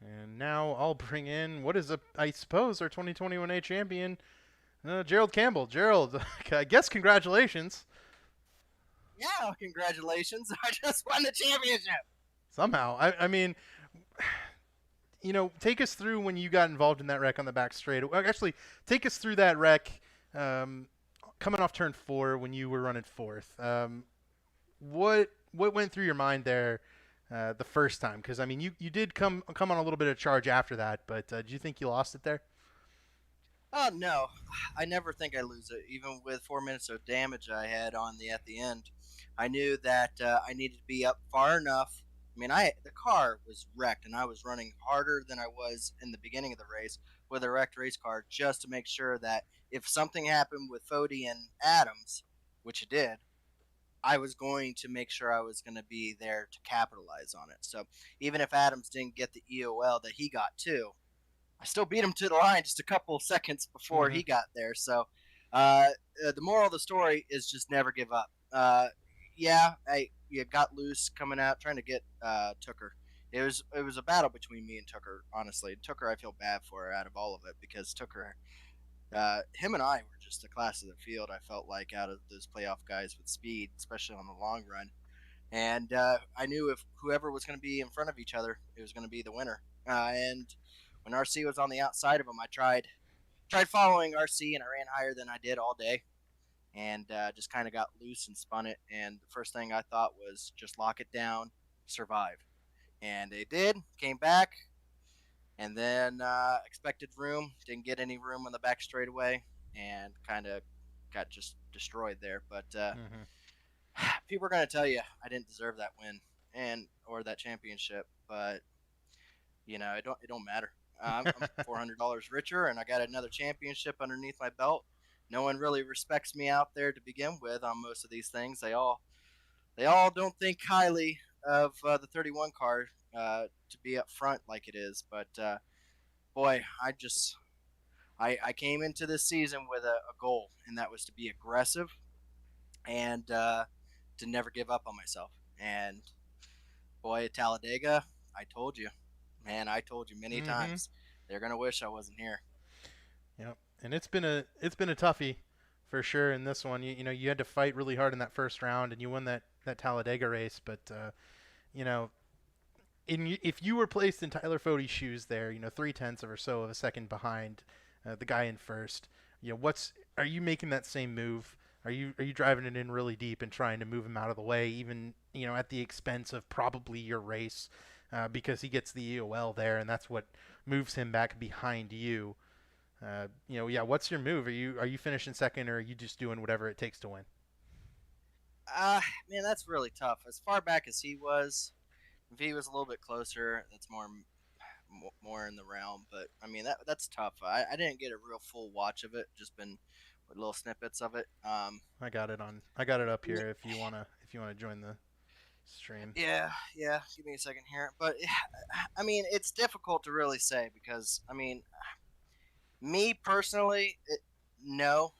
And now I'll bring in what is, I suppose, our 2021A champion, Gerald Campbell. Gerald, I guess congratulations. Yeah, congratulations. I just won the championship. Somehow. I mean, take us through when you got involved in that wreck on the back straight. Actually, take us through that wreck coming off turn 4 when you were running 4th. What went through your mind there the first time? Because, I mean, you did come on a little bit of charge after that, but do you think you lost it there? Oh, no. I never think I lose it. Even with 4 minutes of damage I had at the end, I knew that I needed to be up far enough. I mean, the car was wrecked, and I was running harder than I was in the beginning of the race with a wrecked race car just to make sure that if something happened with Fody and Adams, which it did, I was going to make sure I was going to be there to capitalize on it. So even if Adams didn't get the EOL that he got too, I still beat him to the line just a couple of seconds before he got there. So the moral of the story is just never give up. Yeah, you got loose coming out trying to get Tooker. It was a battle between me and Tooker, honestly. Tooker I feel bad for out of all of it because Tooker, him and I were just the class of the field, I felt like, out of those playoff guys with speed, especially on the long run. And I knew if whoever was going to be in front of each other, it was going to be the winner. And when RC was on the outside of him, I tried following RC, and I ran higher than I did all day, and just kind of got loose and spun it. And the first thing I thought was just lock it down, survive. And they did, came back, and then expected room, didn't get any room on the back straightaway, and kind of got just destroyed there. But people are going to tell you I didn't deserve that win or that championship, but it don't matter. I'm $400 richer, and I got another championship underneath my belt. No one really respects me out there to begin with on most of these things. They all don't think highly of the 31 car to be up front like it is. But boy, I came into this season with a goal, and that was to be aggressive and to never give up on myself. And boy, at Talladega, I told you. Man, I told you many times. They're gonna wish I wasn't here. Yep, and it's been a toughie for sure in this one. You had to fight really hard in that first round, and you won that Talladega race. But if you were placed in Tyler Fody's shoes there, 3/10 or so of a second behind the guy in first, are you making that same move? Are you driving it in really deep and trying to move him out of the way, even at the expense of probably your race? Because he gets the EOL there, and that's what moves him back behind you. What's your move? Are you finishing second, or are you just doing whatever it takes to win? Man, that's really tough. As far back as he was, if he was a little bit closer, that's more in the realm. But I mean, that's tough. I didn't get a real full watch of it. Just been with little snippets of it. I got it up here if you wanna join the stream. Yeah. Give me a second here. But I mean, it's difficult to really say because I mean, me personally, no.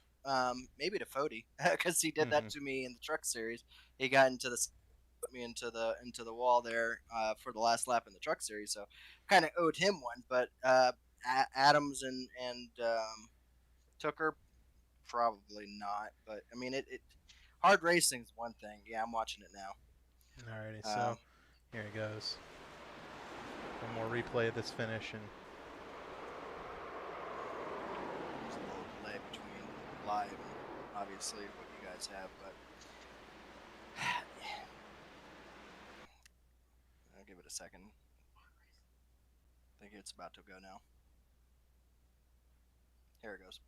Maybe to Fody because he did that to me in the Truck Series. He got put me into the wall there for the last lap in the Truck Series, so kind of owed him one. But Adams and Tooker probably not. But I mean, it hard racing's one thing. Yeah, I'm watching it now. Alrighty, so here it goes. One more replay of this finish, and there's a little delay between live and obviously what you guys have, but I'll give it a second. I think it's about to go now. Here it goes.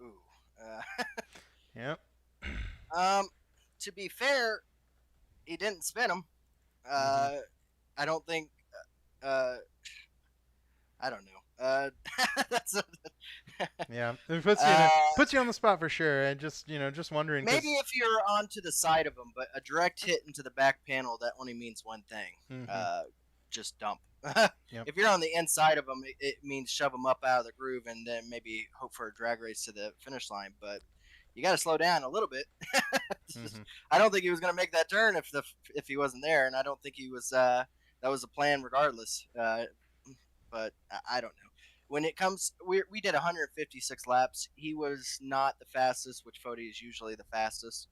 Ooh. Yep. To be fair, he didn't spin him. I don't think. I don't know. That's Yeah, it puts you on the spot for sure, and just just wondering. Maybe if you're onto the side of them, but a direct hit into the back panel, that only means one thing. Mhm. Just dump. Yep. If you're on the inside of them, it means shove them up out of the groove and then maybe hope for a drag race to the finish line. But you got to slow down a little bit. Mhm. I don't think he was going to make that turn if he wasn't there, and I don't think he was. That was the plan, regardless. But I don't know. When it comes, we did 156 laps. He was not the fastest, which Fody is usually the fastest.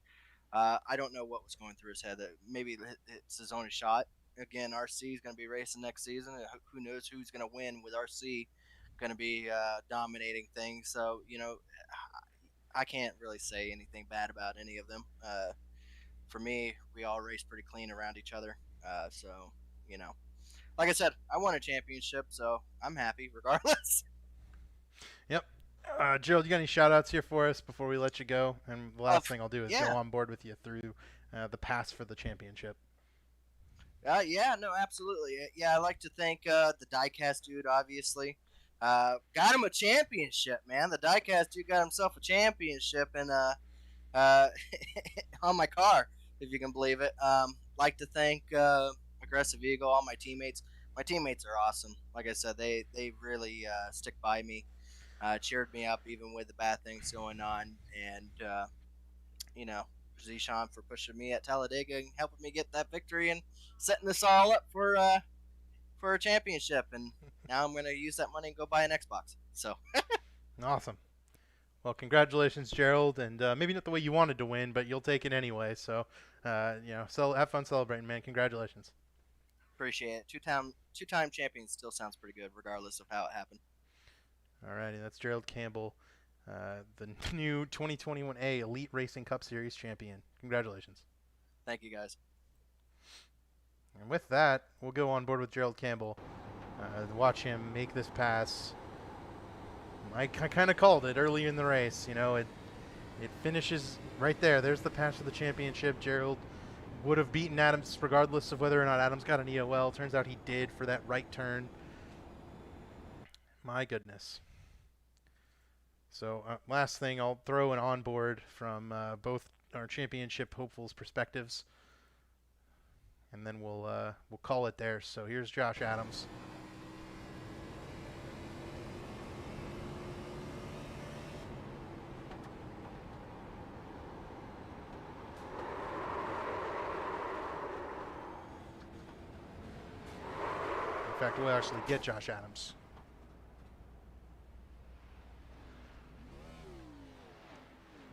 I don't know what was going through his head. That maybe it's his only shot. Again, RC is going to be racing next season. Who knows who's going to win with RC? Going to be dominating things. So I can't really say anything bad about any of them. For me, we all race pretty clean around each other. So like I said, I won a championship, so I'm happy regardless. Yep. Gerald, you got any shout outs here for us before we let you go? And the last thing I'll do is go on board with you through the pass for the championship. Yeah, no, absolutely. Yeah, I'd like to thank the diecast dude, obviously. Got him a championship, man. The diecast dude got himself a championship and on my car, if you can believe it. Like to thank Aggressive Eagle, all my teammates. My teammates are awesome. Like I said, they really stick by me, cheered me up even with the bad things going on, and Zishan for pushing me at Talladega and helping me get that victory and setting this all up for a championship. And now I'm going to use that money and go buy an Xbox. So Awesome. Well, congratulations, Gerald, and maybe not the way you wanted to win, but you'll take it anyway. So, have fun celebrating, man. Congratulations. appreciate it. Two-time champion still sounds pretty good, regardless of how it happened. Alrighty, that's Gerald Campbell, the new 2021A Elite Racing Cup Series champion. Congratulations. Thank you, guys. And with that, we'll go on board with Gerald Campbell. Watch him make this pass. I kind of called it early in the race. It finishes right there. There's the pass for the championship. Gerald would have beaten Adams regardless of whether or not Adams got an EOL. Turns out he did for that right turn. My goodness. So last thing, I'll throw an onboard from both our championship hopefuls' perspectives, and then we'll call it there. So here's Josh Adams. In fact, we'll actually get Josh Adams.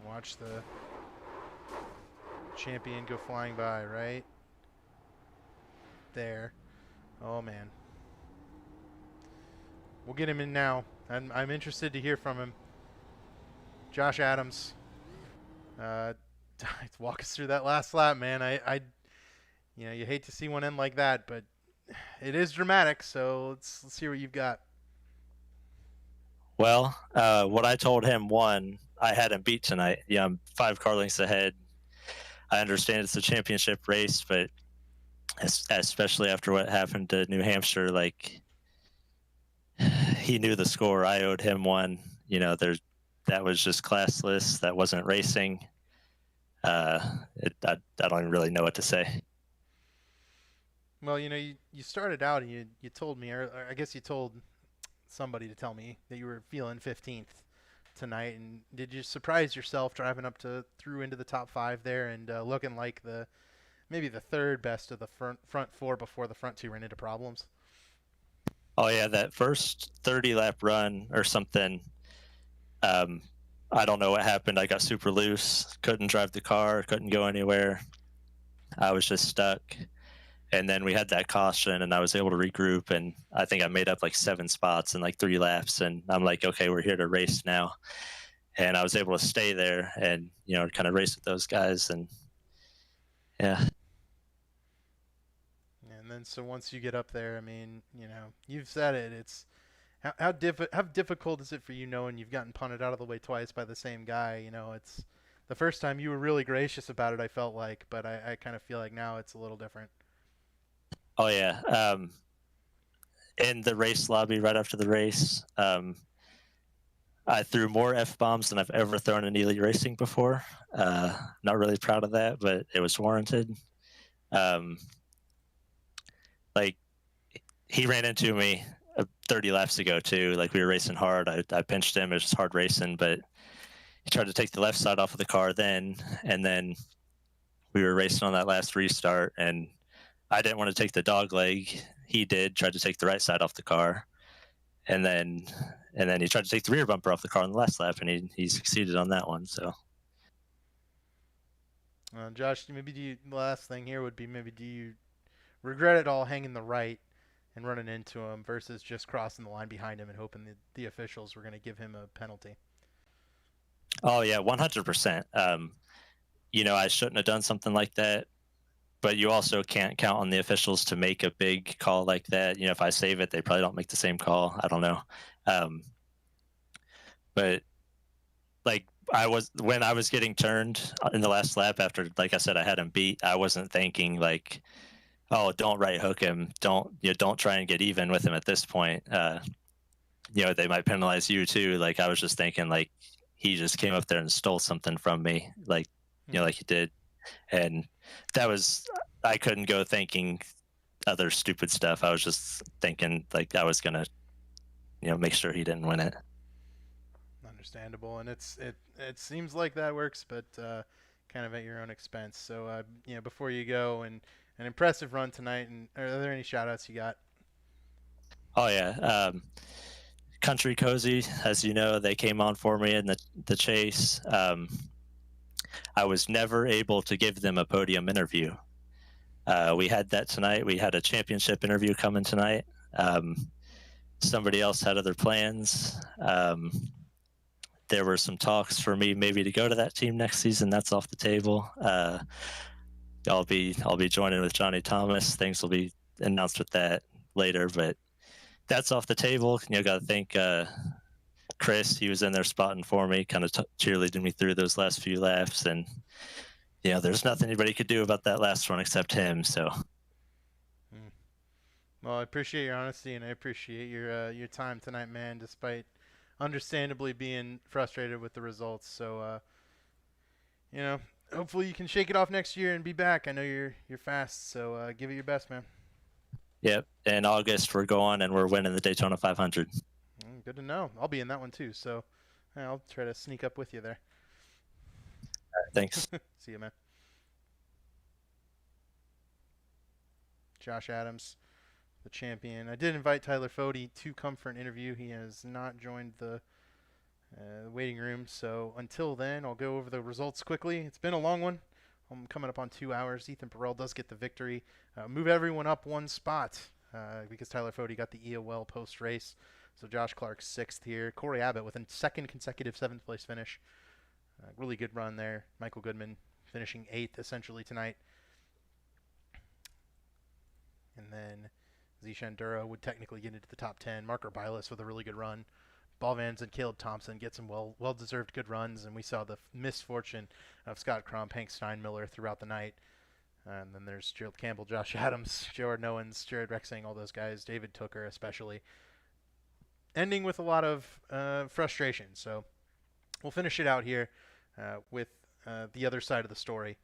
Watch the champion go flying by right there. Oh man. We'll get him in now. I'm interested to hear from him. Josh Adams. Walk us through that last lap, man. You hate to see one end like that, but it is dramatic, so let's see what you've got. Well, what I told him, I had him beat tonight. Yeah, I'm 5 car lengths ahead. I understand it's a championship race, but especially after what happened to New Hampshire, like, he knew the score. I owed him one. That was just classless. That wasn't racing. I don't really know what to say. Well, you started out and you told me, or I guess you told somebody to tell me that you were feeling 15th tonight. And did you surprise yourself driving up through into the top 5 there and looking like maybe the third best of the front 4 before the front 2 ran into problems? Oh yeah, that first 30 lap run or something. I don't know what happened. I got super loose, couldn't drive the car, couldn't go anywhere. I was just stuck. And then we had that caution and I was able to regroup, and I think I made up like 7 spots in like 3 laps, and I'm like, okay, we're here to race now. And I was able to stay there and, kind of race with those guys, and yeah. And then so once you get up there, I mean, you've said it. It's how difficult is it for you knowing you've gotten punted out of the way twice by the same guy? It's the first time you were really gracious about it, I felt like, but I kind of feel like now it's a little different. Oh yeah. In the race lobby right after the race, I threw more F-bombs than I've ever thrown in Elite Racing before. Not really proud of that, but it was warranted. Like, he ran into me 30 laps ago, too. Like, we were racing hard. I pinched him. It was just hard racing, but he tried to take the left side off of the car then, and then we were racing on that last restart, and I didn't want to take the dog leg. He did, tried to take the right side off the car. And then he tried to take the rear bumper off the car on the last lap, and he succeeded on that one. So, Josh, maybe the last thing here would be, maybe do you regret it all hanging the right and running into him versus just crossing the line behind him and hoping that the officials were going to give him a penalty? oh yeah, 100%. I shouldn't have done something like that, but you also can't count on the officials to make a big call like that. If I save it, they probably don't make the same call. I don't know. But like, when I was getting turned in the last lap after, like I said, I had him beat, I wasn't thinking like, oh, don't right hook him. Don't try and get even with him at this point. They might penalize you too. Like, I was just thinking like, he just came up there and stole something from me. Like, like he did. And I couldn't go thinking other stupid stuff. I was just thinking like I was going to, make sure he didn't win it. Understandable. And it seems like that works, but kind of at your own expense. So, before you go, and an impressive run tonight, and are there any shout outs you got? Oh yeah. Country Cozy, as you know, they came on for me in the chase. I was never able to give them a podium interview. We had that tonight. We had a championship interview coming tonight. Somebody else had other plans. There were some talks for me maybe to go to that team next season. That's off the table. I'll be joining with Johnny Thomas. Things will be announced with that later, but that's off the table. Got to thank Chris. He was in there spotting for me, kind of cheerleading me through those last few laps, and there's nothing anybody could do about that last one except him. So, well, I appreciate your honesty, and I appreciate your time tonight, man. Despite understandably being frustrated with the results, so hopefully you can shake it off next year and be back. I know you're fast, so give it your best, man. Yep. In August we're going and we're winning the Daytona 500. Good to know. I'll be in that one too, so I'll try to sneak up with you there. All right, thanks. See you, man. Josh Adams, the champion. I did invite Tyler Fody to come for an interview. He has not joined the waiting room, so until then, I'll go over the results quickly. It's been a long one. I'm coming up on 2 hours. Ethan Apparel does get the victory. Move everyone up one spot because Tyler Fody got the EOL post-race. So Josh Clark 6th here. Corey Abbott with a second consecutive 7th place finish. Really good run there. Michael Goodman finishing 8th essentially tonight. And then Zishan Dura would technically get into the top 10. Marker Bilas with a really good run. Ball Vans and Caleb Thompson get some well-deserved good runs, and we saw the misfortune of Scott Crump, Hank Steinmiller throughout the night. And then there's Gerald Campbell, Josh Adams, Jordan Owens, Jared Rexing, all those guys, David Tooker especially. Ending with a lot of frustration. So we'll finish it out here with the other side of the story.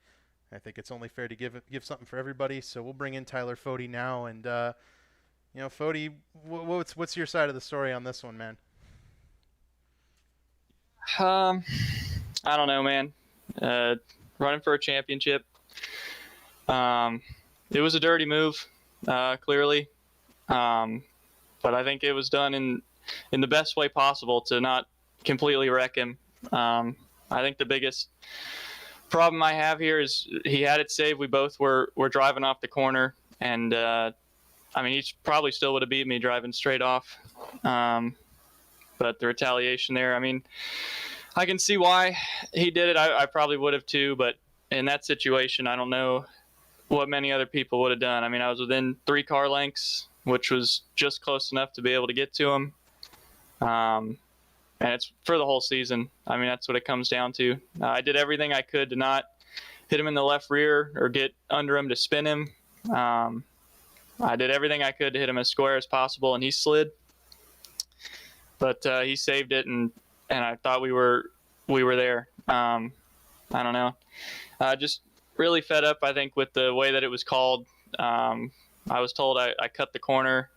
I think it's only fair to give something for everybody. So we'll bring in Tyler Fody now. And, Fody, what's your side of the story on this one, man? I don't know, man. Running for a championship. It was a dirty move, clearly. But I think it was done in the best way possible to not completely wreck him. I think the biggest problem I have here is he had it saved. We both were driving off the corner, and he probably still would have beat me driving straight off. But the retaliation there, I can see why he did it. I probably would have too, but in that situation, I don't know what many other people would have done. I was within 3 car lengths, which was just close enough to be able to get to him. And it's for the whole season. That's what it comes down to. I did everything I could to not hit him in the left rear or get under him to spin him. I did everything I could to hit him as square as possible, and he slid. But he saved it, and and I thought we were there. I don't know. Just really fed up, I think, with the way that it was called. I was told I cut the corner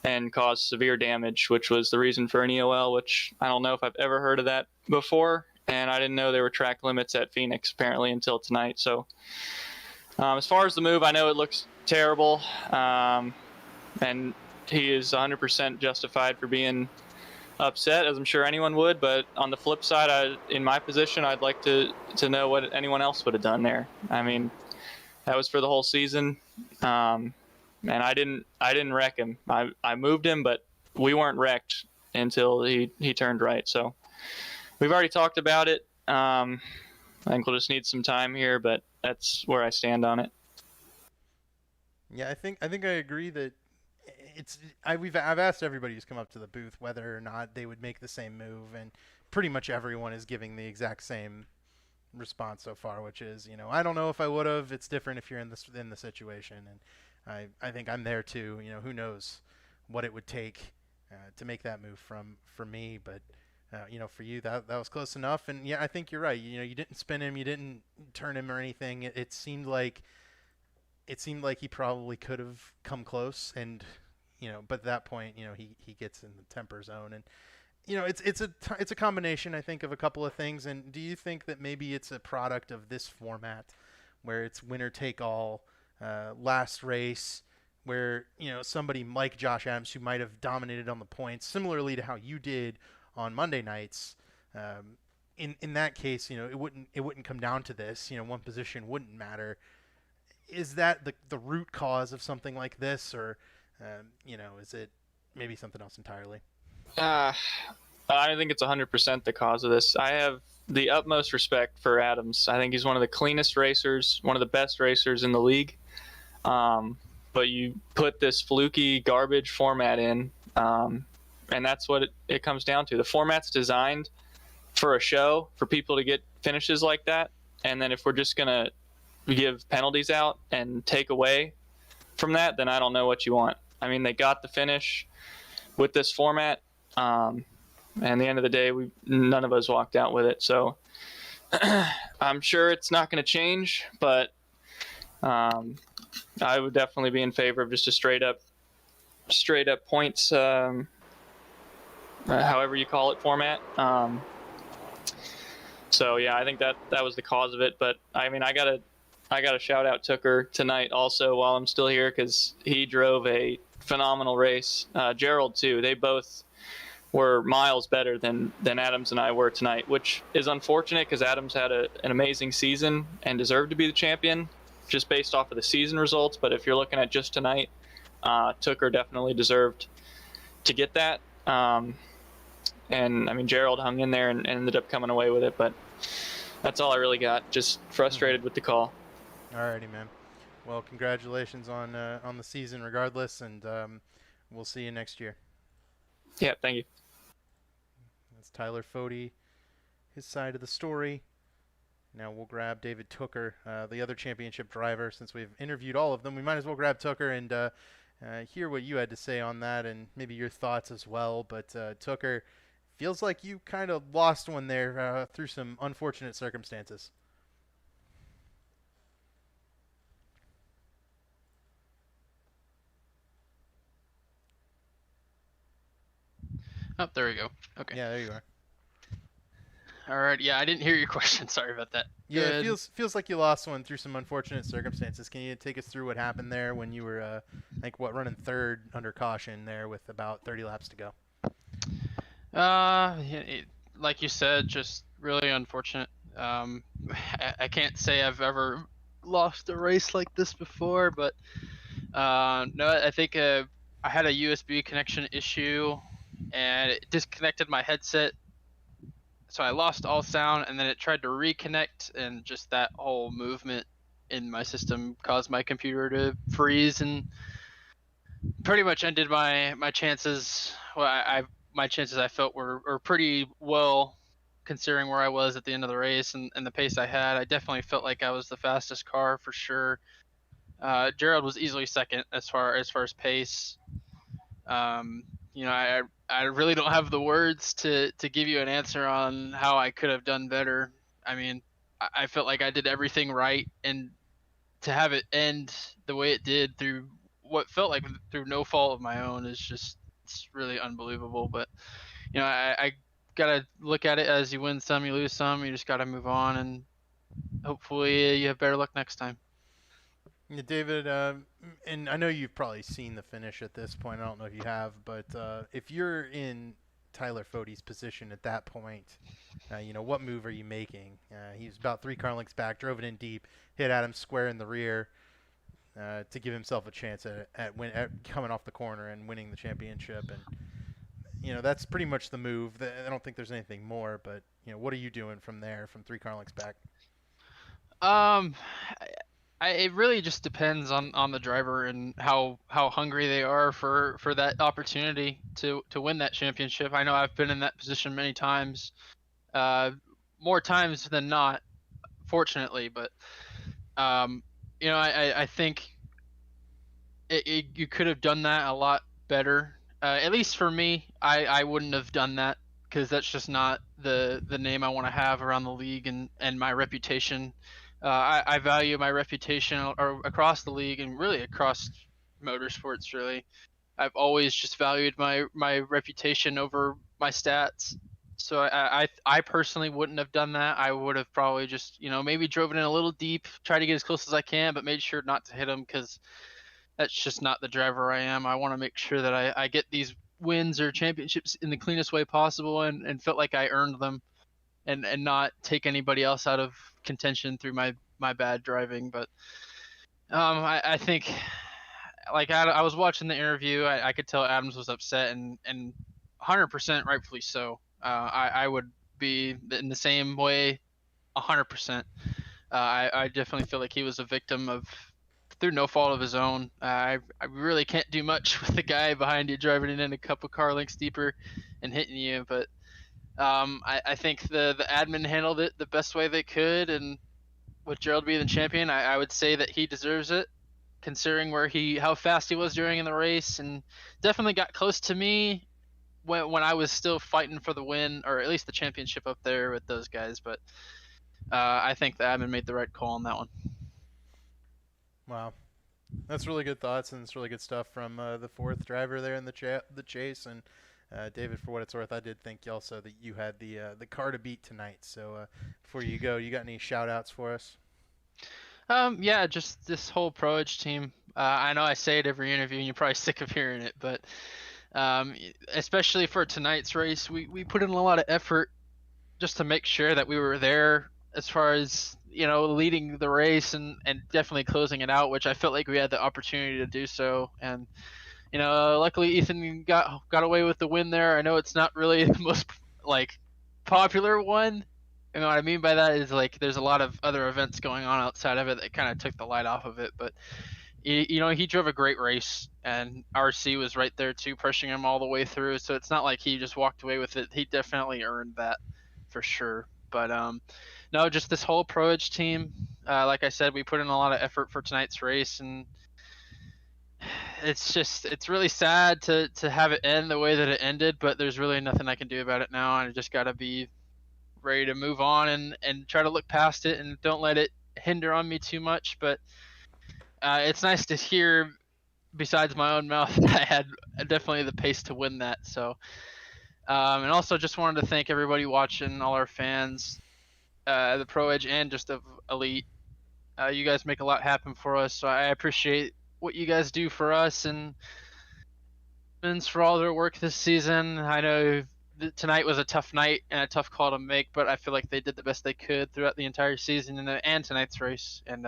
and caused severe damage, which was the reason for an EOL, which I don't know if I've ever heard of that before. And I didn't know there were track limits at Phoenix apparently until tonight. So as far as the move, I know it looks terrible. And he is 100% justified for being upset, as I'm sure anyone would. But on the flip side, in my position, I'd like to know what anyone else would have done there. I mean, that was for the whole season. And I didn't wreck him. I moved him, but we weren't wrecked until he turned right. So we've already talked about it. I think we'll just need some time here, but that's where I stand on it. Yeah, I think I agree that I've asked everybody who's come up to the booth whether or not they would make the same move, and pretty much everyone is giving the exact same response so far, which is, I don't know if I would have. It's different if you're in the situation, and I think I'm there too. Who knows what it would take to make that move for me, but for you that was close enough. And yeah, I think you're right. You didn't spin him, you didn't turn him or anything. It seemed like he probably could have come close, and but at that point, he gets in the temper zone, and it's a combination, I think, of a couple of things. And do you think that maybe it's a product of this format where it's winner take all? Last race, where somebody like Josh Adams, who might have dominated on the points, similarly to how you did on Monday nights, in that case, it wouldn't come down to this. One position wouldn't matter. Is that the root cause of something like this, or is it maybe something else entirely? I think it's 100% the cause of this. I have the utmost respect for Adams. I think he's one of the cleanest racers, one of the best racers in the league. But you put this fluky garbage format in, and that's what it comes down to. The format's designed for a show, for people to get finishes like that. And then if we're just going to give penalties out and take away from that, then I don't know what you want. I mean, they got the finish with this format. And at the end of the day, none of us walked out with it. So I'm sure it's not going to change, but I would definitely be in favor of just a straight up points, however you call it, format. So yeah, I think that was the cause of it. But I mean, I gotta shout out Tooker tonight also while I'm still here, because he drove a phenomenal race. Gerald too. They both were miles better than Adams and I were tonight, which is unfortunate because Adams had an amazing season and deserved to be the champion just based off of the season results. But if you're looking at just tonight, Tooker definitely deserved to get that. And I mean, Gerald hung in there and ended up coming away with it. But that's all I really got. Just frustrated with the call. Alrighty, man. Well, congratulations on the season regardless, and we'll see you next year. Yeah, thank you. That's Tyler Fody, his side of the story. Now we'll grab David Tooker, the other championship driver. Since we've interviewed all of them, we might as well grab Tooker and hear what you had to say on that, and maybe your thoughts as well. But Tooker, feels like you kind of lost one there through some unfortunate circumstances. Oh, there we go. Okay. Yeah, there you are. All right. Yeah, I didn't hear your question. Sorry about that. Yeah, it feels like you lost one through some unfortunate circumstances. Can you take us through what happened there when you were, running third under caution there with about 30 laps to go? Like you said, just really unfortunate. I can't say I've ever lost a race like this before, but no, I think I had a USB connection issue, and it disconnected my headset. So I lost all sound, and then it tried to reconnect, and just that whole movement in my system caused my computer to freeze and pretty much ended my chances. Well, my chances I felt were pretty well, considering where I was at the end of the race and the pace I had. I definitely felt like I was the fastest car for sure. Gerald was easily second as far as pace. I really don't have the words to give you an answer on how I could have done better. I mean, I felt like I did everything right, and to have it end the way it did through what felt like through no fault of my own is just, it's really unbelievable. But I gotta look at it as you win some, you lose some. You just gotta move on, and hopefully you have better luck next time. Yeah, David, and I know you've probably seen the finish at this point. I don't know if you have, but if you're in Tyler Fode's position at that point, what move are you making? He was about 3 car lengths back, drove it in deep, hit Adam square in the rear to give himself a chance at coming off the corner and winning the championship. And that's pretty much the move. I don't think there's anything more, but what are you doing from there, from 3 car lengths back? It really just depends on the driver and how hungry they are for that opportunity to win that championship. I know I've been in that position many times, more times than not, fortunately. But I think you could have done that a lot better. At least for me, I wouldn't have done that, because that's just not the name I want to have around the league and my reputation. I value my reputation across the league and really across motorsports. Really, I've always just valued my reputation over my stats. So I personally wouldn't have done that. I would have probably just maybe drove it in a little deep, try to get as close as I can, but made sure not to hit him, because that's just not the driver I am. I want to make sure that I get these wins or championships in the cleanest way possible, and felt like I earned them, and not take anybody else out of contention through my bad driving. But I think, like, I was watching the interview, I could tell Adams was upset, and 100% rightfully so. I would be in the same way, 100%. I definitely feel like he was a victim of, through no fault of his own. I really can't do much with the guy behind you driving it in a couple car lengths deeper and hitting you. But I think the admin handled it the best way they could, and with Gerald being the champion, I would say that he deserves it, considering how fast he was during in the race, and definitely got close to me when I was still fighting for the win, or at least the championship up there with those guys. But I think the admin made the right call on that one. Wow. That's really good thoughts, and it's really good stuff from the 4th driver there in the chase. And David, for what it's worth, I did think also that you had the car to beat tonight. So before you go, you got any shout-outs for us? Yeah, just this whole Pro Edge team. I know I say it every interview, and you're probably sick of hearing it, but especially for tonight's race, we put in a lot of effort just to make sure that we were there, as far as leading the race and definitely closing it out, which I felt like we had the opportunity to do so. And luckily Ethan got away with the win there. I know it's not really the most popular one. What I mean by that is, there's a lot of other events going on outside of it that kind of took the light off of it. But he drove a great race, and RC was right there too, pushing him all the way through. So it's not like he just walked away with it. He definitely earned that for sure. But no, just this whole Pro Edge team. Like I said, we put in a lot of effort for tonight's race, and it's really sad to have it end the way that it ended. But there's really nothing I can do about it now. I just got to be ready to move on and try to look past it, and don't let it hinder on me too much. But it's nice to hear, besides my own mouth, that I had definitely the pace to win that. So. And also just wanted to thank everybody watching, all our fans, the Pro Edge and just of Elite. You guys make a lot happen for us, so I appreciate what you guys do for us, and for all their work this season. I know tonight was a tough night and a tough call to make, but I feel like they did the best they could throughout the entire season and tonight's race. And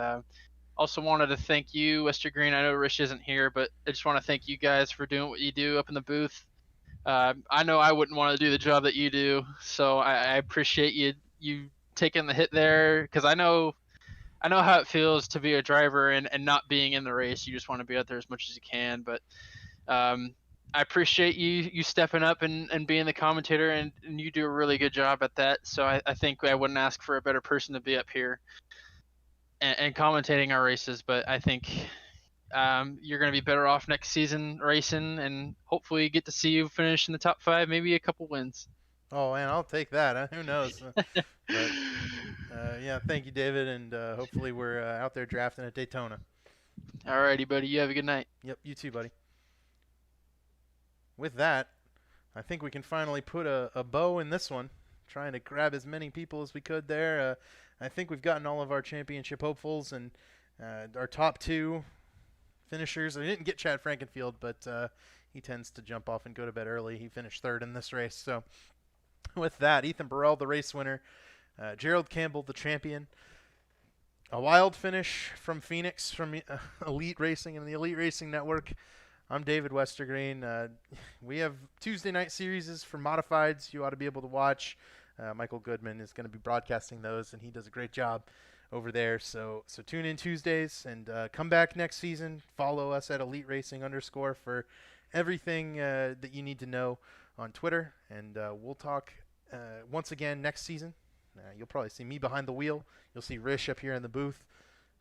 also wanted to thank you, Wester Green. I know Rich isn't here, but I just want to thank you guys for doing what you do up in the booth. I know I wouldn't want to do the job that you do, so I appreciate you taking the hit there, because I know how it feels to be a driver and not being in the race. You just want to be out there as much as you can. But I appreciate you stepping up and being the commentator, and you do a really good job at that. So I think I wouldn't ask for a better person to be up here and commentating our races. But I think you're going to be better off next season racing, and hopefully get to see you finish in the top 5, maybe a couple wins. Oh, man, I'll take that. Who knows? But yeah, thank you, David, and hopefully we're out there drafting at Daytona. Alrighty, buddy. You have a good night. Yep, you too, buddy. With that, I think we can finally put a bow in this one, trying to grab as many people as we could there. I think we've gotten all of our championship hopefuls and our top 2 finishers. I didn't get Chad Frankenfield, but he tends to jump off and go to bed early. He finished 3rd in this race. So with that, Ethan Burrell, the race winner, Gerald Campbell, the champion. A wild finish from Phoenix, from Elite Racing and the Elite Racing Network. I'm David Westergreen. We have Tuesday night series for modifieds you ought to be able to watch. Michael Goodman is going to be broadcasting those, and he does a great job over there. So tune in Tuesdays and come back next season. Follow us at Elite Racing _ for everything that you need to know on Twitter. And we'll talk once again next season. You'll probably see me behind the wheel. You'll see Rish up here in the booth.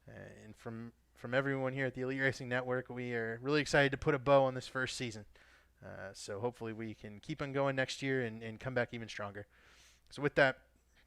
And from everyone here at the Elite Racing Network, we are really excited to put a bow on this first season. So hopefully we can keep on going next year and come back even stronger. So with that,